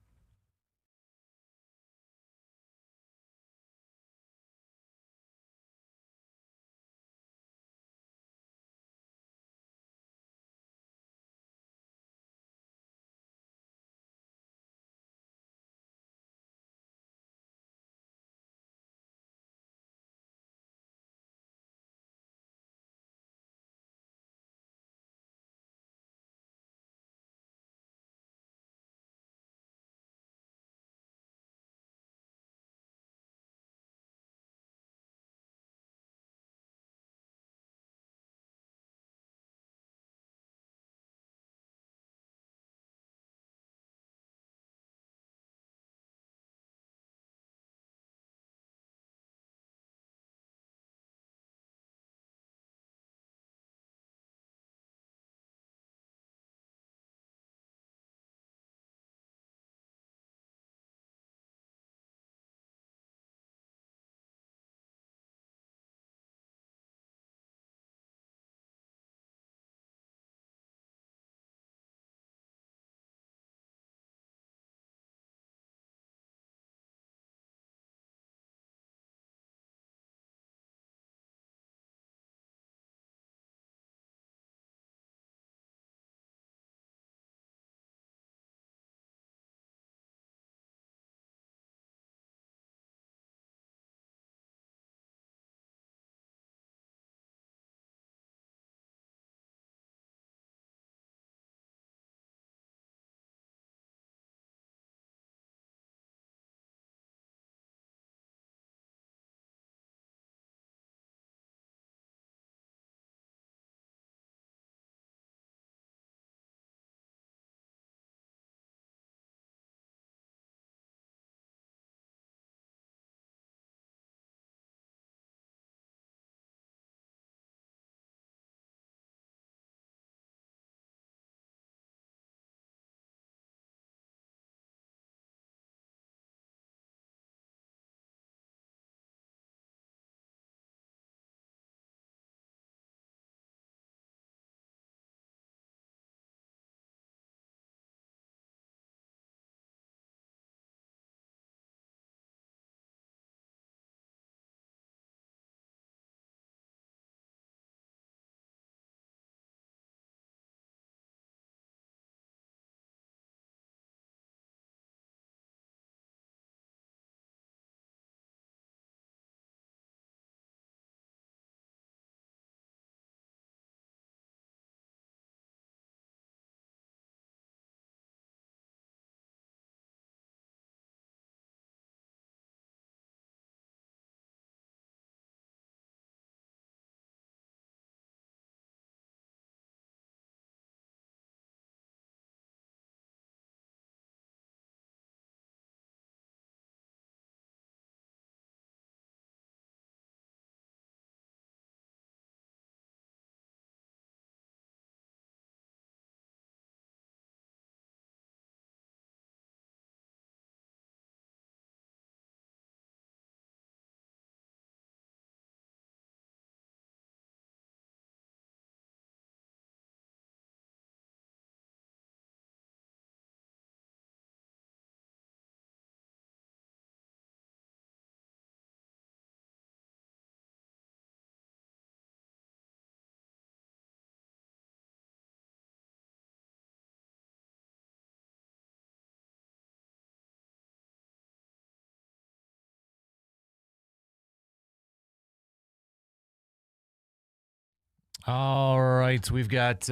All right. We've got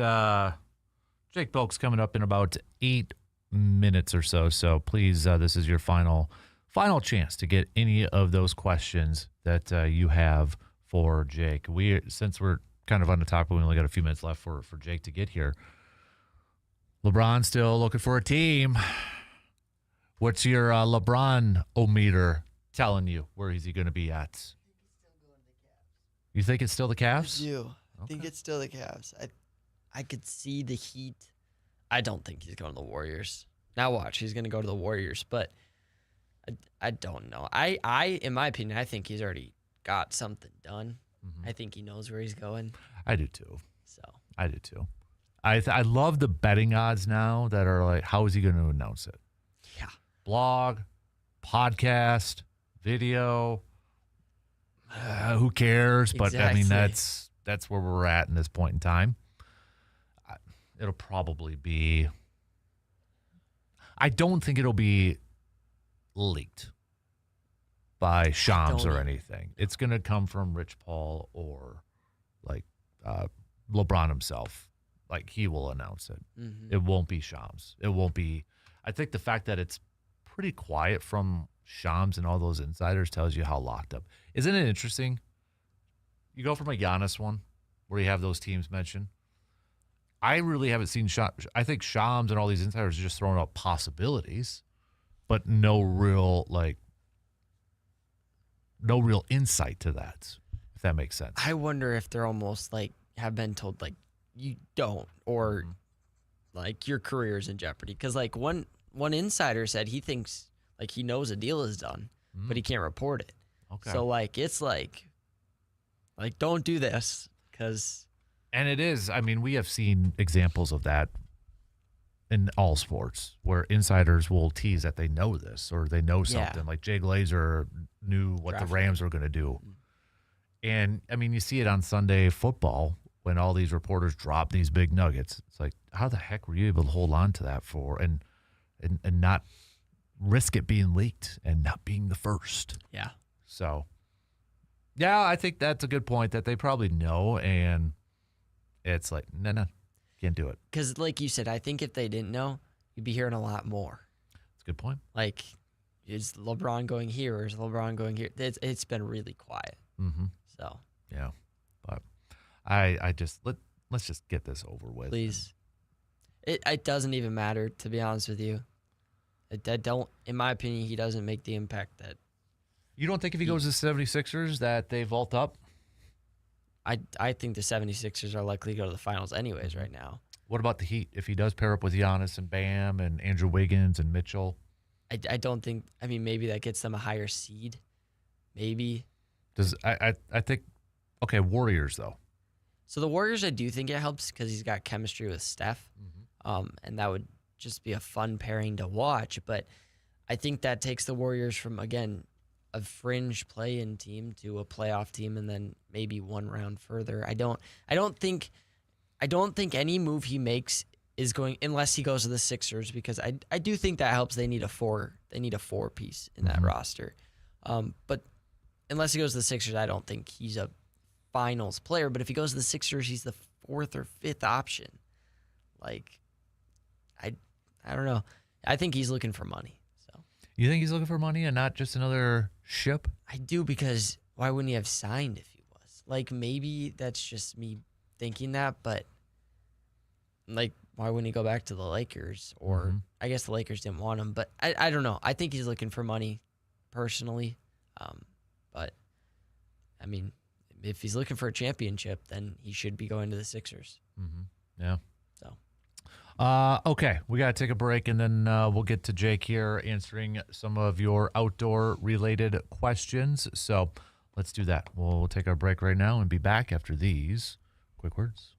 Jake Bulks coming up in about 8 minutes or so. So please, this is your final chance to get any of those questions that you have for Jake. Since we're kind of on the topic, we only got a few minutes left for Jake to get here. LeBron's still looking for a team. What's your LeBron-o-meter telling you? Where is he going to be at? You think it's still the Cavs? I do. I think it's still the Cavs. I could see the Heat. I don't think he's going to the Warriors. Now watch, he's going to go to the Warriors, but I don't know. I in my opinion, I think he's already got something done. I think he knows where he's going. I do too. So I do too. I love the betting odds now that are like, how is he going to announce it? Yeah. Blog, podcast, video. Who cares? But I mean, Exactly. that's where we're at in this point in time. It'll probably be. I don't think it'll be leaked by Shams or anything. It's going to come from Rich Paul or like LeBron himself. Like, he will announce it. It won't be Shams. It won't be. I think the fact that it's pretty quiet from Shams and all those insiders tells you how locked up. Isn't it interesting? You go from a Giannis one where you have those teams mentioned. I really haven't seen Shams. I think Shams and all these insiders are just throwing out possibilities, but no real insight to that, if that makes sense. I wonder if they're almost like have been told like you don't, or like your career is in jeopardy. Because like one insider said he thinks like he knows a deal is done, but he can't report it. Okay. So like it's like don't do this because. And it is. I mean, we have seen examples of that in all sports where insiders will tease that they know this or they know something. Yeah. Like Jay Glazer knew what the Rams were going to do. And, I mean, you see it on Sunday football when all these reporters drop these big nuggets. It's like, how the heck were you able to hold on to that for and not risk it being leaked and not being the first? Yeah. So, yeah, I think that's a good point that they probably know, and it's like, no, can't do it. Because like you said, I think if they didn't know, you'd be hearing a lot more. That's a good point. Like, is LeBron going here or is LeBron going here? It's been really quiet. So yeah, but I just let's just get this over with. Please. It doesn't even matter, to be honest with you. In my opinion, he doesn't make the impact that. You don't think if he goes to the 76ers that they vault up? I think the 76ers are likely to go to the finals anyways right now. What about the Heat? If he does pair up with Giannis and Bam and Andrew Wiggins and Mitchell? I don't think, I mean, maybe that gets them a higher seed. Maybe. I think, okay, Warriors though. So the Warriors, I do think it helps because he's got chemistry with Steph. And that would just be a fun pairing to watch. But I think that takes the Warriors from, again, a fringe play-in team to a playoff team, and then maybe one round further. I don't think any move he makes is going, unless he goes to the Sixers, because I do think that helps. They need a four piece in that roster. But unless he goes to the Sixers, I don't think he's a finals player. But if he goes to the Sixers, he's the fourth or fifth option. Like, I don't know. I think he's looking for money. So you think he's looking for money and not just another ship? I do, because why wouldn't he have signed if he was? Like, maybe that's just me thinking that, but like, why wouldn't he go back to the Lakers? Or I guess the Lakers didn't want him, but I don't know. I think he's looking for money personally. But I mean, if he's looking for a championship, then he should be going to the Sixers. Yeah. So. Okay, we got to take a break, and then we'll get to Jake here answering some of your outdoor-related questions. So let's do that. We'll take our break right now and be back after these quick words.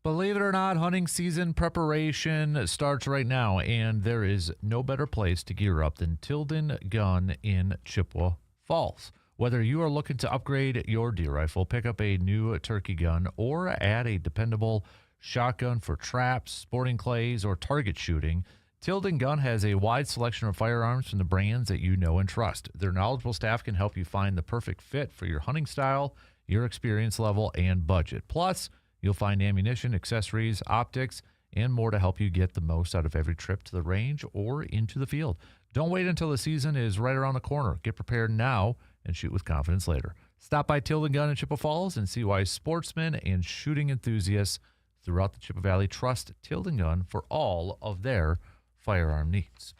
Believe it or not, hunting season preparation starts right now, and there is no better place to gear up than Tilden Gun in Chippewa Falls. Whether you are looking to upgrade your deer rifle, pick up a new turkey gun, or add a dependable shotgun for traps, sporting clays, or target shooting, Tilden Gun has a wide selection of firearms from the brands that you know and trust. Their knowledgeable staff can help you find the perfect fit for your hunting style, your experience level, and budget. Plus, you'll find ammunition, accessories, optics, and more to help you get the most out of every trip to the range or into the field. Don't wait until the season is right around the corner. Get prepared now and shoot with confidence later. Stop by Tilden Gun in Chippewa Falls and see why sportsmen and shooting enthusiasts throughout the Chippewa Valley trust Tilden Gun for all of their firearm needs.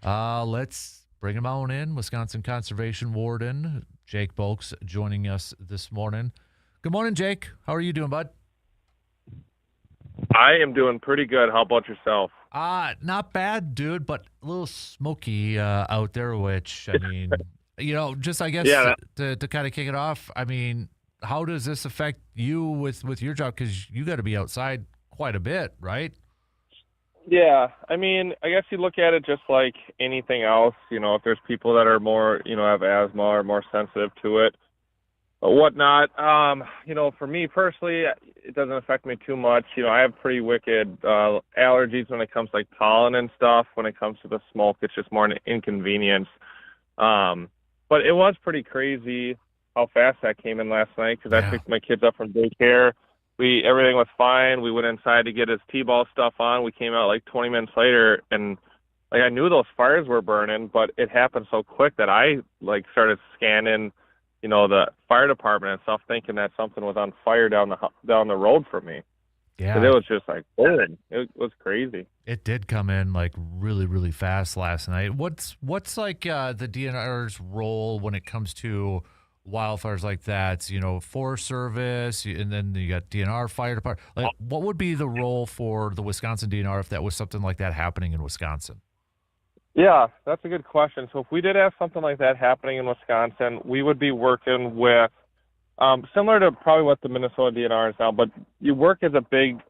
Let's bring him on in. Wisconsin Conservation Warden Jake Bolks joining us this morning. Good morning, Jake. How are you doing, bud? I am doing pretty good. How about yourself? Not bad, dude, but a little smoky out there, which, I mean, just I guess to kind of kick it off, I mean, how does this affect you with your job? Because you got to be outside quite a bit, right? Yeah, I mean, I guess you look at it just like anything else. If there's people that are more, have asthma or more sensitive to it, or whatnot. For me personally, it doesn't affect me too much. I have pretty wicked allergies when it comes to like pollen and stuff. When it comes to the smoke, it's just more an inconvenience. But it was pretty crazy how fast that came in last night because I picked my kids up from daycare. Everything was fine. We went inside to get his T-ball stuff on. We came out like 20 minutes later, and like I knew those fires were burning, but it happened so quick that I like started scanning, the fire department and stuff, thinking that something was on fire down the road from me. Yeah, but it was just like boom. It was crazy. It did come in like really, really fast last night. What's like the DNR's role when it comes to wildfires like that? Forest Service, and then you got DNR fire department. Like, what would be the role for the Wisconsin DNR if that was something like that happening in Wisconsin? Yeah, that's a good question. So if we did have something like that happening in Wisconsin, we would be working with similar to probably what the Minnesota DNR is now, but you work as a big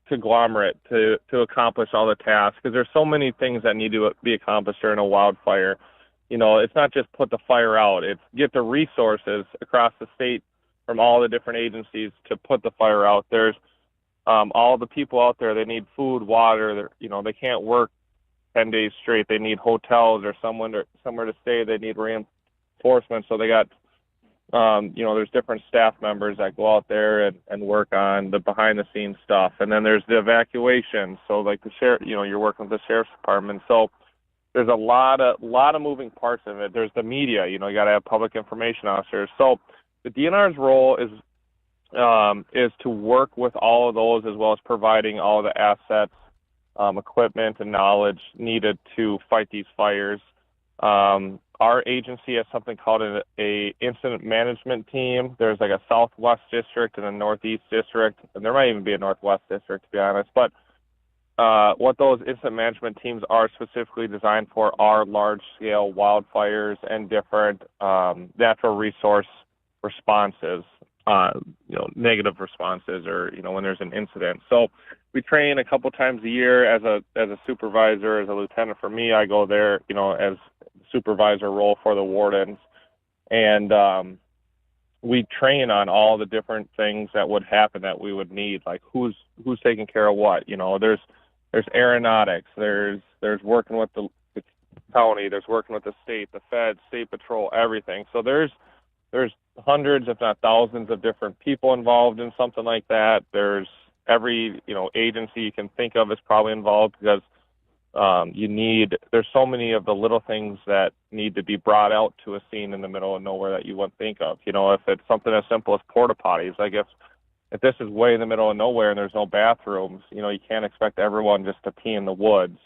conglomerate to accomplish all the tasks because there's so many things that need to be accomplished during a wildfire. It's not just put the fire out. It's get the resources across the state from all the different agencies to put the fire out. There's all the people out there. They need food, water. They can't work 10 days straight. They need hotels or somewhere to stay. They need reinforcement. So they got, there's different staff members that go out there and work on the behind-the-scenes stuff. And then there's the evacuation. So like the sheriff, you're working with the sheriff's department. So there's a lot of moving parts of it. There's the media. You got to have public information officers. So the DNR's role is to work with all of those as well as providing all the assets, equipment, and knowledge needed to fight these fires. Our agency has something called a incident management team. There's like a Southwest district and a Northeast district, and there might even be a Northwest district, to be honest. But what those incident management teams are specifically designed for are large-scale wildfires and different natural resource responses, negative responses, or when there's an incident. So we train a couple times a year as a supervisor, as a lieutenant. For me, I go there, as supervisor role for the wardens, and we train on all the different things that would happen that we would need, like who's taking care of what. There's aeronautics, there's working with the county, there's working with the state, the feds, state patrol, everything. So there's hundreds, if not thousands, of different people involved in something like that. There's every agency you can think of is probably involved because there's so many of the little things that need to be brought out to a scene in the middle of nowhere that you wouldn't think of. If it's something as simple as porta potties, like if this is way in the middle of nowhere and there's no bathrooms, you can't expect everyone just to pee in the woods,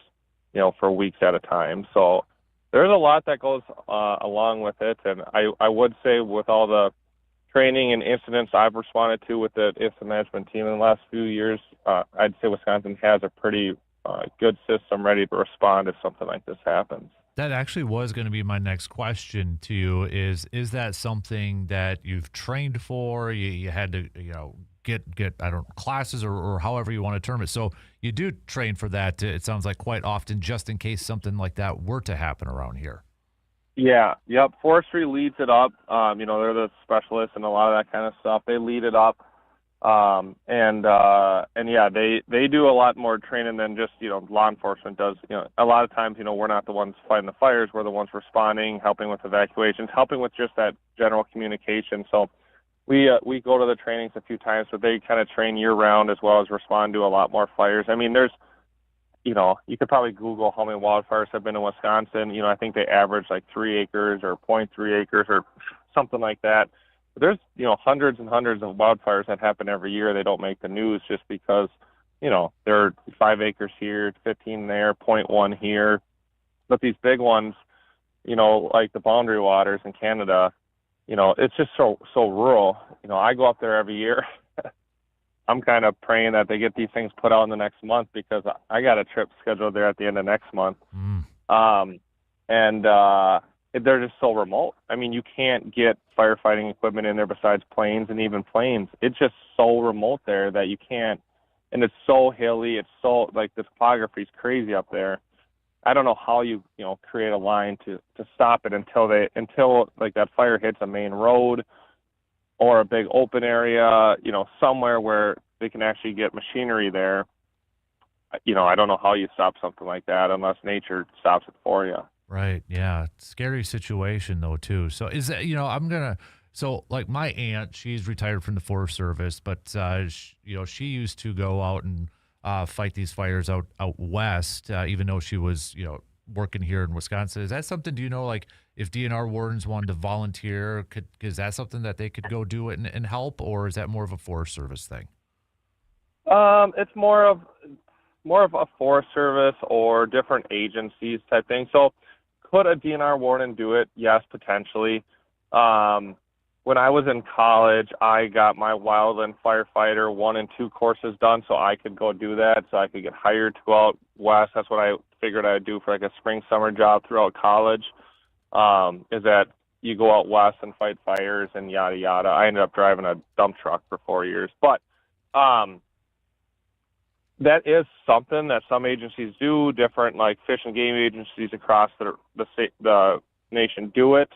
for weeks at a time. So there's a lot that goes along with it. And I would say with all the training and incidents I've responded to with the incident management team in the last few years, I'd say Wisconsin has a pretty good system ready to respond if something like this happens. That actually was going to be my next question to you is that something that you've trained for? You had to, get I don't know, classes or however you want to term it. So you do train for that. It sounds like quite often, just in case something like that were to happen around here. Yeah, yep. Forestry leads it up. They're the specialists and a lot of that kind of stuff. They lead it up. And yeah, they do a lot more training than just, law enforcement does. A lot of times, we're not the ones fighting the fires. We're the ones responding, helping with evacuations, helping with just that general communication. So we go to the trainings a few times, but they kind of train year round as well as respond to a lot more fires. I mean, there's, you could probably Google how many wildfires have been in Wisconsin. I think they average like 3 acres or 0.3 acres or something like that. But there's, hundreds and hundreds of wildfires that happen every year. They don't make the news just because, there are 5 acres here, 15 there, 0.1 here. But these big ones, like the Boundary Waters in Canada, it's just so rural. I go up there every year. I'm kind of praying that they get these things put out in the next month because I got a trip scheduled there at the end of next month. They're just so remote. I mean, you can't get firefighting equipment in there besides planes, and even planes. It's just so remote there that you can't, and it's so hilly. It's so, the topography is crazy up there. I don't know how you create a line to stop it until that fire hits a main road or a big open area, somewhere where they can actually get machinery there. I don't know how you stop something like that unless nature stops it for you. Right. Yeah. Scary situation though too. So is that, so like my aunt, she's retired from the Forest Service, but she used to go out and fight these fires out west, even though she was, working here in Wisconsin. Is that something, do you know, like if DNR wardens wanted to volunteer, is that something that they could go do it and help, or is that more of a Forest Service thing? It's more of a Forest Service or different agencies type thing. So could a DNR warden do it? Yes, potentially. When I was in college, I got my wildland firefighter 1 and 2 courses done, so I could go do that. So I could get hired to go out west. That's what I figured I'd do for like a spring, summer job throughout college. Is that you go out west and fight fires and yada yada. I ended up driving a dump truck for 4 years, but that is something that some agencies do. Different like fish and game agencies across the nation do it.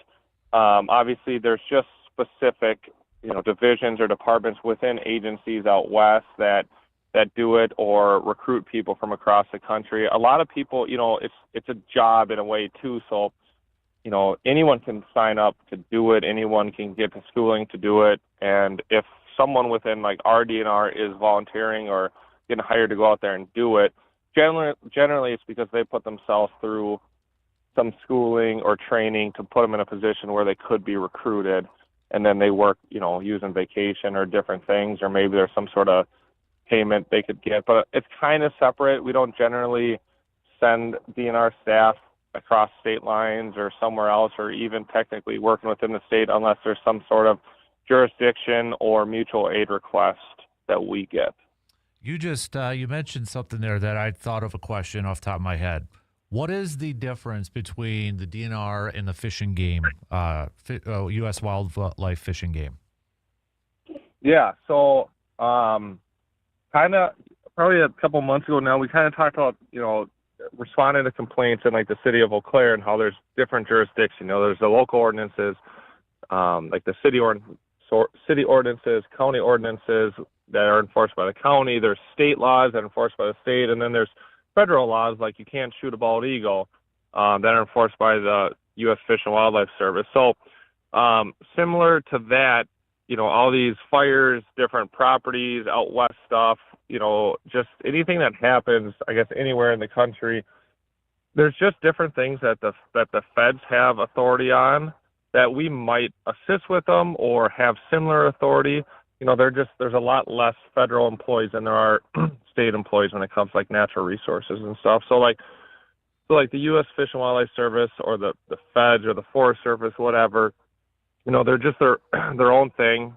Obviously, there's just specific, divisions or departments within agencies out west that do it or recruit people from across the country. A lot of people, it's a job in a way too. So, anyone can sign up to do it. Anyone can get the schooling to do it. And if someone within like our DNR is volunteering or getting hired to go out there and do it, generally it's because they put themselves through some schooling or training to put them in a position where they could be recruited, and then they work, using vacation or different things, or maybe there's some sort of payment they could get. But it's kind of separate. We don't generally send DNR staff across state lines or somewhere else, or even technically working within the state, unless there's some sort of jurisdiction or mutual aid request that we get. You just you mentioned something there that I thought of a question off the top of my head. What is the difference between the DNR and the fishing game, U.S. wildlife fishing game? Yeah, so kind of probably a couple months ago now, we kind of talked about, responding to complaints in like the city of Eau Claire and how there's different jurisdictions. There's the local ordinances, like the city ordinances, county ordinances that are enforced by the county. There's state laws that are enforced by the state, and then there's federal laws like you can't shoot a bald eagle that are enforced by the U.S. Fish and Wildlife Service. So similar to that, all these fires, different properties, out west stuff, just anything that happens, I guess, anywhere in the country, there's just different things that the feds have authority on that we might assist with them or have similar authority. There's a lot less federal employees than there are state employees when it comes to like natural resources and stuff. So like the U.S. Fish and Wildlife Service or the feds or the Forest Service, whatever, they're just their own thing.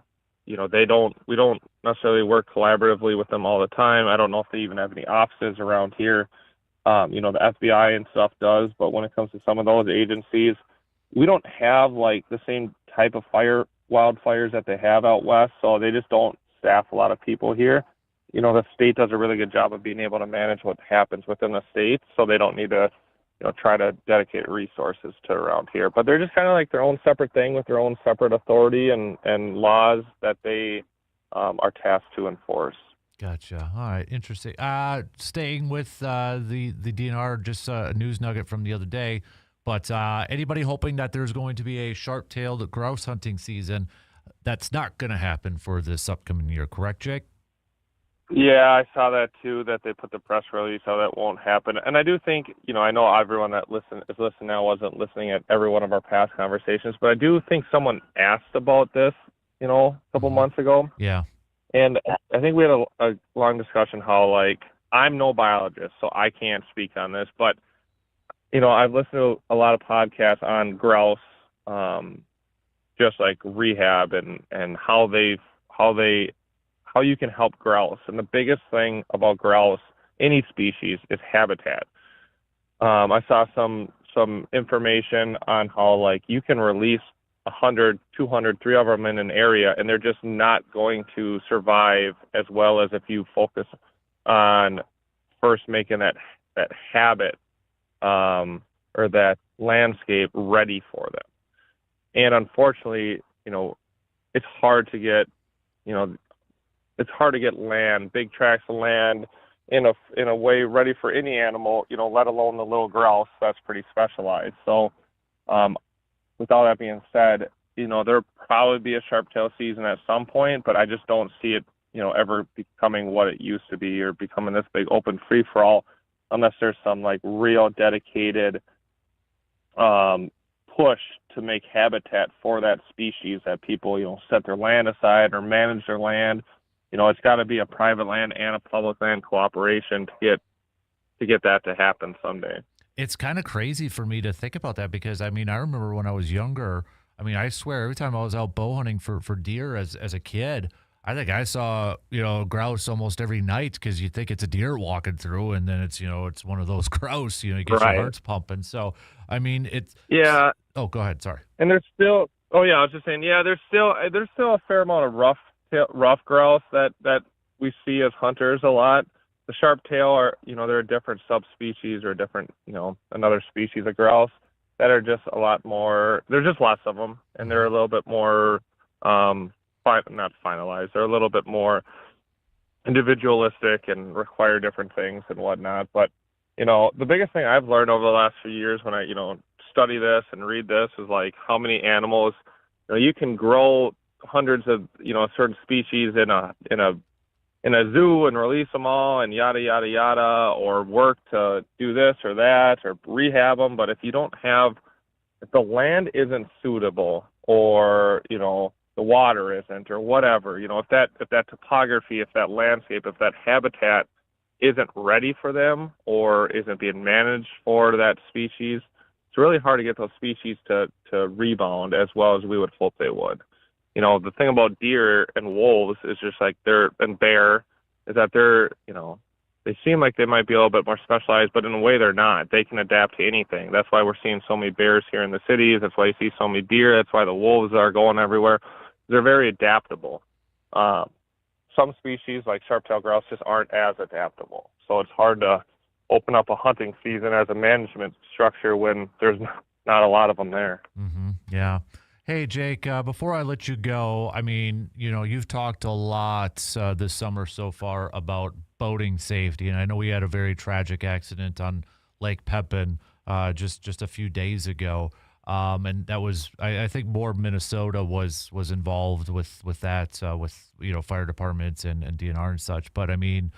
We don't necessarily work collaboratively with them all the time. I don't know if they even have any offices around here. The FBI and stuff does, but when it comes to some of those agencies, we don't have like the same type of wildfires that they have out west, so they just don't staff a lot of people here. The state does a really good job of being able to manage what happens within the state, so they don't need to, try to dedicate resources to around here. But they're just kind of like their own separate thing with their own separate authority and laws that they are tasked to enforce. Gotcha. All right, interesting. Staying with the DNR, just a news nugget from the other day, but anybody hoping that there's going to be a sharp-tailed grouse hunting season, that's not going to happen for this upcoming year, correct, Jake? Yeah, I saw that too, that they put the press release how that won't happen. And I do think, I know everyone that is listening now wasn't listening at every one of our past conversations, but I do think someone asked about this, a couple months ago. Yeah. And I think we had a long discussion how, I'm no biologist, so I can't speak on this, but, I've listened to a lot of podcasts on grouse, just like rehab and how you can help grouse. And the biggest thing about grouse, any species, is habitat. I saw some information on how you can release 100, 200, 300 of them in an area, and they're just not going to survive as well as if you focus on first making that habit or that landscape ready for them. And unfortunately, it's hard to get, land, big tracts of land in a way ready for any animal, let alone the little grouse that's pretty specialized. So, with all that being said, there'll probably be a sharp-tail season at some point, but I just don't see it, ever becoming what it used to be or becoming this big open free-for-all unless there's some real dedicated push to make habitat for that species that people, set their land aside or manage their land. It's got to be a private land and a public land cooperation to get that to happen someday. It's kind of crazy for me to think about that because, I remember when I was younger, I swear every time I was out bow hunting for deer as a kid, I think I saw, grouse almost every night because you think it's a deer walking through and then it's, it's one of those grouse, you get right. your hearts pumping. So, it's... Yeah. Oh, go ahead. Sorry. And there's still... Oh, yeah, I was just saying, there's still a fair amount of rough grouse that we see as hunters a lot. The sharp tail are, they're a different subspecies or different, another species of grouse that are just a lot more, there's just lots of them, and they're a little bit more, not finalized, they're a little bit more individualistic and require different things and whatnot. But, the biggest thing I've learned over the last few years when I, study this and read this is how many animals, you can grow hundreds of, certain species in a zoo and release them all and yada, yada, yada, or work to do this or that or rehab them. But if the land isn't suitable or, the water isn't or whatever, if that topography, if that landscape, if that habitat isn't ready for them or isn't being managed for that species, it's really hard to get those species to rebound as well as we would hope they would. The thing about deer and wolves is just and bear is that they're, they seem like they might be a little bit more specialized, but in a way they're not. They can adapt to anything. That's why we're seeing so many bears here in the cities. That's why you see so many deer. That's why the wolves are going everywhere. They're very adaptable. Some species like sharp-tailed grouse just aren't as adaptable. So it's hard to open up a hunting season as a management structure when there's not a lot of them there. Mm-hmm. Yeah. Hey, Jake, before I let you go, you've talked a lot this summer so far about boating safety, and I know we had a very tragic accident on Lake Pepin just a few days ago, and that was, I think more Minnesota was involved with that, with, fire departments and DNR and such, but maybe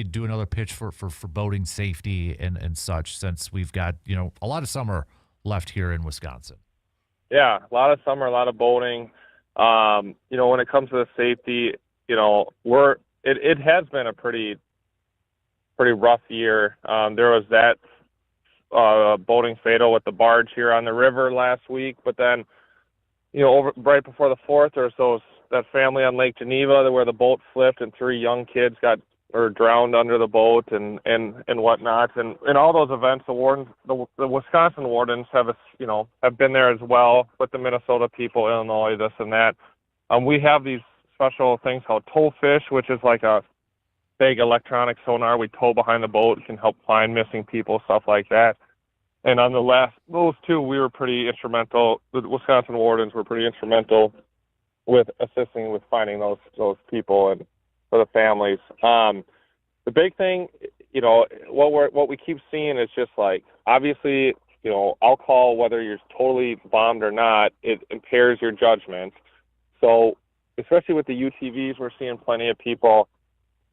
do another pitch for boating safety and such, since we've got, a lot of summer left here in Wisconsin. Yeah, a lot of summer, a lot of boating. When it comes to the safety, it has been a pretty rough year. There was that boating fatal with the barge here on the river last week, but then, right before the 4th, there was that family on Lake Geneva where the boat flipped and 3 young kids drowned under the boat and whatnot. And in all those events, the Wisconsin wardens have been there as well with the Minnesota people, Illinois, this and that. We have these special things called tow fish, which is like a big electronic sonar we tow behind the boat. It can help find missing people, stuff like that. And on those two, we were pretty instrumental. The Wisconsin wardens were pretty instrumental with assisting with finding those people and for the families. The big thing, what we keep seeing is just like, obviously, alcohol, whether you're totally bombed or not, it impairs your judgment. So especially with the UTVs, we're seeing plenty of people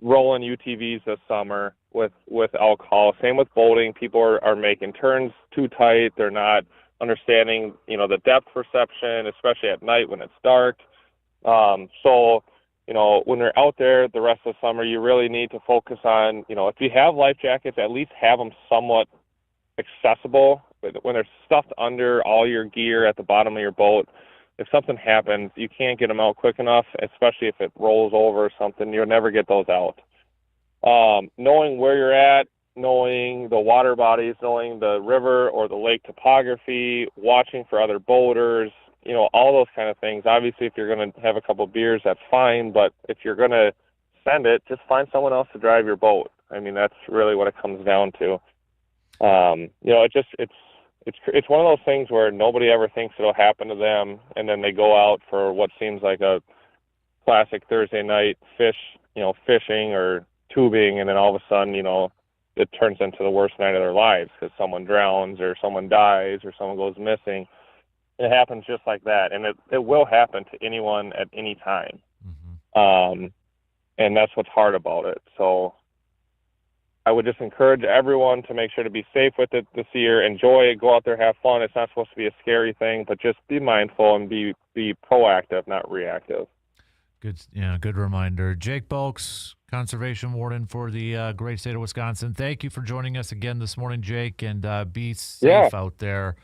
rolling UTVs this summer with alcohol. Same with boating. People are making turns too tight. They're not understanding, the depth perception, especially at night when it's dark. When they're out there the rest of the summer, you really need to focus on, if you have life jackets, at least have them somewhat accessible. When they're stuffed under all your gear at the bottom of your boat, if something happens, you can't get them out quick enough, especially if it rolls over or something. You'll never get those out. Knowing where you're at, knowing the water bodies, knowing the river or the lake topography, watching for other boaters, all those kind of things. Obviously, if you're going to have a couple beers, that's fine. But if you're going to send it, just find someone else to drive your boat. I mean, that's really what it comes down to. It's one of those things where nobody ever thinks it'll happen to them, and then they go out for what seems like a classic Thursday night fishing or tubing, and then all of a sudden, it turns into the worst night of their lives because someone drowns or someone dies or someone goes missing. It happens just like that, and it will happen to anyone at any time. Mm-hmm. And that's what's hard about it. So I would just encourage everyone to make sure to be safe with it this year. Enjoy it. Go out there, have fun. It's not supposed to be a scary thing, but just be mindful and be proactive, not reactive. Good reminder. Jake Bulks, Conservation Warden for the great state of Wisconsin. Thank you for joining us again this morning, Jake, and be safe out there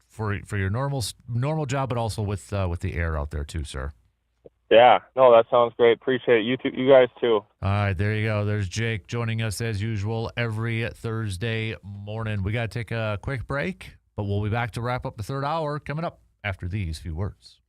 for your normal job, but also with the air out there too, sir. Yeah, no, that sounds great. Appreciate it. You guys too. All right, there you go. There's Jake joining us as usual every Thursday morning. We got to take a quick break, but we'll be back to wrap up the third hour coming up after these few words.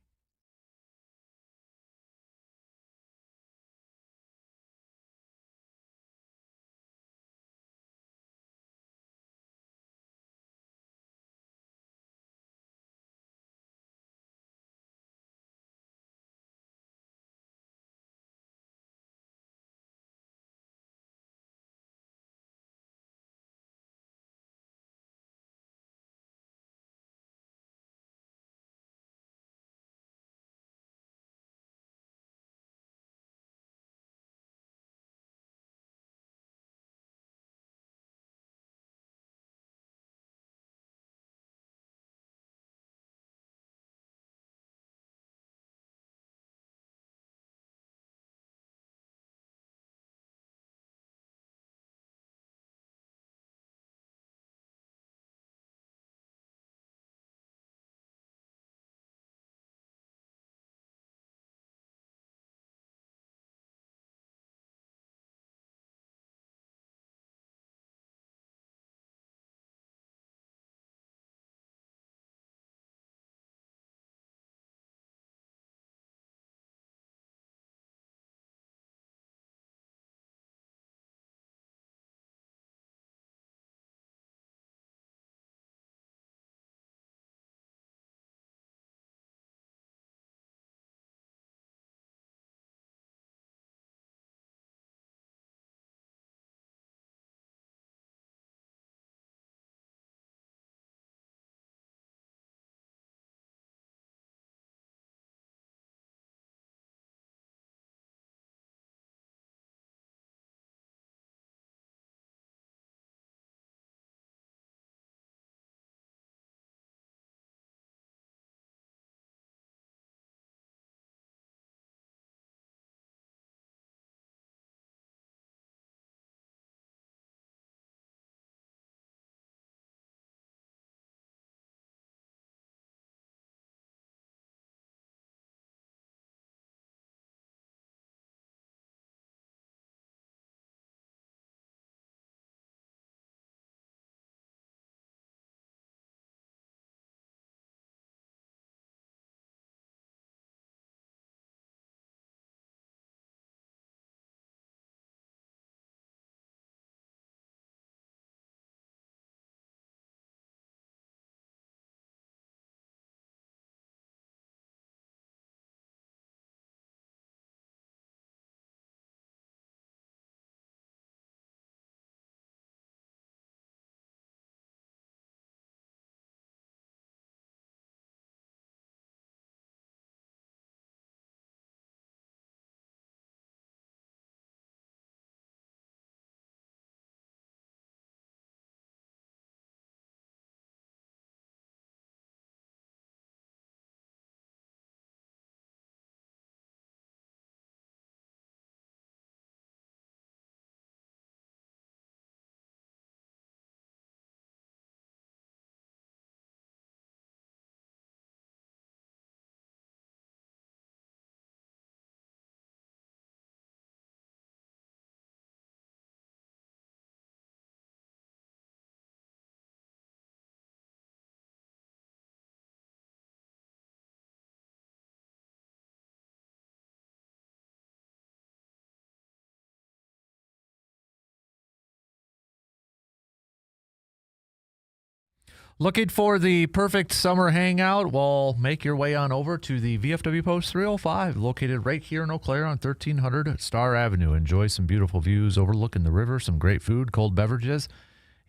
Looking for the perfect summer hangout? Well, make your way on over to the VFW Post 305, located right here in Eau Claire on 1300 Star Avenue. Enjoy some beautiful views overlooking the river, some great food, cold beverages,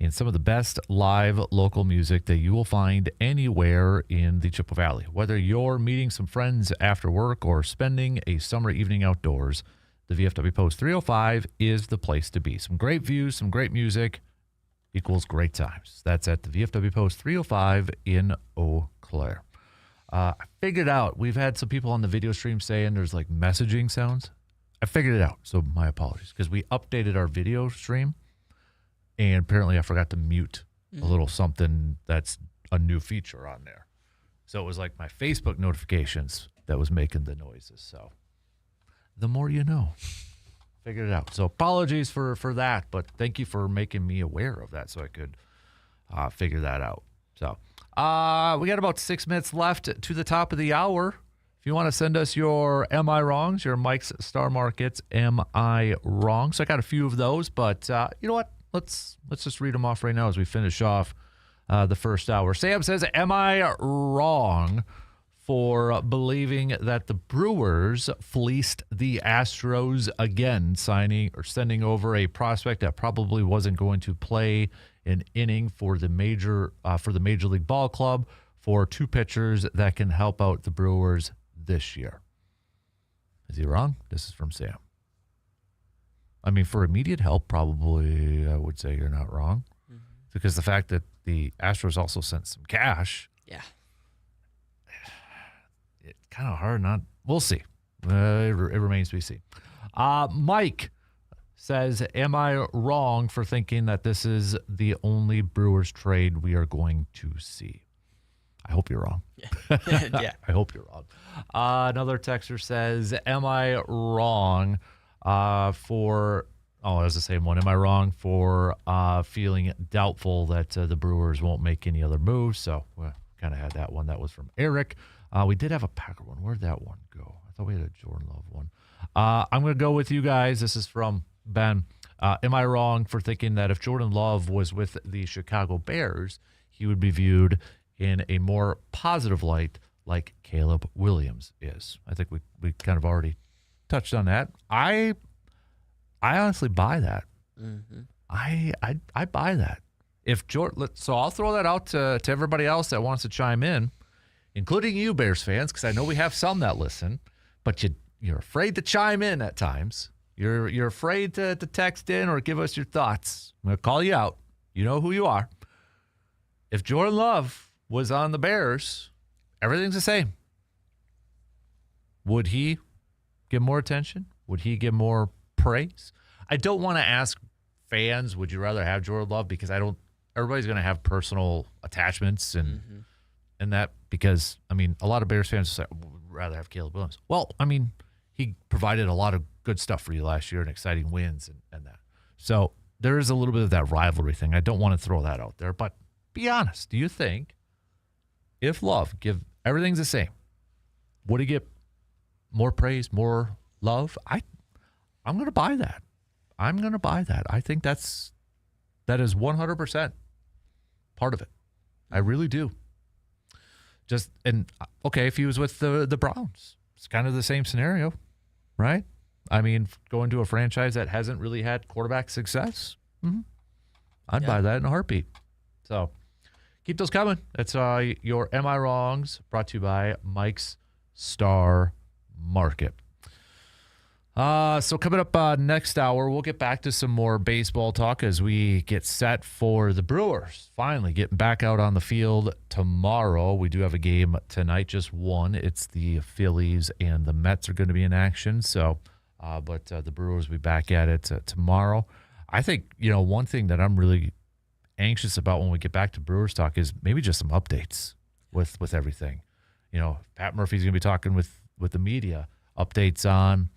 and some of the best live local music that you will find anywhere in the Chippewa Valley. Whether you're meeting some friends after work or spending a summer evening outdoors, the VFW Post 305 is the place to be. Some great views, some great music equals great times. That's at the VFW Post 305 in Eau Claire. I figured out, we've had some people on the video stream saying there's like messaging sounds. I figured it out, so my apologies, because we updated our video stream, and apparently I forgot to mute a little something that's a new feature on there. So it was like my Facebook notifications that was making the noises. So the more you know. Figured it out. So apologies for that, but thank you for making me aware of that so I could figure that out. So we got about 6 minutes left to the top of the hour. If you want to send us your Am I Wrongs, your Mike's Star Markets Am I Wrong? So I got a few of those, but you know what? Let's just read them off right now as we finish off the first hour. Sam says, am I wrong for believing that the Brewers fleeced the Astros again, sending over a prospect that probably wasn't going to play an inning for the Major League Ball Club for two pitchers that can help out the Brewers this year? Is he wrong? This is from Sam. I mean, for immediate help, probably I would say you're not wrong, because the fact that the Astros also sent some cash. Yeah. It's kind of hard not. We'll see. It remains to be seen. Mike says, am I wrong for thinking that this is the only Brewers trade we are going to see? I hope you're wrong. Yeah. I hope you're wrong. Another texter says, am I wrong for, oh, that's the same one. Am I wrong for feeling doubtful that the Brewers won't make any other moves? So we kind of had that one. That was from Eric. We did have a Packer one. Where'd that one go? I thought we had a Jordan Love one. I'm going to go with you guys. This is from Ben. Am I wrong for thinking that if Jordan Love was with the Chicago Bears, he would be viewed in a more positive light like Caleb Williams is? I think we kind of already touched on that. I honestly buy that. Mm-hmm. I buy that. If so I'll throw that out to everybody else that wants to chime in, including you, Bears fans, because I know we have some that listen, but you're afraid to chime in at times. You're afraid to text in or give us your thoughts. I'm going to call you out. You know who you are. If Jordan Love was on the Bears, everything's the same. Would he get more attention? Would he get more praise? I don't want to ask fans, would you rather have Jordan Love? Because everybody's going to have personal attachments and that, because, I mean, a lot of Bears fans say, would rather have Caleb Williams. Well, I mean, he provided a lot of good stuff for you last year and exciting wins and that. So there is a little bit of that rivalry thing. I don't want to throw that out there, but be honest. Do you think if Love, everything's the same, would he get more praise, more love? I'm going to buy that. I'm going to buy that. I think that is 100% part of it. I really do. Okay, if he was with the Browns, it's kind of the same scenario, right? I mean, going to a franchise that hasn't really had quarterback success, I'd buy that in a heartbeat. So keep those coming. That's your Am I Wrongs, brought to you by Mike's Star Market. So coming up next hour, we'll get back to some more baseball talk as we get set for the Brewers finally getting back out on the field tomorrow. We do have a game tonight, just one. It's the Phillies and the Mets are going to be in action. So, but the Brewers will be back at it tomorrow. I think, one thing that I'm really anxious about when we get back to Brewers talk is maybe just some updates with everything. Pat Murphy's going to be talking with the media, updates on,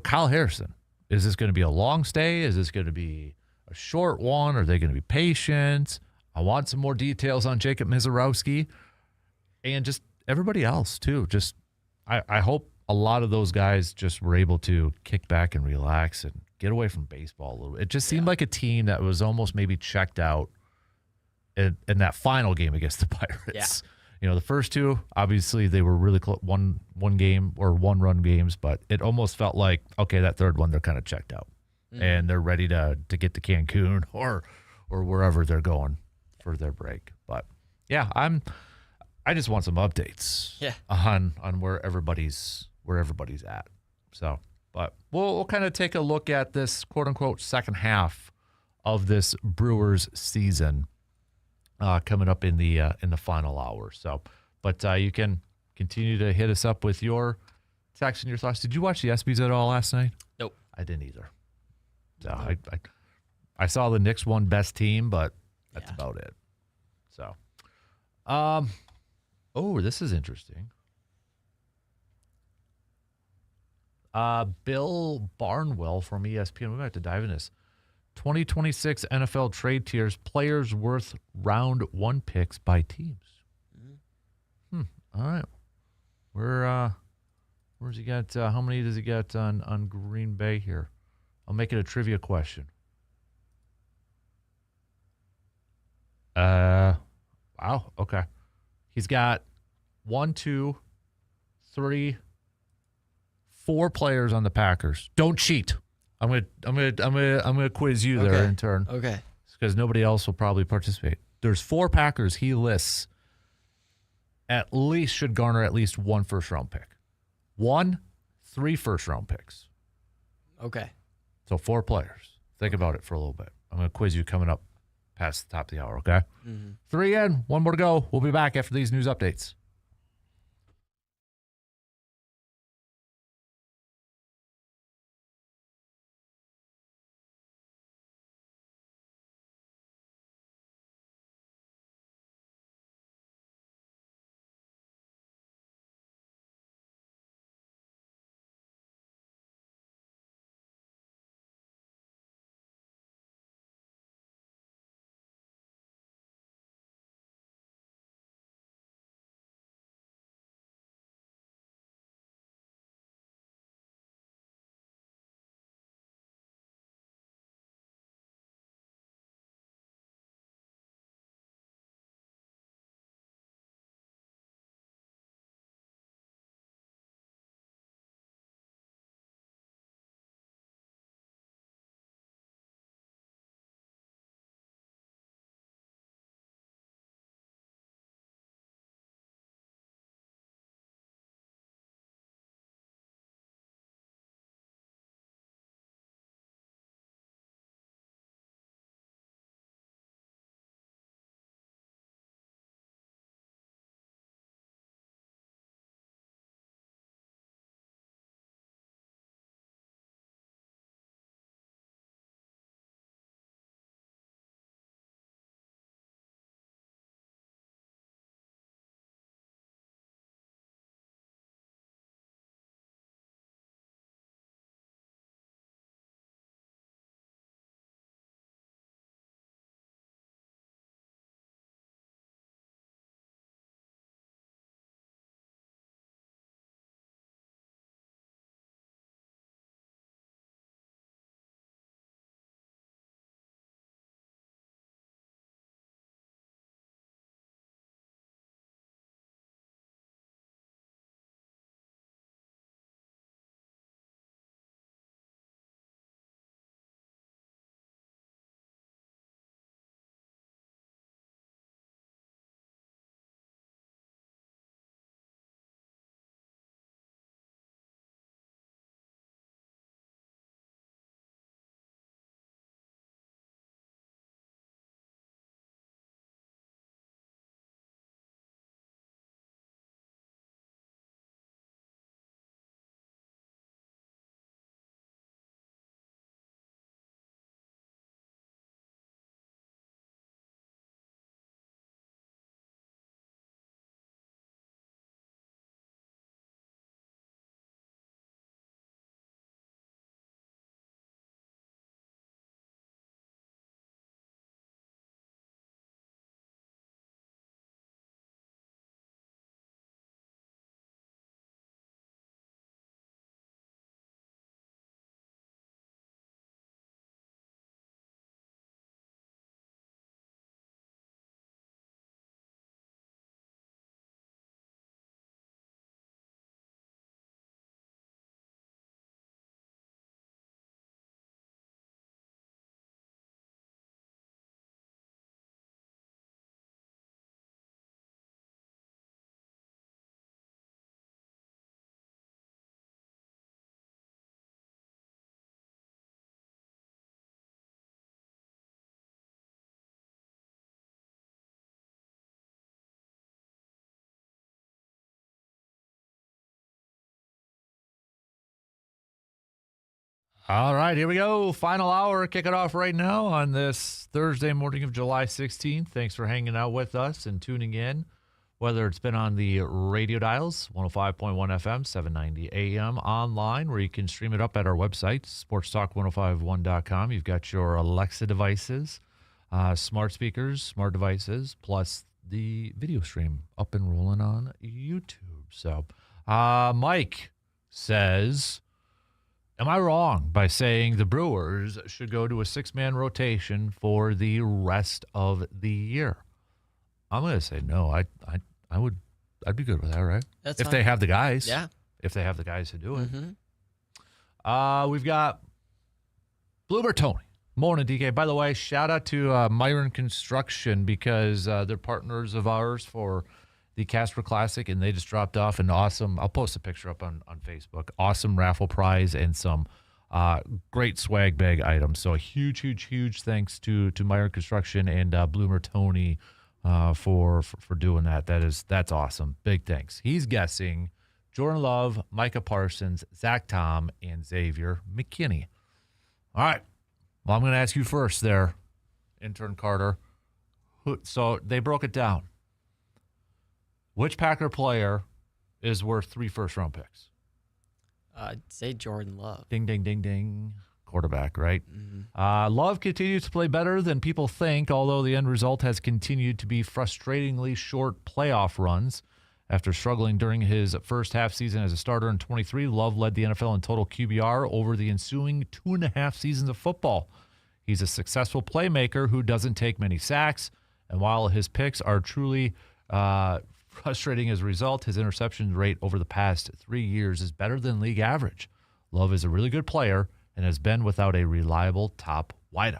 Kyle Harrison. Is this going to be a long stay? Is this going to be a short one? Are they going to be patient? I want some more details on Jacob Mizorowski and just everybody else too. Just I hope a lot of those guys just were able to kick back and relax and get away from baseball a little bit. It just seemed like a team that was almost maybe checked out in that final game against the Pirates. You know, the first two, obviously, they were really close, one game or one-run games, but it almost felt like, okay, that third one, they're kind of checked out. And they're ready to get to Cancun or wherever they're going for their break. But, yeah, I just want some updates on where everybody's at. So, but we'll kind of take a look at this quote-unquote second half of this Brewers season coming up in the final hour. So, but you can continue to hit us up with your text and your thoughts. Did you watch the ESPYs at all last night? Nope. I didn't either. So I saw the Knicks won best team, but that's about it. So, this is interesting. Bill Barnwell from ESPN. We might have to dive in this. 2026 NFL trade tiers, players worth round one picks by teams. All right. Where's he got? How many does he got on Green Bay here? I'll make it a trivia question. Wow. Okay. He's got 1, 2, 3, 4 players on the Packers. Don't cheat. I'm gonna quiz you there in turn. Okay. Because nobody else will probably participate. There's 4 Packers he lists at least should garner at least 1 first-round pick. 1, 3 first-round picks. Okay. So 4 players. Think about it for a little bit. I'm going to quiz you coming up past the top of the hour, okay? 3 in, 1 more to go. We'll be back after these news updates. All right, here we go. Final hour. Kick it off right now on this Thursday morning of July 16th. Thanks for hanging out with us and tuning in, whether it's been on the radio dials, 105.1 FM, 790 AM, online, where you can stream it up at our website, sportstalk1051.com. You've got your Alexa devices, smart speakers, smart devices, plus the video stream up and rolling on YouTube. So, Mike says, am I wrong by saying the Brewers should go to a 6-man rotation for the rest of the year? I'm going to say no. I'd be good with that, right? That's if fine. they have the guys. Yeah. If they have the guys to do it. Mm-hmm. We've got Bloomer Tony. Morning, DK. By the way, shout out to Myron Construction because they're partners of ours for the Kasper Classic, and they just dropped off an awesome, I'll post a picture up on Facebook, awesome raffle prize and some great swag bag items. So a huge thanks to Myron Construction and Bloomer Tony for doing that. That's awesome. Big thanks. He's guessing Jordan Love, Micah Parsons, Zach Tom, and Xavier McKinney. All right. Well, I'm going to ask you first there, intern Carter. So they broke it down. Which Packer player is worth 3 first-round picks? I'd say Jordan Love. Ding, ding, ding, ding. Quarterback, right? Mm-hmm. Love continues to play better than people think, although the end result has continued to be frustratingly short playoff runs. After struggling during his first half season as a starter in 23, Love led the NFL in total QBR over the ensuing 2.5 seasons of football. He's a successful playmaker who doesn't take many sacks, and while his picks are truly frustrating as a result, his interception rate over the past 3 years is better than league average. Love is a really good player and has been without a reliable top wideout.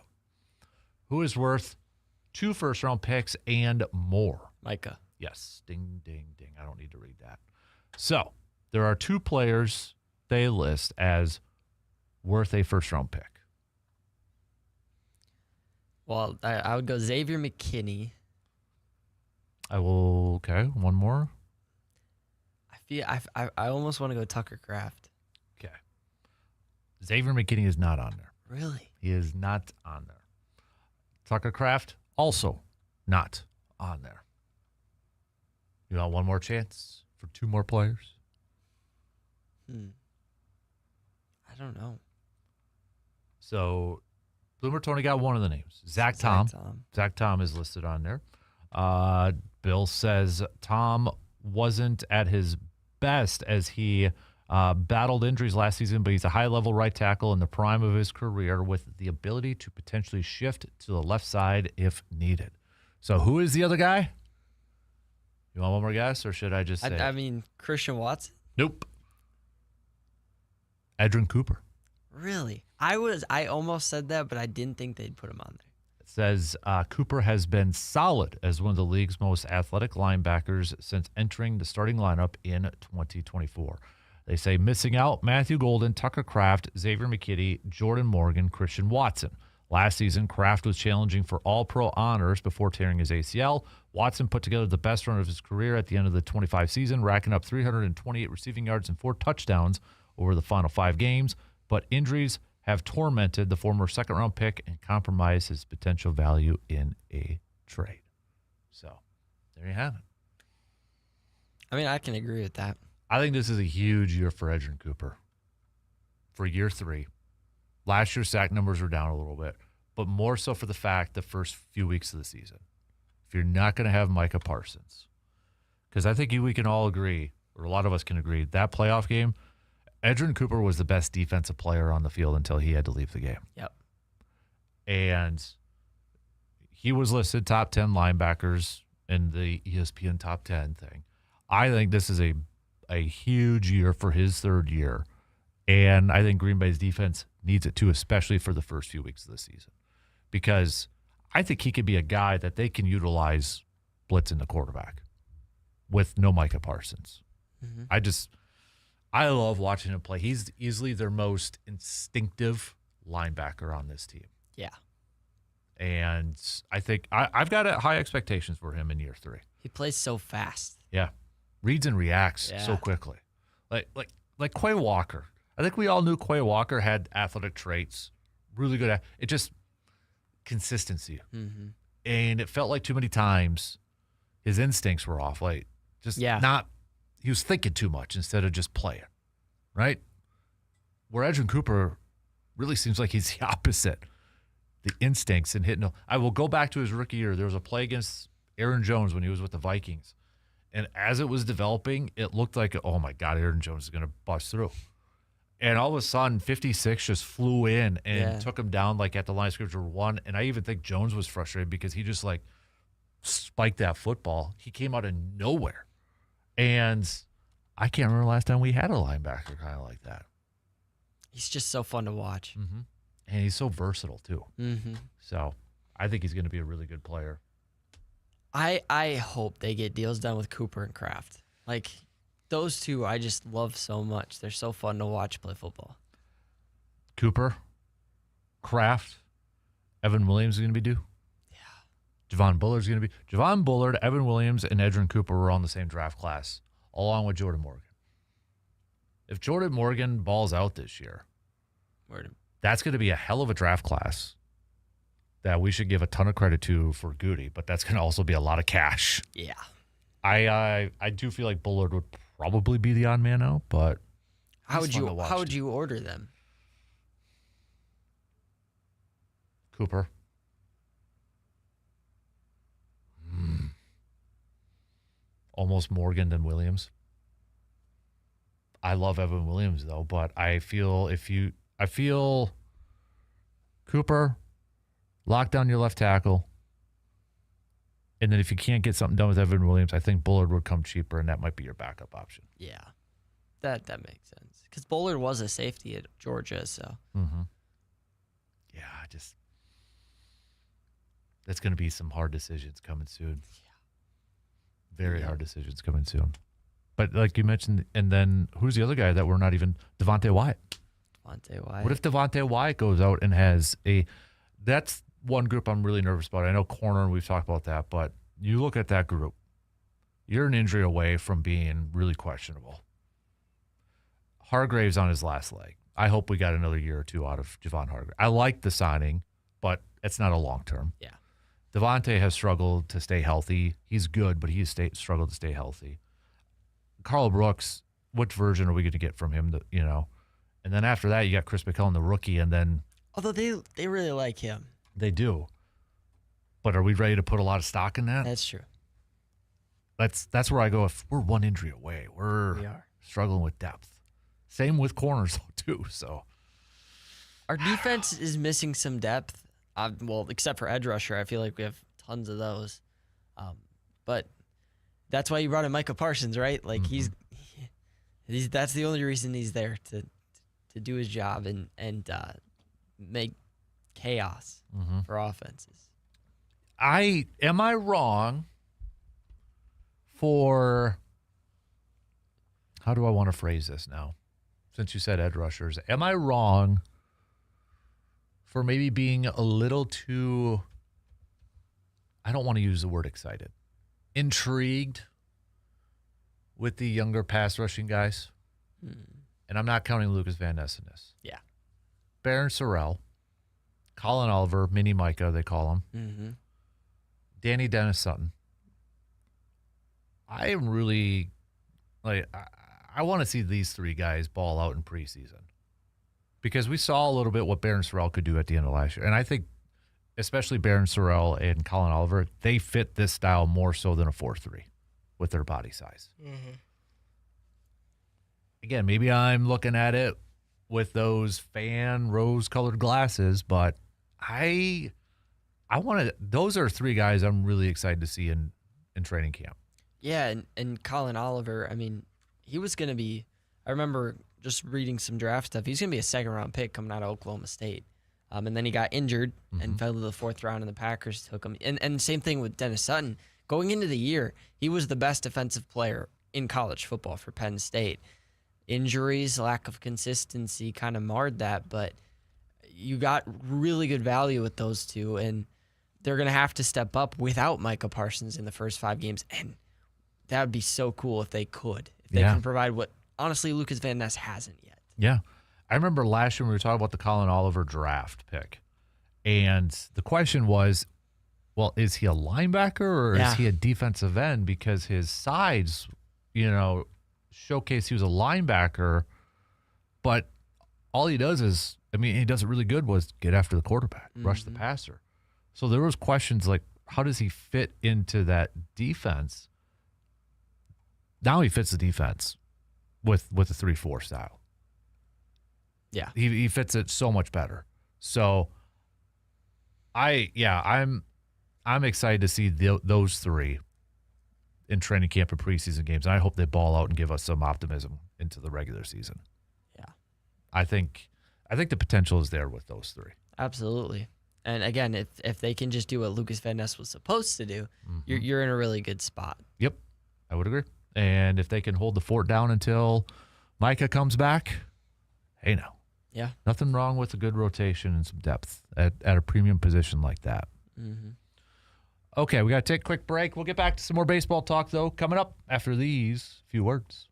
Who is worth 2 first-round picks and more? Micah. Yes. Ding, ding, ding. I don't need to read that. So there are 2 players they list as worth a first-round pick. Well, I would go Xavier McKinney. Okay, one more. I almost want to go Tucker Kraft. Okay. Xavier McKinney is not on there. Really? He is not on there. Tucker Kraft, also not on there. You want one more chance for 2 more players? I don't know. So, Bloomer Tony got one of the names. Zach Tom. Zach Tom is listed on there. Bill says Tom wasn't at his best as he battled injuries last season, but he's a high-level right tackle in the prime of his career with the ability to potentially shift to the left side if needed. So who is the other guy? You want one more guess, or should I just say? I mean, Christian Watson? Nope. Edrin Cooper. Really? I almost said that, but I didn't think they'd put him on there. It says Cooper has been solid as one of the league's most athletic linebackers since entering the starting lineup in 2024. They say missing out Matthew Golden, Tucker Kraft, Xavier McKinney, Jordan Morgan, Christian Watson. Last season, Kraft was challenging for All-Pro honors before tearing his ACL. Watson put together the best run of his career at the end of the 25 season, racking up 328 receiving yards and 4 touchdowns over the final 5 games. But injuries have tormented the former second-round pick and compromised his potential value in a trade. So, there you have it. I mean, I can agree with that. I think this is a huge year for Edrin Cooper for year 3. Last year's sack numbers were down a little bit, but more so for the fact the first few weeks of the season. If you're not going to have Micah Parsons, because I think we can all agree, or a lot of us can agree, that playoff game, Edrin Cooper was the best defensive player on the field until he had to leave the game. Yep. And he was listed top 10 linebackers in the ESPN top 10 thing. I think this is a huge year for his 3rd year. And I think Green Bay's defense needs it too, especially for the first few weeks of the season. Because I think he could be a guy that they can utilize blitzing the quarterback with no Micah Parsons. Mm-hmm. I love watching him play. He's easily their most instinctive linebacker on this team. Yeah. And I think I've got high expectations for him in year 3. He plays so fast. Yeah. Reads and reacts so quickly. Like Quay Walker. I think we all knew Quay Walker had athletic traits, really good at it, just consistency. Mm-hmm. And it felt like too many times his instincts were off. Like, just not, he was thinking too much instead of just playing, right? Where Edgerrin Cooper really seems like he's the opposite. The instincts and hitting. I will go back to his rookie year. There was a play against Aaron Jones when he was with the Vikings. And as it was developing, it looked like, oh my God, Aaron Jones is going to bust through. And all of a sudden, 56 just flew in and took him down like at the line of scrimmage or one. And I even think Jones was frustrated because he just like spiked that football. He came out of nowhere. And I can't remember the last time we had a linebacker kind of like that. He's just so fun to watch. Mm-hmm. And he's so versatile too. Mm-hmm. So I think he's going to be a really good player. I hope they get deals done with Cooper and Kraft. Like, those two I just love so much. They're so fun to watch play football. Cooper, Kraft, Evan Williams is going to be due. Yeah. Javon Bullard's going to be. Javon Bullard, Evan Williams, and Edgerrin Cooper were on the same draft class, along with Jordan Morgan. If Jordan Morgan balls out this year, that's going to be a hell of a draft class that we should give a ton of credit to for Goody, but that's going to also be a lot of cash. Yeah. I do feel like Bullard would probably be the odd man out, but how would you order them? Cooper. Almost Morgan than Williams. I love Evan Williams though, but I feel Cooper, lock down your left tackle. And then if you can't get something done with Evan Williams, I think Bullard would come cheaper, and that might be your backup option. Yeah, that makes sense. Because Bullard was a safety at Georgia, so. Mm-hmm. Yeah, that's going to be some hard decisions coming soon. Yeah. Very hard decisions coming soon. But like you mentioned, and then who's the other guy that we're not even? Devontae Wyatt. Devontae Wyatt. What if Devontae Wyatt goes out and has that's one group I'm really nervous about. I know corner, and we've talked about that, but you look at that group, you're an injury away from being really questionable. Hargrave's on his last leg. I hope we got another year or two out of Javon Hargrave. I like the signing, but it's not a long term. Yeah. Devontae has struggled to stay healthy. He's good, but he's struggled to stay healthy. Carl Brooks, what version are we going to get from him? And then after that, you got Chris McCullen, the rookie, and then. Although they really like him. They do. But are we ready to put a lot of stock in that? That's true. That's where I go. If we're one injury away, we are struggling with depth. Same with corners, too. So our defense is missing some depth. Well, except for edge rusher, I feel like we have tons of those. But that's why you brought in Micah Parsons, right? Like he's that's the only reason he's there to do his job and make chaos for offenses. Am I wrong for, how do I want to phrase this now? Since you said edge rushers, am I wrong for maybe being a little too, I don't want to use the word excited, intrigued with the younger pass rushing guys? And I'm not counting Lucas Van Ness in this. Yeah. Baron Sorrell, Colin Oliver, Mini Micah, they call him. Mm-hmm. Danny Dennis Sutton. I am really, I want to see these three guys ball out in preseason. Because we saw a little bit what Baron Sorrell could do at the end of last year. And I think, especially Baron Sorrell and Colin Oliver, they fit this style more so than a 4-3 with their body size. Mm-hmm. Again, maybe I'm looking at it with those fan rose-colored glasses, but I want to. Those are three guys I'm really excited to see in training camp. Yeah, and Colin Oliver, I mean, he was going to be. I remember just reading some draft stuff. He's going to be a second-round pick coming out of Oklahoma State, and then he got injured and fell to the fourth round, and the Packers took him. And same thing with Dennis Sutton. Going into the year, he was the best defensive player in college football for Penn State. Injuries, lack of consistency kind of marred that, but you got really good value with those two, and they're going to have to step up without Micah Parsons in the first 5 games, and that would be so cool if they could. If they can provide what, honestly, Lucas Van Ness hasn't yet. Yeah. I remember last year when we were talking about the Colin Oliver draft pick, and the question was, well, is he a linebacker or is he a defensive end? Because his sides, showcase he was a linebacker, but all he does is, he does it really good, was get after the quarterback, rush the passer. So there was questions like, how does he fit into that defense? Now he fits the defense with a 3-4 style. Yeah. He fits it so much better. So I'm excited to see those three in training camp and preseason games. And I hope they ball out and give us some optimism into the regular season. Yeah. I think the potential is there with those three. Absolutely. And again, if they can just do what Lucas Van Ness was supposed to do, you're in a really good spot. Yep, I would agree. And if they can hold the fort down until Micah comes back, hey now. Yeah. Nothing wrong with a good rotation and some depth at a premium position like that. Okay, we got to take a quick break. We'll get back to some more baseball talk, though, coming up after these few words.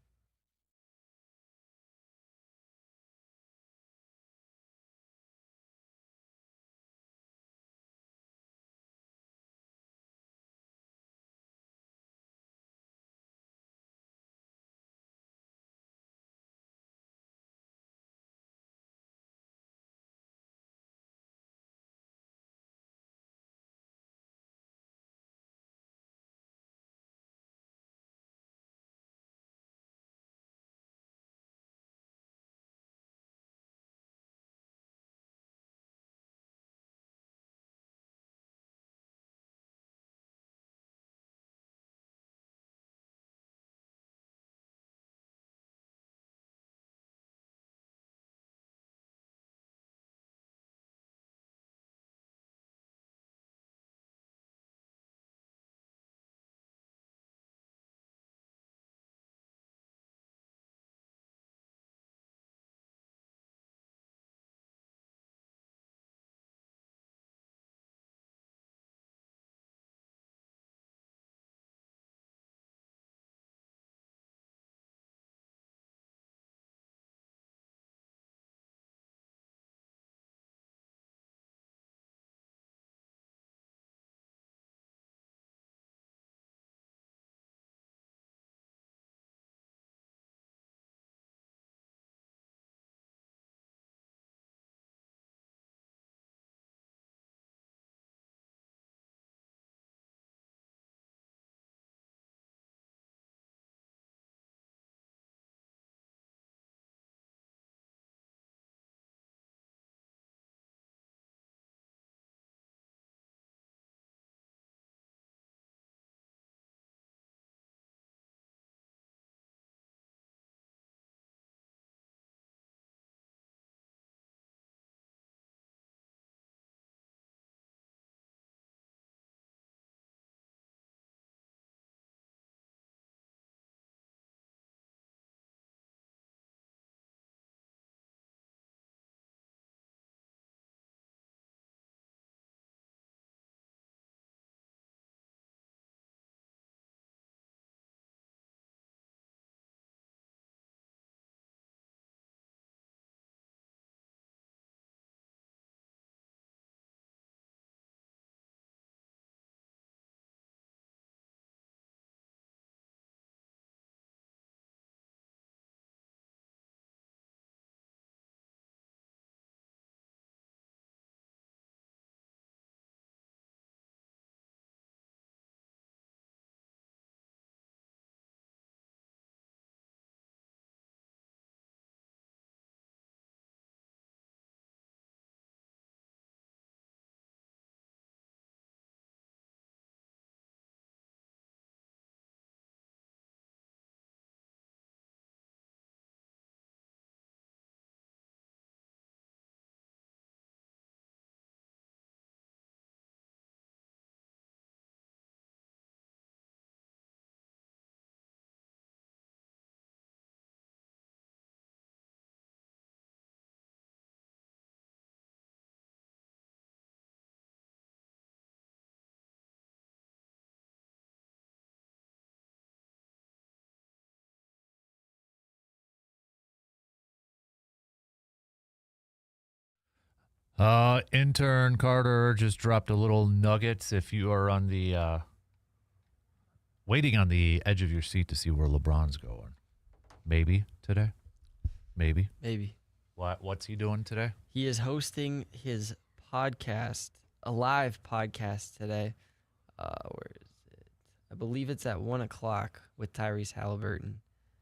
Intern Carter just dropped a little nugget. If you are on the waiting on the edge of your seat to see where LeBron's going, maybe today, maybe. What's he doing today? He is hosting his podcast, a live podcast today. Where is it? I believe it's at 1:00 with Tyrese Halliburton.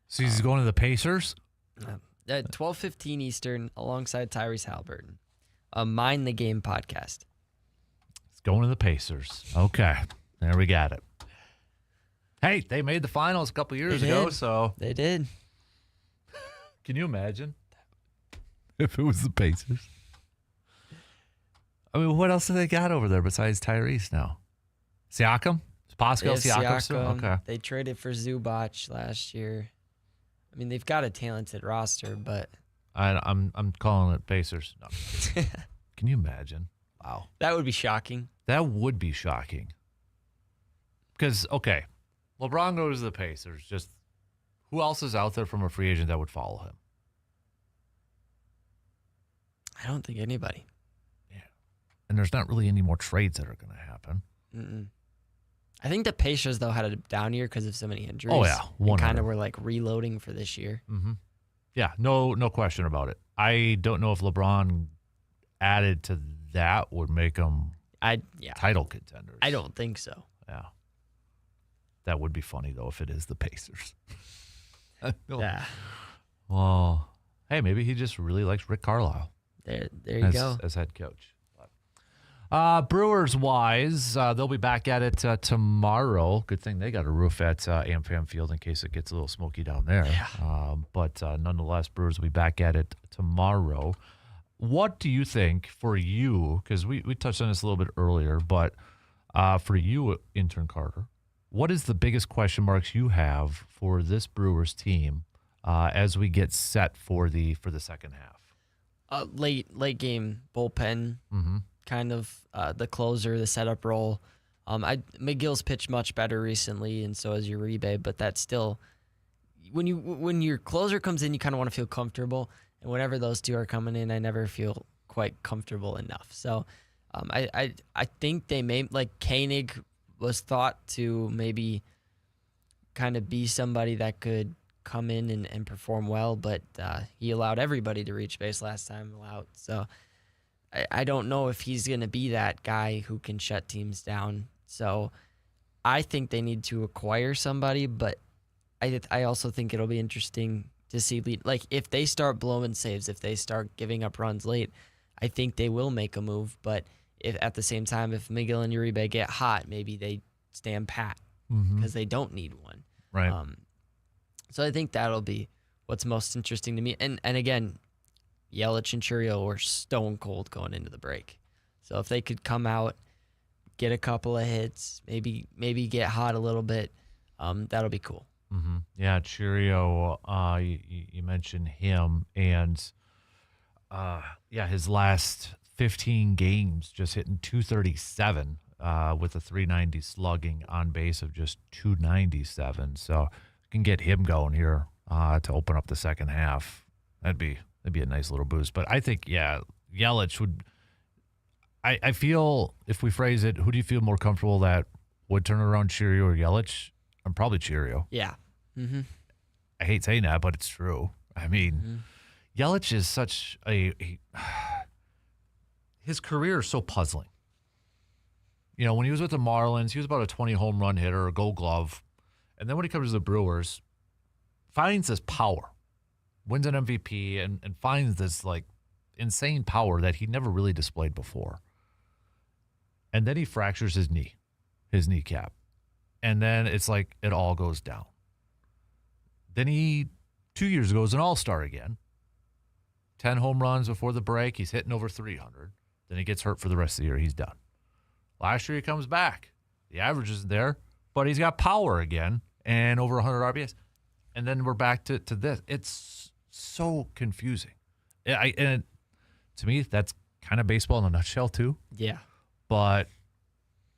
So he's going to the Pacers? At 12:15 Eastern, alongside Tyrese Halliburton. A Mind the Game podcast. He's going to the Pacers. Okay, there we got it. Hey, they made the finals a couple years ago, so they did. Can you imagine if it was the Pacers? I mean, what else do they got over there besides Tyrese now? Siakam? Is Pascal Siakam still? Okay. They traded for Zubac last year. I mean, they've got a talented roster, but I'm calling it Pacers. No. Can you imagine? Wow. That would be shocking. That would be shocking. Because, okay, LeBron goes to the Pacers. Just who else is out there from a free agent that would follow him? I don't think anybody. Yeah. And there's not really any more trades that are going to happen. Mm-mm. I think the Pacers, though, had a down year because of so many injuries. Oh, yeah. And kind of were like reloading for this year. Mm-hmm. Yeah, no question about it. I don't know if LeBron added to that would make them title contenders. I don't think so. Yeah. That would be funny, though, if it is the Pacers. Yeah. Well, hey, maybe he just really likes Rick Carlisle. There you go. As head coach. Brewers-wise, they'll be back at it tomorrow. Good thing they got a roof at AmFam Field in case it gets a little smoky down there. Yeah. But nonetheless, Brewers will be back at it tomorrow. What do you think for you, because we touched on this a little bit earlier, but for you, Intern Carter, what is the biggest question marks you have for this Brewers team as we get set for the second half? Late game bullpen. Mm-hmm. Kind of the closer, the setup role. McGill's pitched much better recently, and so has Uribe. But that's still when your closer comes in, you kind of want to feel comfortable. And whenever those two are coming in, I never feel quite comfortable enough. So I think they may, like Koenig was thought to maybe kind of be somebody that could come in and perform well, but he allowed everybody to reach base last time out. So I don't know if he's going to be that guy who can shut teams down. So I think they need to acquire somebody, but I also think it'll be interesting to see, like, if they start blowing saves, if they start giving up runs late, I think they will make a move. But if at the same time, if Miguel and Uribe get hot, maybe they stand pat because they don't need one. Right. So I think that'll be what's most interesting to me. And again, Yelich and Churio were stone cold going into the break. So if they could come out, get a couple of hits, maybe get hot a little bit, that'll be cool. Mm-hmm. Yeah, Churio, you mentioned him, and his last 15 games just hitting 237 with a 390 slugging, on base of just 297. So you can get him going here to open up the second half. That'd be a nice little boost. But I think, Yelich would. I feel, if we phrase it, who do you feel more comfortable that would turn around, Churio or Yelich? I'm probably Churio. Yeah. Mm-hmm. I hate saying that, but it's true. I mean, Yelich is such his career is so puzzling. You know, when he was with the Marlins, he was about a 20 home run hitter, a Gold Glove. And then when he comes to the Brewers, finds this power, wins an MVP, and finds this, like, insane power that he never really displayed before. And then he fractures his kneecap. And then it's like it all goes down. Then he, 2 years ago, is an all-star again. 10 home runs before the break. He's hitting over 300. Then he gets hurt for the rest of the year. He's done. Last year he comes back. The average isn't there, but he's got power again and over 100 RBIs. And then we're back to this. It's so confusing. And to me, that's kind of baseball in a nutshell too. Yeah. But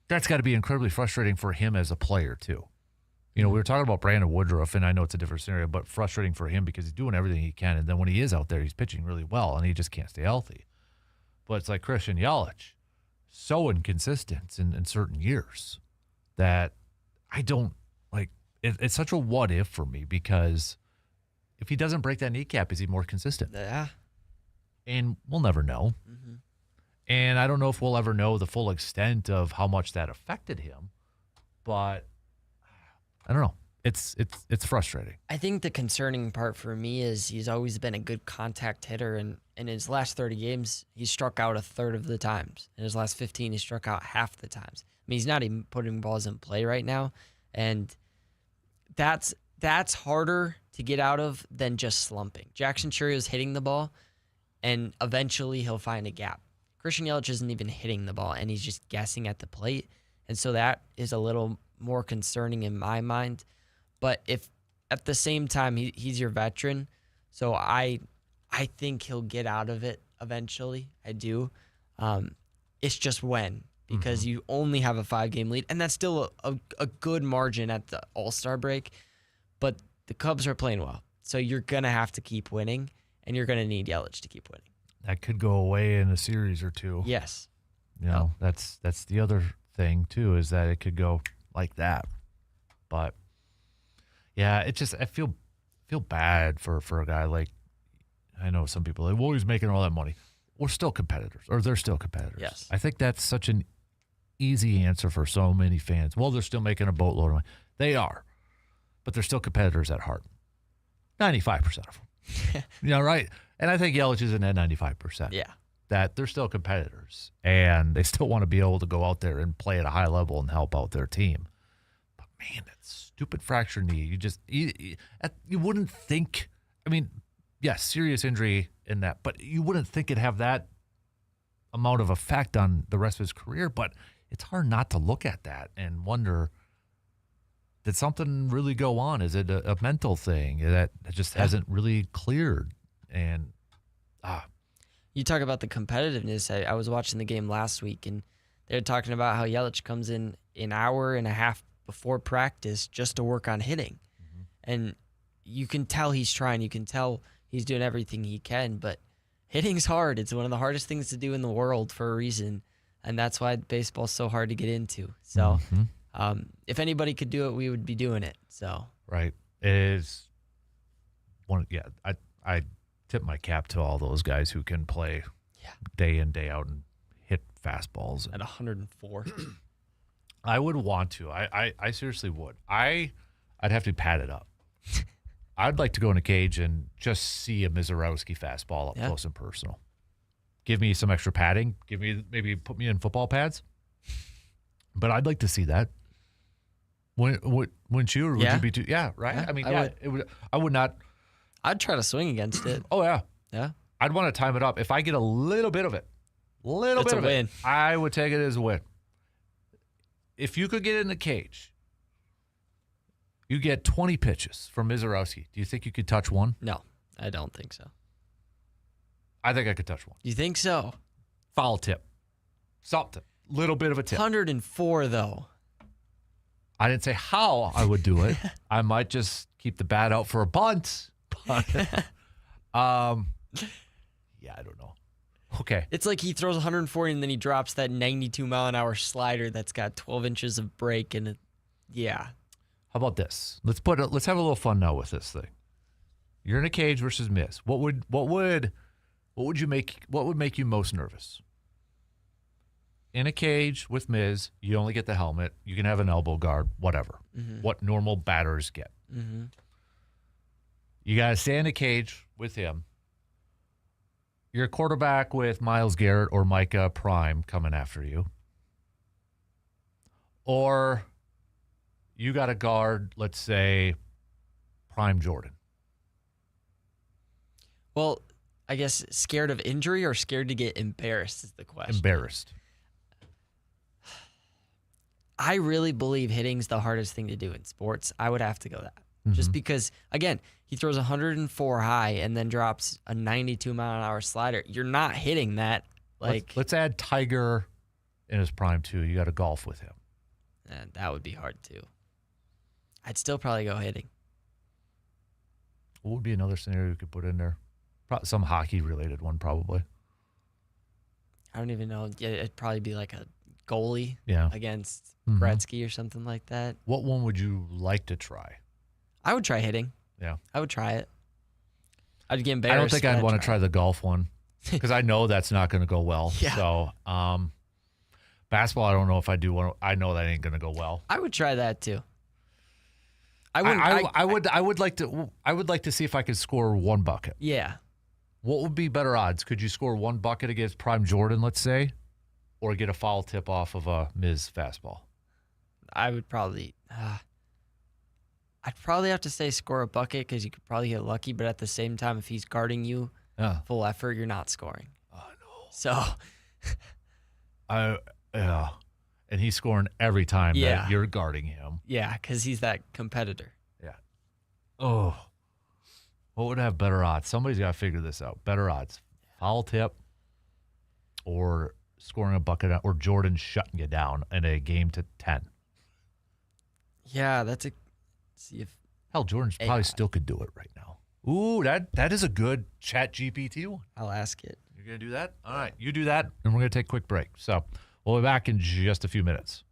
that's got to be incredibly frustrating for him as a player too. You know, we were talking about Brandon Woodruff, and I know it's a different scenario, but frustrating for him because he's doing everything he can. And then when he is out there, he's pitching really well, and he just can't stay healthy. But it's like Christian Yelich, so inconsistent in certain years that I don't like. It's such a what if for me, because if he doesn't break that kneecap, is he more consistent? Yeah. And we'll never know. Mm-hmm. And I don't know if we'll ever know the full extent of how much that affected him. But I don't know. It's frustrating. I think the concerning part for me is he's always been a good contact hitter, and in his last 30 games, he's struck out a third of the times. In his last 15, he struck out half the times. I mean, he's not even putting balls in play right now, and that's harder to get out of than just slumping. Jackson Churio's hitting the ball, and eventually he'll find a gap. Christian Yelich isn't even hitting the ball, and he's just guessing at the plate, and so that is a little more concerning in my mind. But if at the same time he's your veteran, so I think he'll get out of it eventually. I do. It's just when, because you only have a 5-game lead, and that's still a good margin at the All-Star break. But the Cubs are playing well, so you're gonna have to keep winning, and you're gonna need Yelich to keep winning. That could go away in a series or two. Yes. You know, that's the other thing too, is that it could go like that. But yeah, it just, I feel bad for a guy like, I know some people are like, well, he's making all that money. We're still competitors, or they're still competitors. Yes. I think that's such an easy answer for so many fans. Well, they're still making a boatload of money. They are, but they're still competitors at heart. 95% of them. You know, right? And I think Yelich is in that 95%. Yeah. That they're still competitors, and they still want to be able to go out there and play at a high level and help out their team. But man, that stupid fractured knee, you wouldn't think, I mean, yes, serious injury in that, but you wouldn't think it'd have that amount of effect on the rest of his career. But it's hard not to look at that and wonder, did something really go on? Is it a mental thing that just hasn't really cleared? And you talk about the competitiveness. I was watching the game last week, and they're talking about how Yelich comes in an hour and a half before practice just to work on hitting. Mm-hmm. And you can tell he's trying. You can tell he's doing everything he can, but hitting's hard. It's one of the hardest things to do in the world for a reason, and that's why baseball's so hard to get into. So if anybody could do it, we would be doing it. So right. It is one. Yeah, I tip my cap to all those guys who can play day in, day out and hit fastballs. At 104. I would want to. I seriously would. I'd have to pad it up. I'd like to go in a cage and just see a Mizorowski fastball up close and personal. Give me some extra padding. Maybe put me in football pads. But I'd like to see that. Wouldn't you? Or would you be too? Yeah, right. Yeah, I mean, I would not. I'd try to swing against it. Oh yeah. Yeah. I'd want to time it up. If I get a little bit of it, It's a win. I would take it as a win. If you could get in the cage, you get 20 pitches from Mizorowski. Do you think you could touch one? No, I don't think so. I think I could touch one. You think so? Foul tip. Something. Little bit of a tip. 104, though. I didn't say how I would do it. I might just keep the bat out for a bunt. But, yeah, I don't know. Okay. It's like he throws 140 and then he drops that 92-mile-an-hour slider that's got 12 inches of break, and How about this? Let's have a little fun now with this thing. You're in a cage versus Miz. What would make you most nervous? In a cage with Miz, you only get the helmet. You can have an elbow guard, whatever. Mm-hmm. What normal batters get. Mm-hmm. You got to stay in a cage with him. You're a quarterback with Myles Garrett or Micah Prime coming after you. Or you got to guard, let's say, Prime Jordan. Well, I guess scared of injury or scared to get embarrassed is the question. Embarrassed. I really believe hitting's the hardest thing to do in sports. I would have to go that. Mm-hmm. Just because, again, he throws 104 high and then drops a 92-mile-an-hour slider. You're not hitting that. Let's add Tiger in his prime, too. You got to golf with him. And that would be hard, too. I'd still probably go hitting. What would be another scenario you could put in there? Some hockey-related one, probably. don't even know. Yeah, it'd probably be like a goalie Yeah. against Mhm. Gretzky or something like that. What one would you like to try? I would try hitting. Yeah. I would try it. I'd get I embarrassed. don't think I'd but want to try it. the golf one because I know that's not going to go well. Yeah. So, basketball, I don't know if I do want. I know that ain't going to go well. I would try that too. I would like to. I would like to see if I could score one bucket. Yeah. What would be better odds? Could you score one bucket against Prime Jordan, let's say, or get a foul tip off of a Miz fastball? I would probably. I'd probably have to say score a bucket because you could probably get lucky, but at the same time, if he's guarding you Yeah. full effort, you're not scoring. I know. So. Yeah. And he's scoring every time Yeah. that you're guarding him. Yeah, because he's that competitor. Yeah. Oh. What would have better odds? Somebody's got to figure this out. Better odds. Foul tip or scoring a bucket or Jordan shutting you down in a game to 10. Yeah, that's a. See if. Hell, Jordan AI. probably still could do it right now. Ooh, that is a good Chat GPT one. I'll ask it. You're going to do that? All right, you do that, and we're going to take a quick break. So we'll be back in just a few minutes.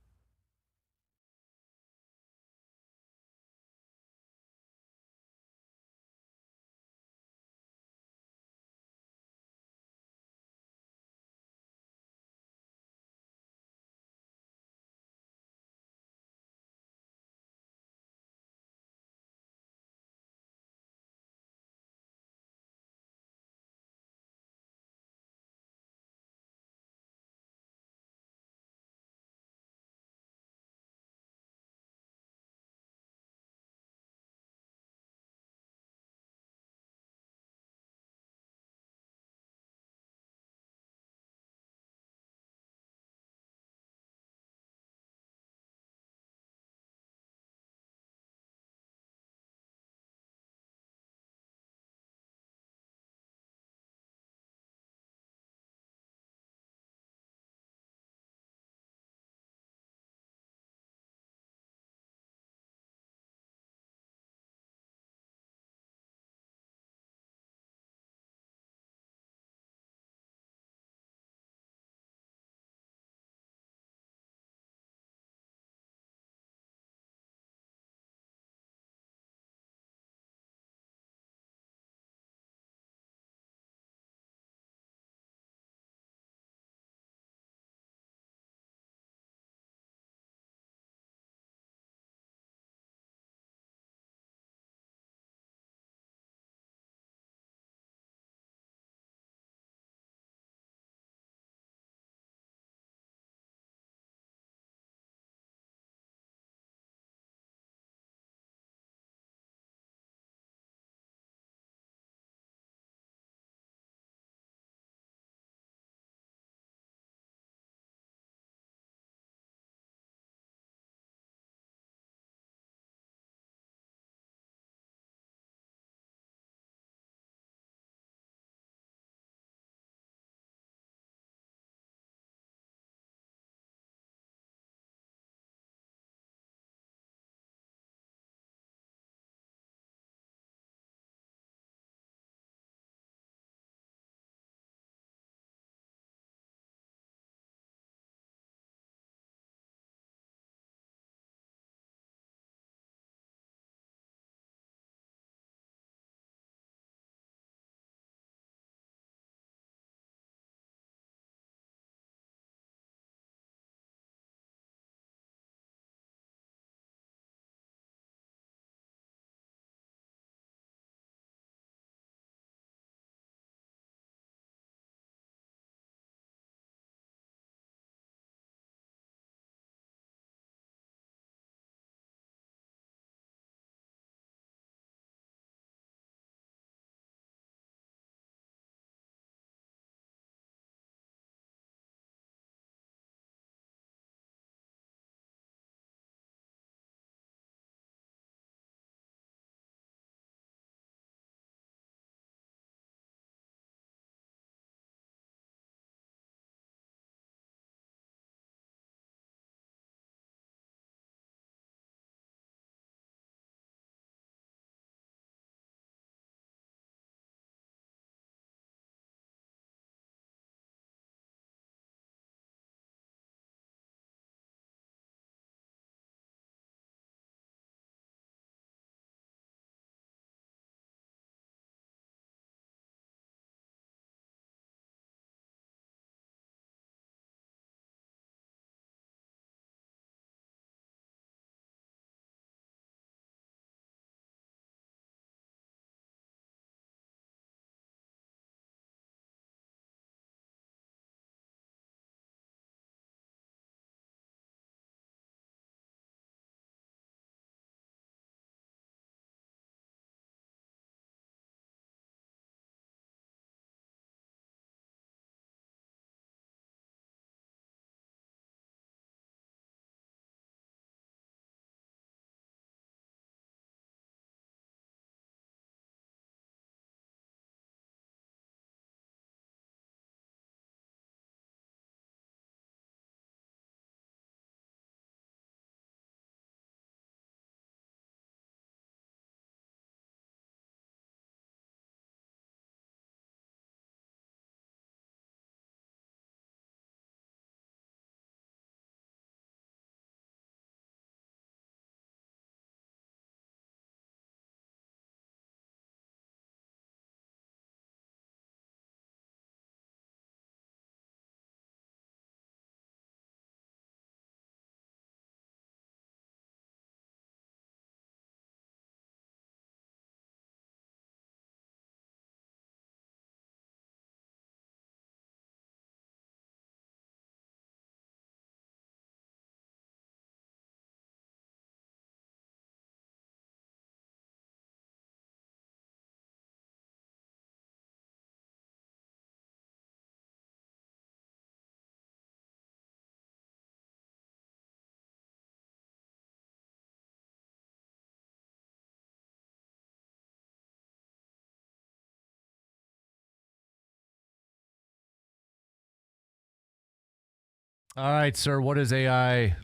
All right, sir. What does AI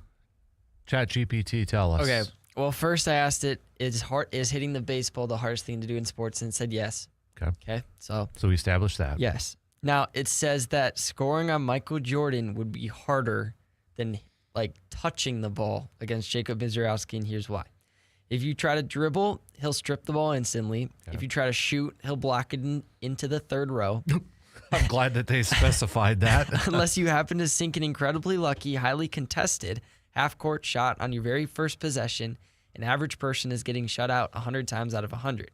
ChatGPT tell us? Okay. Well, first I asked it, is hitting the baseball the hardest thing to do in sports? And it said yes. Okay. Okay. So we established that. yes. Now it says that scoring on Michael Jordan would be harder than like touching the ball against Jacob Mizorowski, and here's why. If you try to dribble, he'll strip the ball instantly. Okay. If you try to shoot, he'll block it into the third row. I'm glad that they specified that. Unless you happen to sink an incredibly lucky, highly contested half-court shot on your very first possession, an average person is getting shut out 100 times out of 100.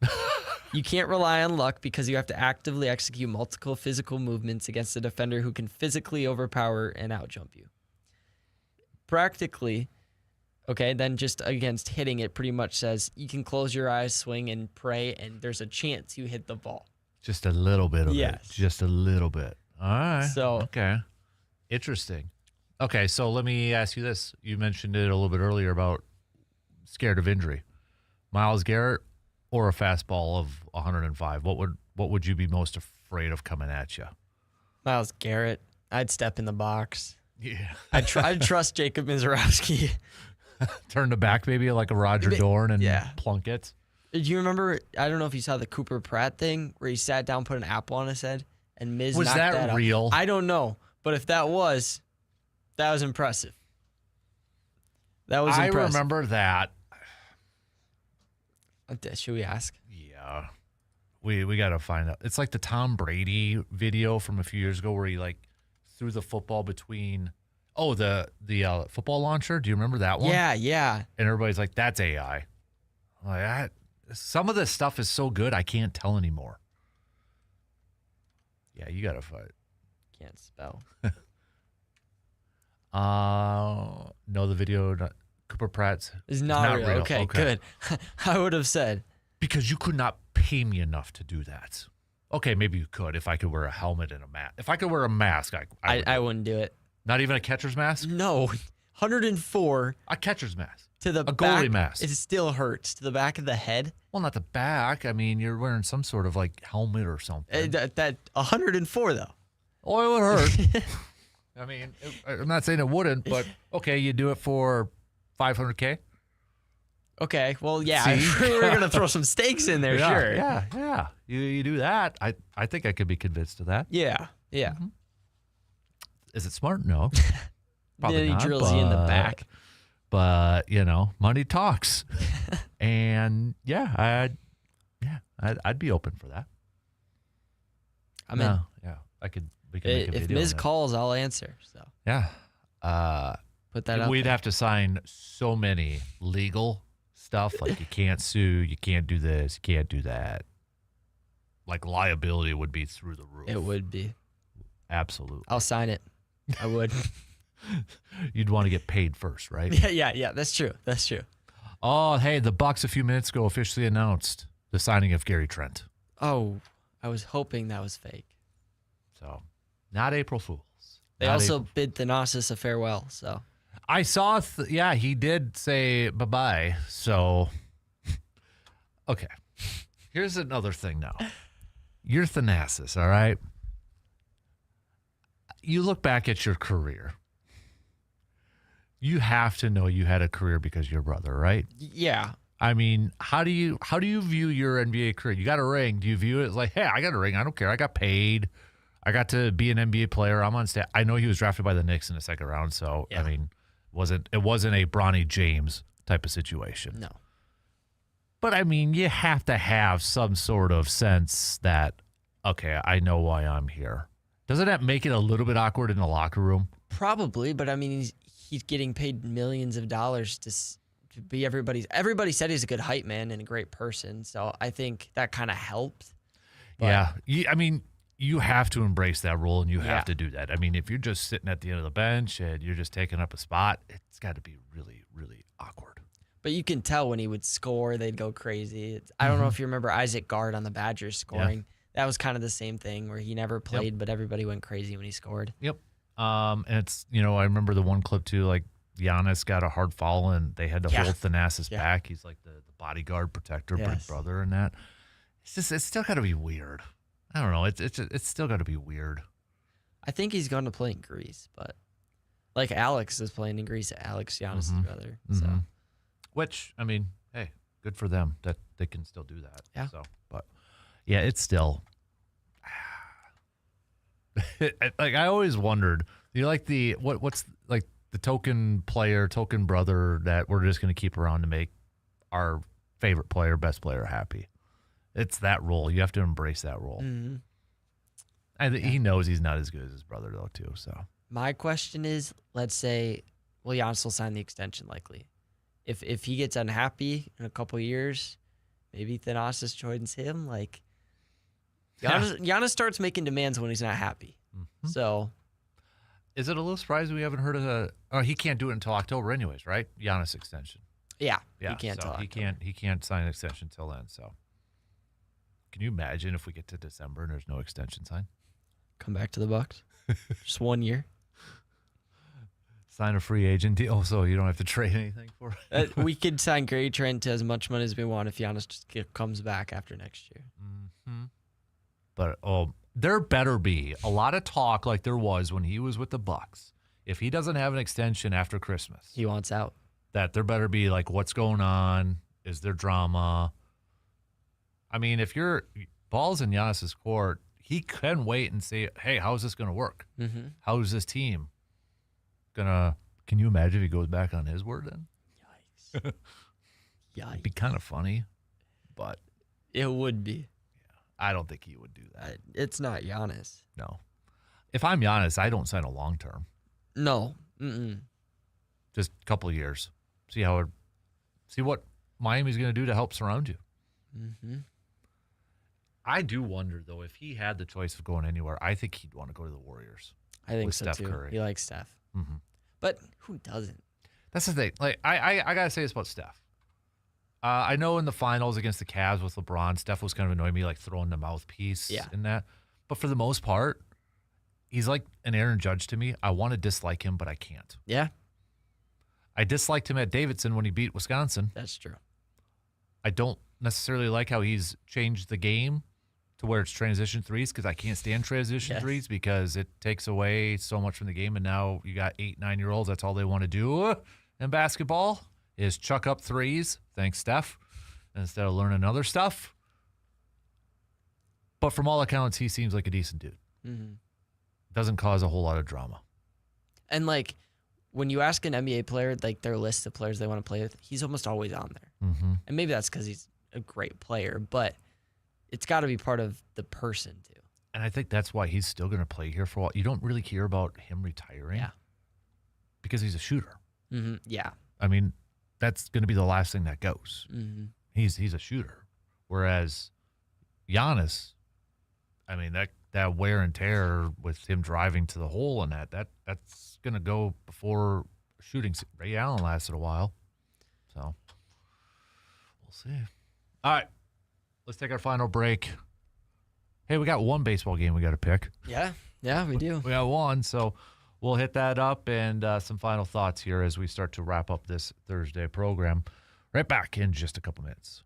You can't rely on luck because you have to actively execute multiple physical movements against a defender who can physically overpower and outjump you. Practically, okay, then just against hitting, it pretty much says you can close your eyes, swing, and pray, and there's a chance you hit the ball. Just a little bit of Yes. it. Just a little bit. All right. So- okay. Interesting. Okay, so let me ask you this. You mentioned it a little bit earlier about scared of injury. Myles Garrett or a fastball of 105? What would you be most afraid of coming at you? Myles Garrett, I'd step in the box. Yeah. I'd trust Jacob Mizorowski. Turn the back maybe like a Roger Dorn and Yeah. plunk it. Do you remember, I don't know if you saw the Cooper Pratt thing where he sat down, put an apple on his head, and Miz Was knocked that that out? real? I don't know. But if that was impressive. That was I impressive. remember that. Should we ask? Yeah. We got to find out. It's like the Tom Brady video from a few years ago where he like threw the football between the football launcher. Do you remember that one? Yeah. And everybody's like, that's AI. Some of this stuff is so good, I can't tell anymore. Yeah, you got to fight. Can't spell. No, the video, Cooper Pratt's It's not real. Okay, good. I would have said. Because you could not pay me enough to do that. Okay, maybe you could if I could wear a helmet and a mask. If I could wear a mask, I wouldn't do it. Not even a catcher's mask? No. 104 A catcher's mask. to the A back. goalie mask. It still hurts. To the back of the head. Well, not the back. I mean, you're wearing some sort of like helmet or something. That 104 though. Oh, it would hurt. I mean, I'm not saying it wouldn't, but okay, you do it for $500K? Okay, well, yeah, See? we're going to throw some stakes in there, sure. Yeah. You do that. I think I could be convinced of that. Yeah. Is it smart? No. Probably Then he not, drills you in the back. But, money talks. And I'd be open for that. I mean, We can make a if video Miz on that. calls, I'll answer. So Yeah. put that up. We'd have to sign so many legal stuff. Like you can't sue, you can't do this, you can't do that. Like liability would be through the roof. It would be. Absolutely. I'll sign it. I would. You'd want to get paid first, right? Yeah. That's true. Oh, hey, the Bucks a few minutes ago officially announced the signing of Gary Trent. Oh, I was hoping that was fake. So, not April Fools. They Not also April- bid Thanasis a farewell. So I saw, he did say bye-bye. So, okay. Here's another thing now. You're Thanasis, all right? You look back at your career. You have to know you had a career because of your brother, right? yeah, I mean, how do you view your NBA career? You got a ring. Do you view it as like, hey, I got a ring. I don't care. I got paid. I got to be an NBA player. I'm on staff. I know he was drafted by the Knicks in the second round, so Yeah. I mean, it wasn't a Bronny James type of situation. no. But I mean, you have to have some sort of sense that, okay, I know why I'm here. Doesn't that make it a little bit awkward in the locker room? Probably, but I mean, he's getting paid millions of dollars to be everybody's. Everybody said he's a good hype man and a great person, so I think that kind of helped. But- Yeah. I mean, you have to embrace that role and you Yeah. have to do that. I mean, if you're just sitting at the end of the bench and you're just taking up a spot, it's got to be really, really awkward. But you can tell when he would score, they'd go crazy. I don't know if you remember Isaac Gard on the Badgers scoring. That was kind of the same thing where he never played, but everybody went crazy when he scored. Yep. And it's, I remember the one clip too, like Giannis got a hard foul and they had to hold Thanasis back. He's like the bodyguard protector, big brother and that. It's still got to be weird. I don't know. It's still got to be weird. I think he's going to play in Greece, but Like Alex is playing in Greece. Alex Giannis' brother. So Which, I mean, hey, good for them that they can still do that. Yeah. So, but yeah, it's still like I always wondered. You like what's like the token player, token brother that we're just going to keep around to make our favorite player, best player happy. It's that role. You have to embrace that role. And he knows he's not as good as his brother though, too. So my question is, let's say, well, Giannis will sign the extension likely. If he gets unhappy in a couple of years, maybe Thanasis joins him. Like Giannis starts making demands when he's not happy. So, is it a little surprising we haven't heard of Oh, he can't do it until October, anyways, right? Giannis extension. yeah, Yeah, he can't so talk. he can't sign an extension till then. So, can you imagine if we get to December and there's no extension signed? Come back to the Bucks. Just 1 year. Sign a free agent deal so you don't have to trade anything for it. We could sign Gary Trent to as much money as we want if Giannis just comes back after next year. But there better be a lot of talk like there was when he was with the Bucks. If he doesn't have an extension after Christmas, He wants out. that there better be like, what's going on? Is there drama? I mean, if you're balls in Giannis's court, he can wait and say, hey, how's this going to work? How's this team gonna? Can you imagine if he goes back on his word then? Yikes. It'd be kind of funny, but It would be. I don't think he would do that. It's not Giannis. No. If I'm Giannis, I don't sign a long term. No. Just a couple of years. See what Miami's going to do to help surround you. I do wonder though, if he had the choice of going anywhere, I think he'd want to go to the Warriors. I think With so Steph too. Curry. He likes Steph. But who doesn't? That's the thing. Like I gotta say this about Steph. I know in the finals against the Cavs with LeBron, Steph was kind of annoying me, like throwing the mouthpiece in that. But for the most part, he's like an Aaron Judge to me. I want to dislike him, but I can't. Yeah, I disliked him at Davidson when he beat Wisconsin. that's true. I don't necessarily like how he's changed the game to where it's transition threes, because I can't stand transition threes because it takes away so much from the game. And now you got 8, 9-year-olds. That's all they want to do in basketball is chuck up threes. Thanks, Steph. Instead of learning other stuff. But from all accounts, he seems like a decent dude. Doesn't cause a whole lot of drama. And like when you ask an NBA player, like their list of players they want to play with, he's almost always on there. And maybe that's because he's a great player, but it's got to be part of the person too. And I think that's why he's still going to play here for a while. You don't really hear about him retiring. Yeah. Because he's a shooter. Yeah. I mean, that's going to be the last thing that goes. He's a shooter. Whereas Giannis, I mean, that wear and tear with him driving to the hole and that's going to go before shooting. Ray Allen lasted a while. So we'll see. All right. Let's take our final break. Hey, we got one baseball game we got to pick. Yeah, we do. We got one, so we'll hit that up and some final thoughts here as we start to wrap up this Thursday program. Right back in just a couple minutes.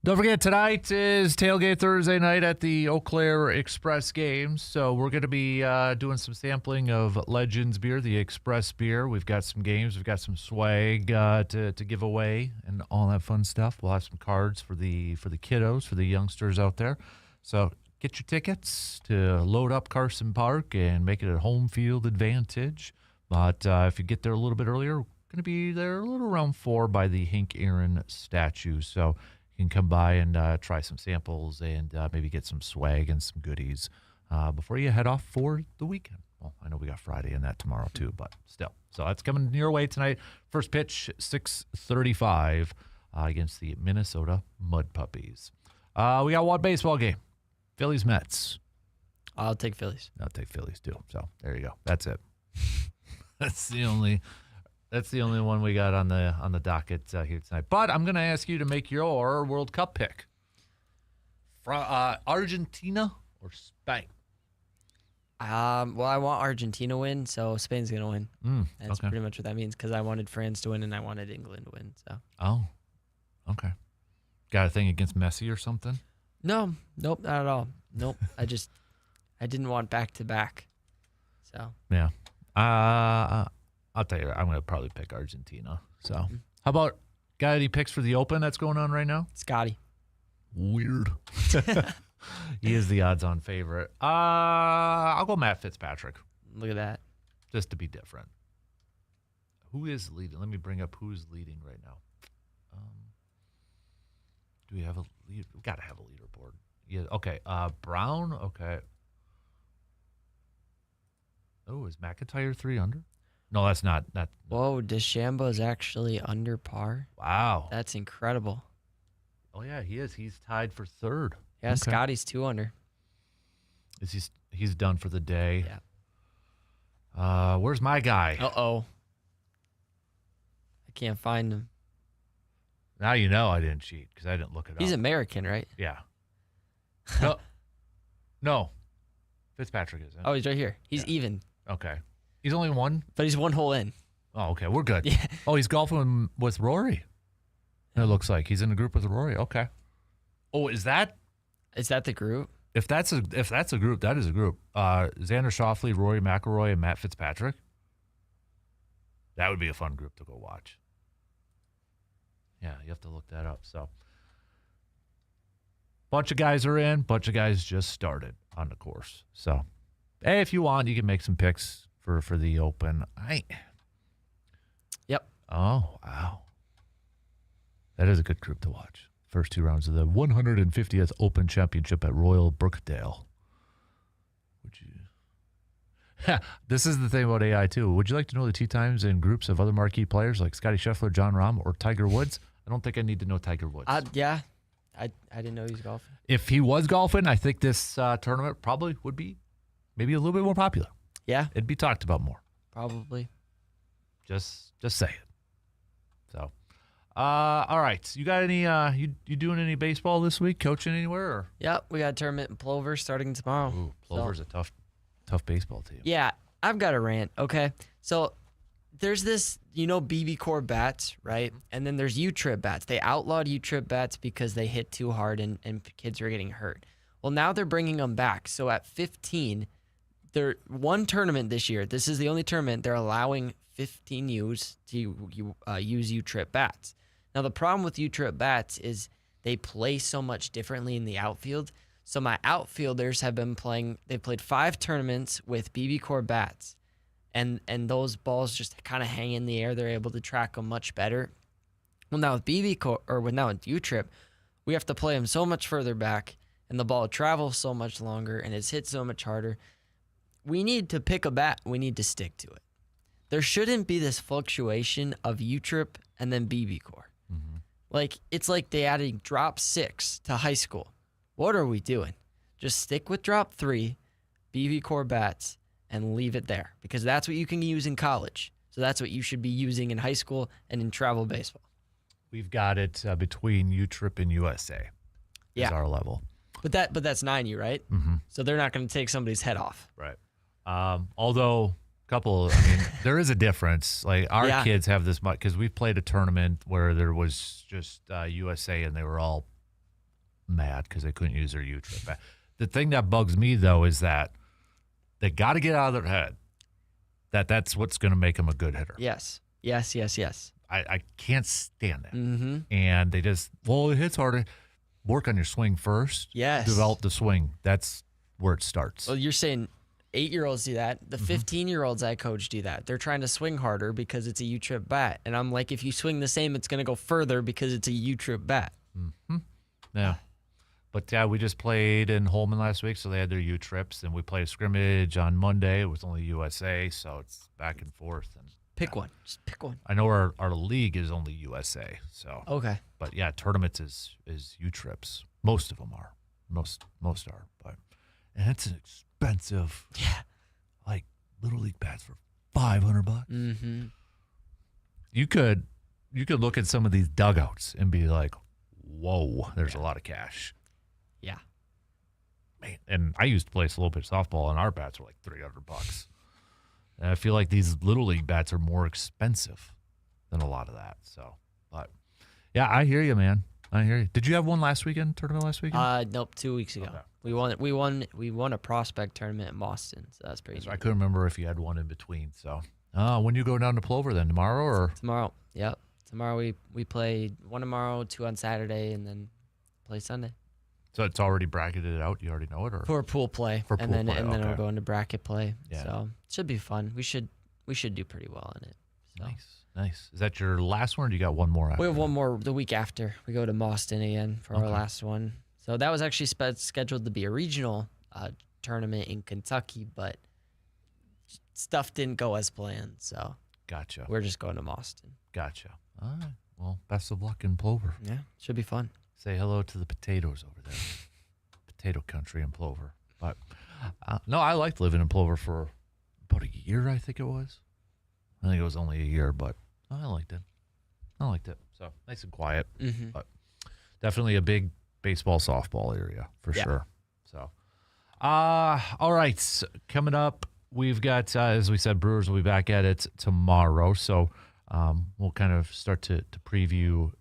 Don't forget, tonight is Tailgate Thursday night at the Eau Claire Express Games. So we're going to be doing some sampling of Legends beer, the Express beer. We've got some games. We've got some swag to give away and all that fun stuff. We'll have some cards for the kiddos, for the youngsters out there. So get your tickets to load up Carson Park and make it a home field advantage. But if you get there a little bit earlier, we're going to be there a little around 4 by the Hank Aaron statue. So you can come by and try some samples and maybe get some swag and some goodies before you head off for the weekend. Well, I know we got Friday and that tomorrow too, but still. So that's coming your way tonight. First pitch, 6:35 against the Minnesota Mud Puppies. We got one baseball game. Phillies Mets. I'll take Phillies. I'll take Phillies too. So there you go. That's it. That's the only one we got on the docket here tonight. But I'm going to ask you to make your World Cup pick. From Argentina or Spain? Well, I want Argentina to win, so Spain's going to win. That's okay. pretty much what that means, because I wanted France to win and I wanted England to win. So. Oh, okay. Got a thing against Messi or something? Nope, not at all. Nope. I didn't want back-to-back. So. Yeah. I'll tell you, I'm going to probably pick Argentina. So, how about, got any picks for the Open that's going on right now? Scotty. Weird. He is the odds-on favorite. I'll go Matt Fitzpatrick. Look at that. Just to be different. Who is leading? Let me bring up who's leading right now. Do we have a lead? We've got to have a leaderboard. Yeah. Okay. Brown. Okay. Oh, is McIntyre 3 under? No, that's not. Whoa, DeChambeau is actually under par. Wow. That's incredible. Oh yeah, he is. He's tied for third. Yeah, Okay. Scotty's 2 under. He's done for the day. Yeah. Where's my guy? Uh-oh. I can't find him. Now you know I didn't cheat because I didn't look it up. He's American, right? Yeah. No. Fitzpatrick is. Oh, he's right here. He's even. Okay. He's only one. But he's 1 hole in. Oh, okay. We're good. Yeah. Oh, he's golfing with Rory. It looks like he's in a group with Rory. Okay. Oh, is that the group? If that's a group, that is a group. Xander Schauffele, Rory McIlroy, and Matt Fitzpatrick. That would be a fun group to go watch. Yeah, you have to look that up. So, bunch of guys are in. Bunch of guys just started on the course. So, hey, if you want, you can make some picks for the Open. Yep. Oh, wow. That is a good group to watch. First 2 rounds of the 150th Open Championship at Royal Brookdale. This is the thing about AI, too. Would you like to know the tee times and groups of other marquee players like Scotty Scheffler, John Rahm, or Tiger Woods? I don't think I need to know Tiger Woods. Yeah. I didn't know he was golfing. If he was golfing, I think this tournament probably would be maybe a little bit more popular. Yeah. It'd be talked about more. Probably. Just say it. So, all right. You got any? You doing any baseball this week? Coaching anywhere? Or? Yep. We got a tournament in Plover starting tomorrow. Ooh, Plover's a tough baseball team. Yeah. I've got a rant. Okay. So there's this, BB core bats, right? And then there's U-trip bats. They outlawed U-trip bats because they hit too hard and kids were getting hurt. Well, now they're bringing them back. So at 15, one tournament this year. This is the only tournament they're allowing 15 U's to use U-trip bats. Now, the problem with U-trip bats is they play so much differently in the outfield. So my outfielders have been playing. They played 5 tournaments with BB core bats, and those balls just kind of hang in the air. They're able to track them much better. Well, now with BB core now with U-trip, we have to play them so much further back, and the ball travels so much longer, and it's hit so much harder. We need to pick a bat. We need to stick to it. There shouldn't be this fluctuation of U-trip and then BB core. Mm-hmm. It's like they added drop 6 to high school. What are we doing? Just stick with drop 3, BB core bats, and leave it there, because that's what you can use in college. So that's what you should be using in high school and in travel baseball. We've got it between U-Trip and USA. Yeah. Is our level. But that's 9U, right? Mm-hmm. So they're not going to take somebody's head off. Right. Although there is a difference. Like our kids have this much, because we've played a tournament where there was just USA and they were all mad because they couldn't use their U-trip bat. The thing that bugs me, though, is that they got to get out of their head that that's what's going to make them a good hitter. Yes. I can't stand that. Mm-hmm. And they just, it hits harder. Work on your swing first. Yes. Develop the swing. That's where it starts. Well, you're saying 8-year-olds do that. The 15-year-olds I coach do that. They're trying to swing harder because it's a U-trip bat. And I'm like, if you swing the same, it's going to go further because it's a U-trip bat. Mm-hmm. Yeah. But, yeah, we just played in Holman last week, so they had their U-trips. And we played a scrimmage on Monday. It was only USA, so it's back and forth. And Pick one. Just pick one. I know our league is only USA, so. Okay. But, yeah, tournaments is U-trips. Most of them are. Most are. And it's expensive. Yeah. Like Little League bats for $500. Mm-hmm. You could look at some of these dugouts and be like, whoa, there's a lot of cash. Yeah. Man, and I used to play a little bit of softball, and our bats were like $300. And I feel like these Little League bats are more expensive than a lot of that. So, but yeah, I hear you, man. I hear you. Did you have one tournament last weekend? Nope, 2 weeks ago. Okay. We won a prospect tournament in Boston, so that's pretty So neat. I couldn't remember if you had one in between. So, when you go down to Plover then, tomorrow or? Tomorrow. Yep. Tomorrow we play one tomorrow, 2 on Saturday, and then play Sunday. So it's already bracketed out. You already know it, or For pool play. For pool and play, then okay. we'll go into bracket play. Yeah. So it should be fun. We should do pretty well in it. So. Nice. Is that your last one, or do you got one more after? We have one more the week after. We go to Boston again for our last one. So that was actually scheduled to be a regional tournament in Kentucky, but stuff didn't go as planned. So Gotcha. we're just going to Boston. Gotcha. All right. Well, best of luck in Plover. Yeah, should be fun. Say hello to the potatoes over there. Potato country in Plover. But no, I liked living in Plover for about a year, I think it was. I think it was only a year, but I liked it. So nice and quiet, but definitely a big baseball, softball area for sure. So, all right. So coming up, we've got, as we said, Brewers will be back at it tomorrow. So we'll kind of start to preview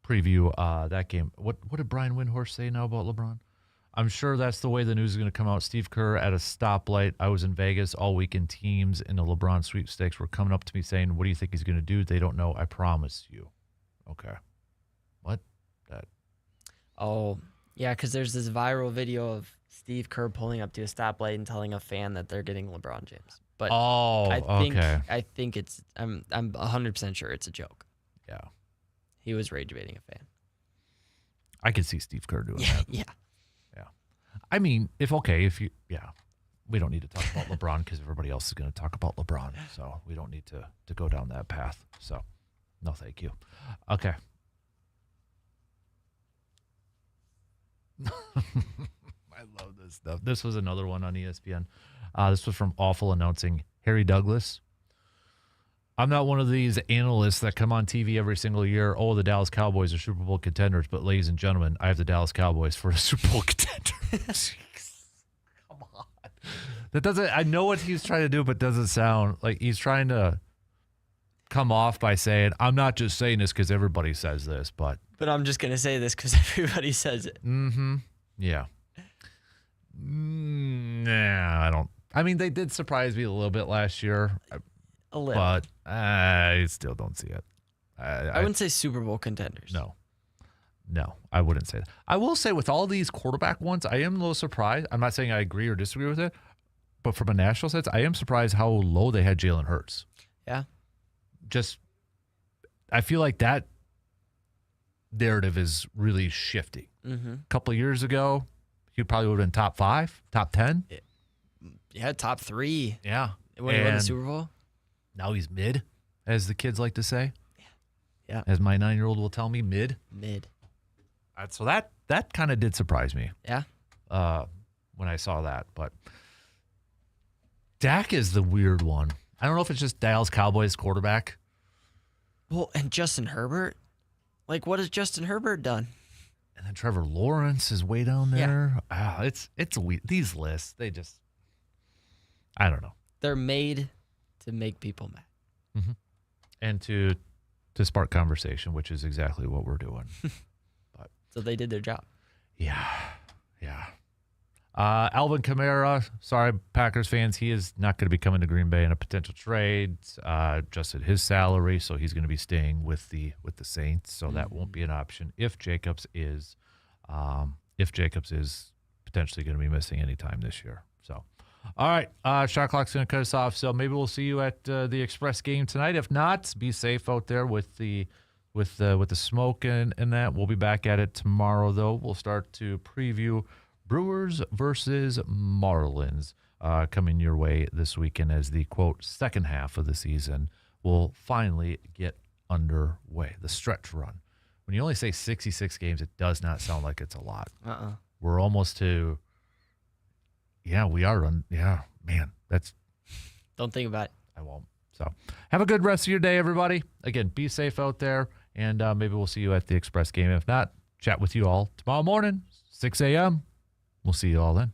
that game. What did Brian Windhorst say now about LeBron? I'm sure that's the way the news is going to come out. Steve Kerr at a stoplight. I was in Vegas all weekend. Teams in the LeBron sweepstakes were coming up to me saying, what do you think he's going to do? They don't know. I promise you. Okay. What? That. Oh, yeah, because there's this viral video of Steve Kerr pulling up to a stoplight and telling a fan that they're getting LeBron James. But I think it's I'm 100% sure it's a joke. Yeah. He was rage baiting a fan. I could see Steve Kerr doing that. Yeah. I mean, we don't need to talk about LeBron because everybody else is going to talk about LeBron. So we don't need to go down that path. So no, thank you. Okay. I love this stuff. This was another one on ESPN. This was from Awful Announcing. Harry Douglas. I'm not one of these analysts that come on TV every single year. Oh, the Dallas Cowboys are Super Bowl contenders. But ladies and gentlemen, I have the Dallas Cowboys for a Super Bowl contender. Come on. That doesn't, I know what he's trying to do, but doesn't sound like he's trying to come off by saying, I'm not just saying this because everybody says this, but I'm just going to say this because everybody says it. Mm-hmm. Yeah. Nah, I don't. I mean, they did surprise me a little bit last year. A little. But I still don't see it. I wouldn't say Super Bowl contenders. No, I wouldn't say that. I will say with all these quarterback ones, I am a little surprised. I'm not saying I agree or disagree with it, but from a national sense, I am surprised how low they had Jalen Hurts. Yeah. I feel like that narrative is really shifting. Mm-hmm. A couple of years ago, he probably would have been top 5, top 10. Yeah, top 3. Yeah. When he won the Super Bowl. Now he's mid, as the kids like to say. Yeah. As my 9-year-old will tell me, mid. So that kind of did surprise me. Yeah. When I saw that. But Dak is the weird one. I don't know if it's just Dallas Cowboys quarterback. Well, and Justin Herbert. Like, what has Justin Herbert done? And then Trevor Lawrence is way down there. Yeah. It's weird. These lists, they just, I don't know. They're made to make people mad. Mm-hmm. And to spark conversation, which is exactly what we're doing. So they did their job. Yeah. Alvin Kamara, sorry, Packers fans, he is not going to be coming to Green Bay in a potential trade. Adjusted his salary, so he's going to be staying with the Saints. So that won't be an option if Jacobs is potentially going to be missing any time this year. So, all right, shot clock's going to cut us off. So maybe we'll see you at the Express game tonight. If not, be safe out there with the smoke and that. We'll be back at it tomorrow, though. We'll start to preview Brewers versus Marlins coming your way this weekend as the, quote, second half of the season will finally get underway. The stretch run. When you only say 66 games, it does not sound like it's a lot. We're almost to, we are. Man, that's. Don't think about it. I won't. So have a good rest of your day, everybody. Again, be safe out there, and maybe we'll see you at the Express game. If not, chat with you all tomorrow morning, 6 a.m. We'll see you all then.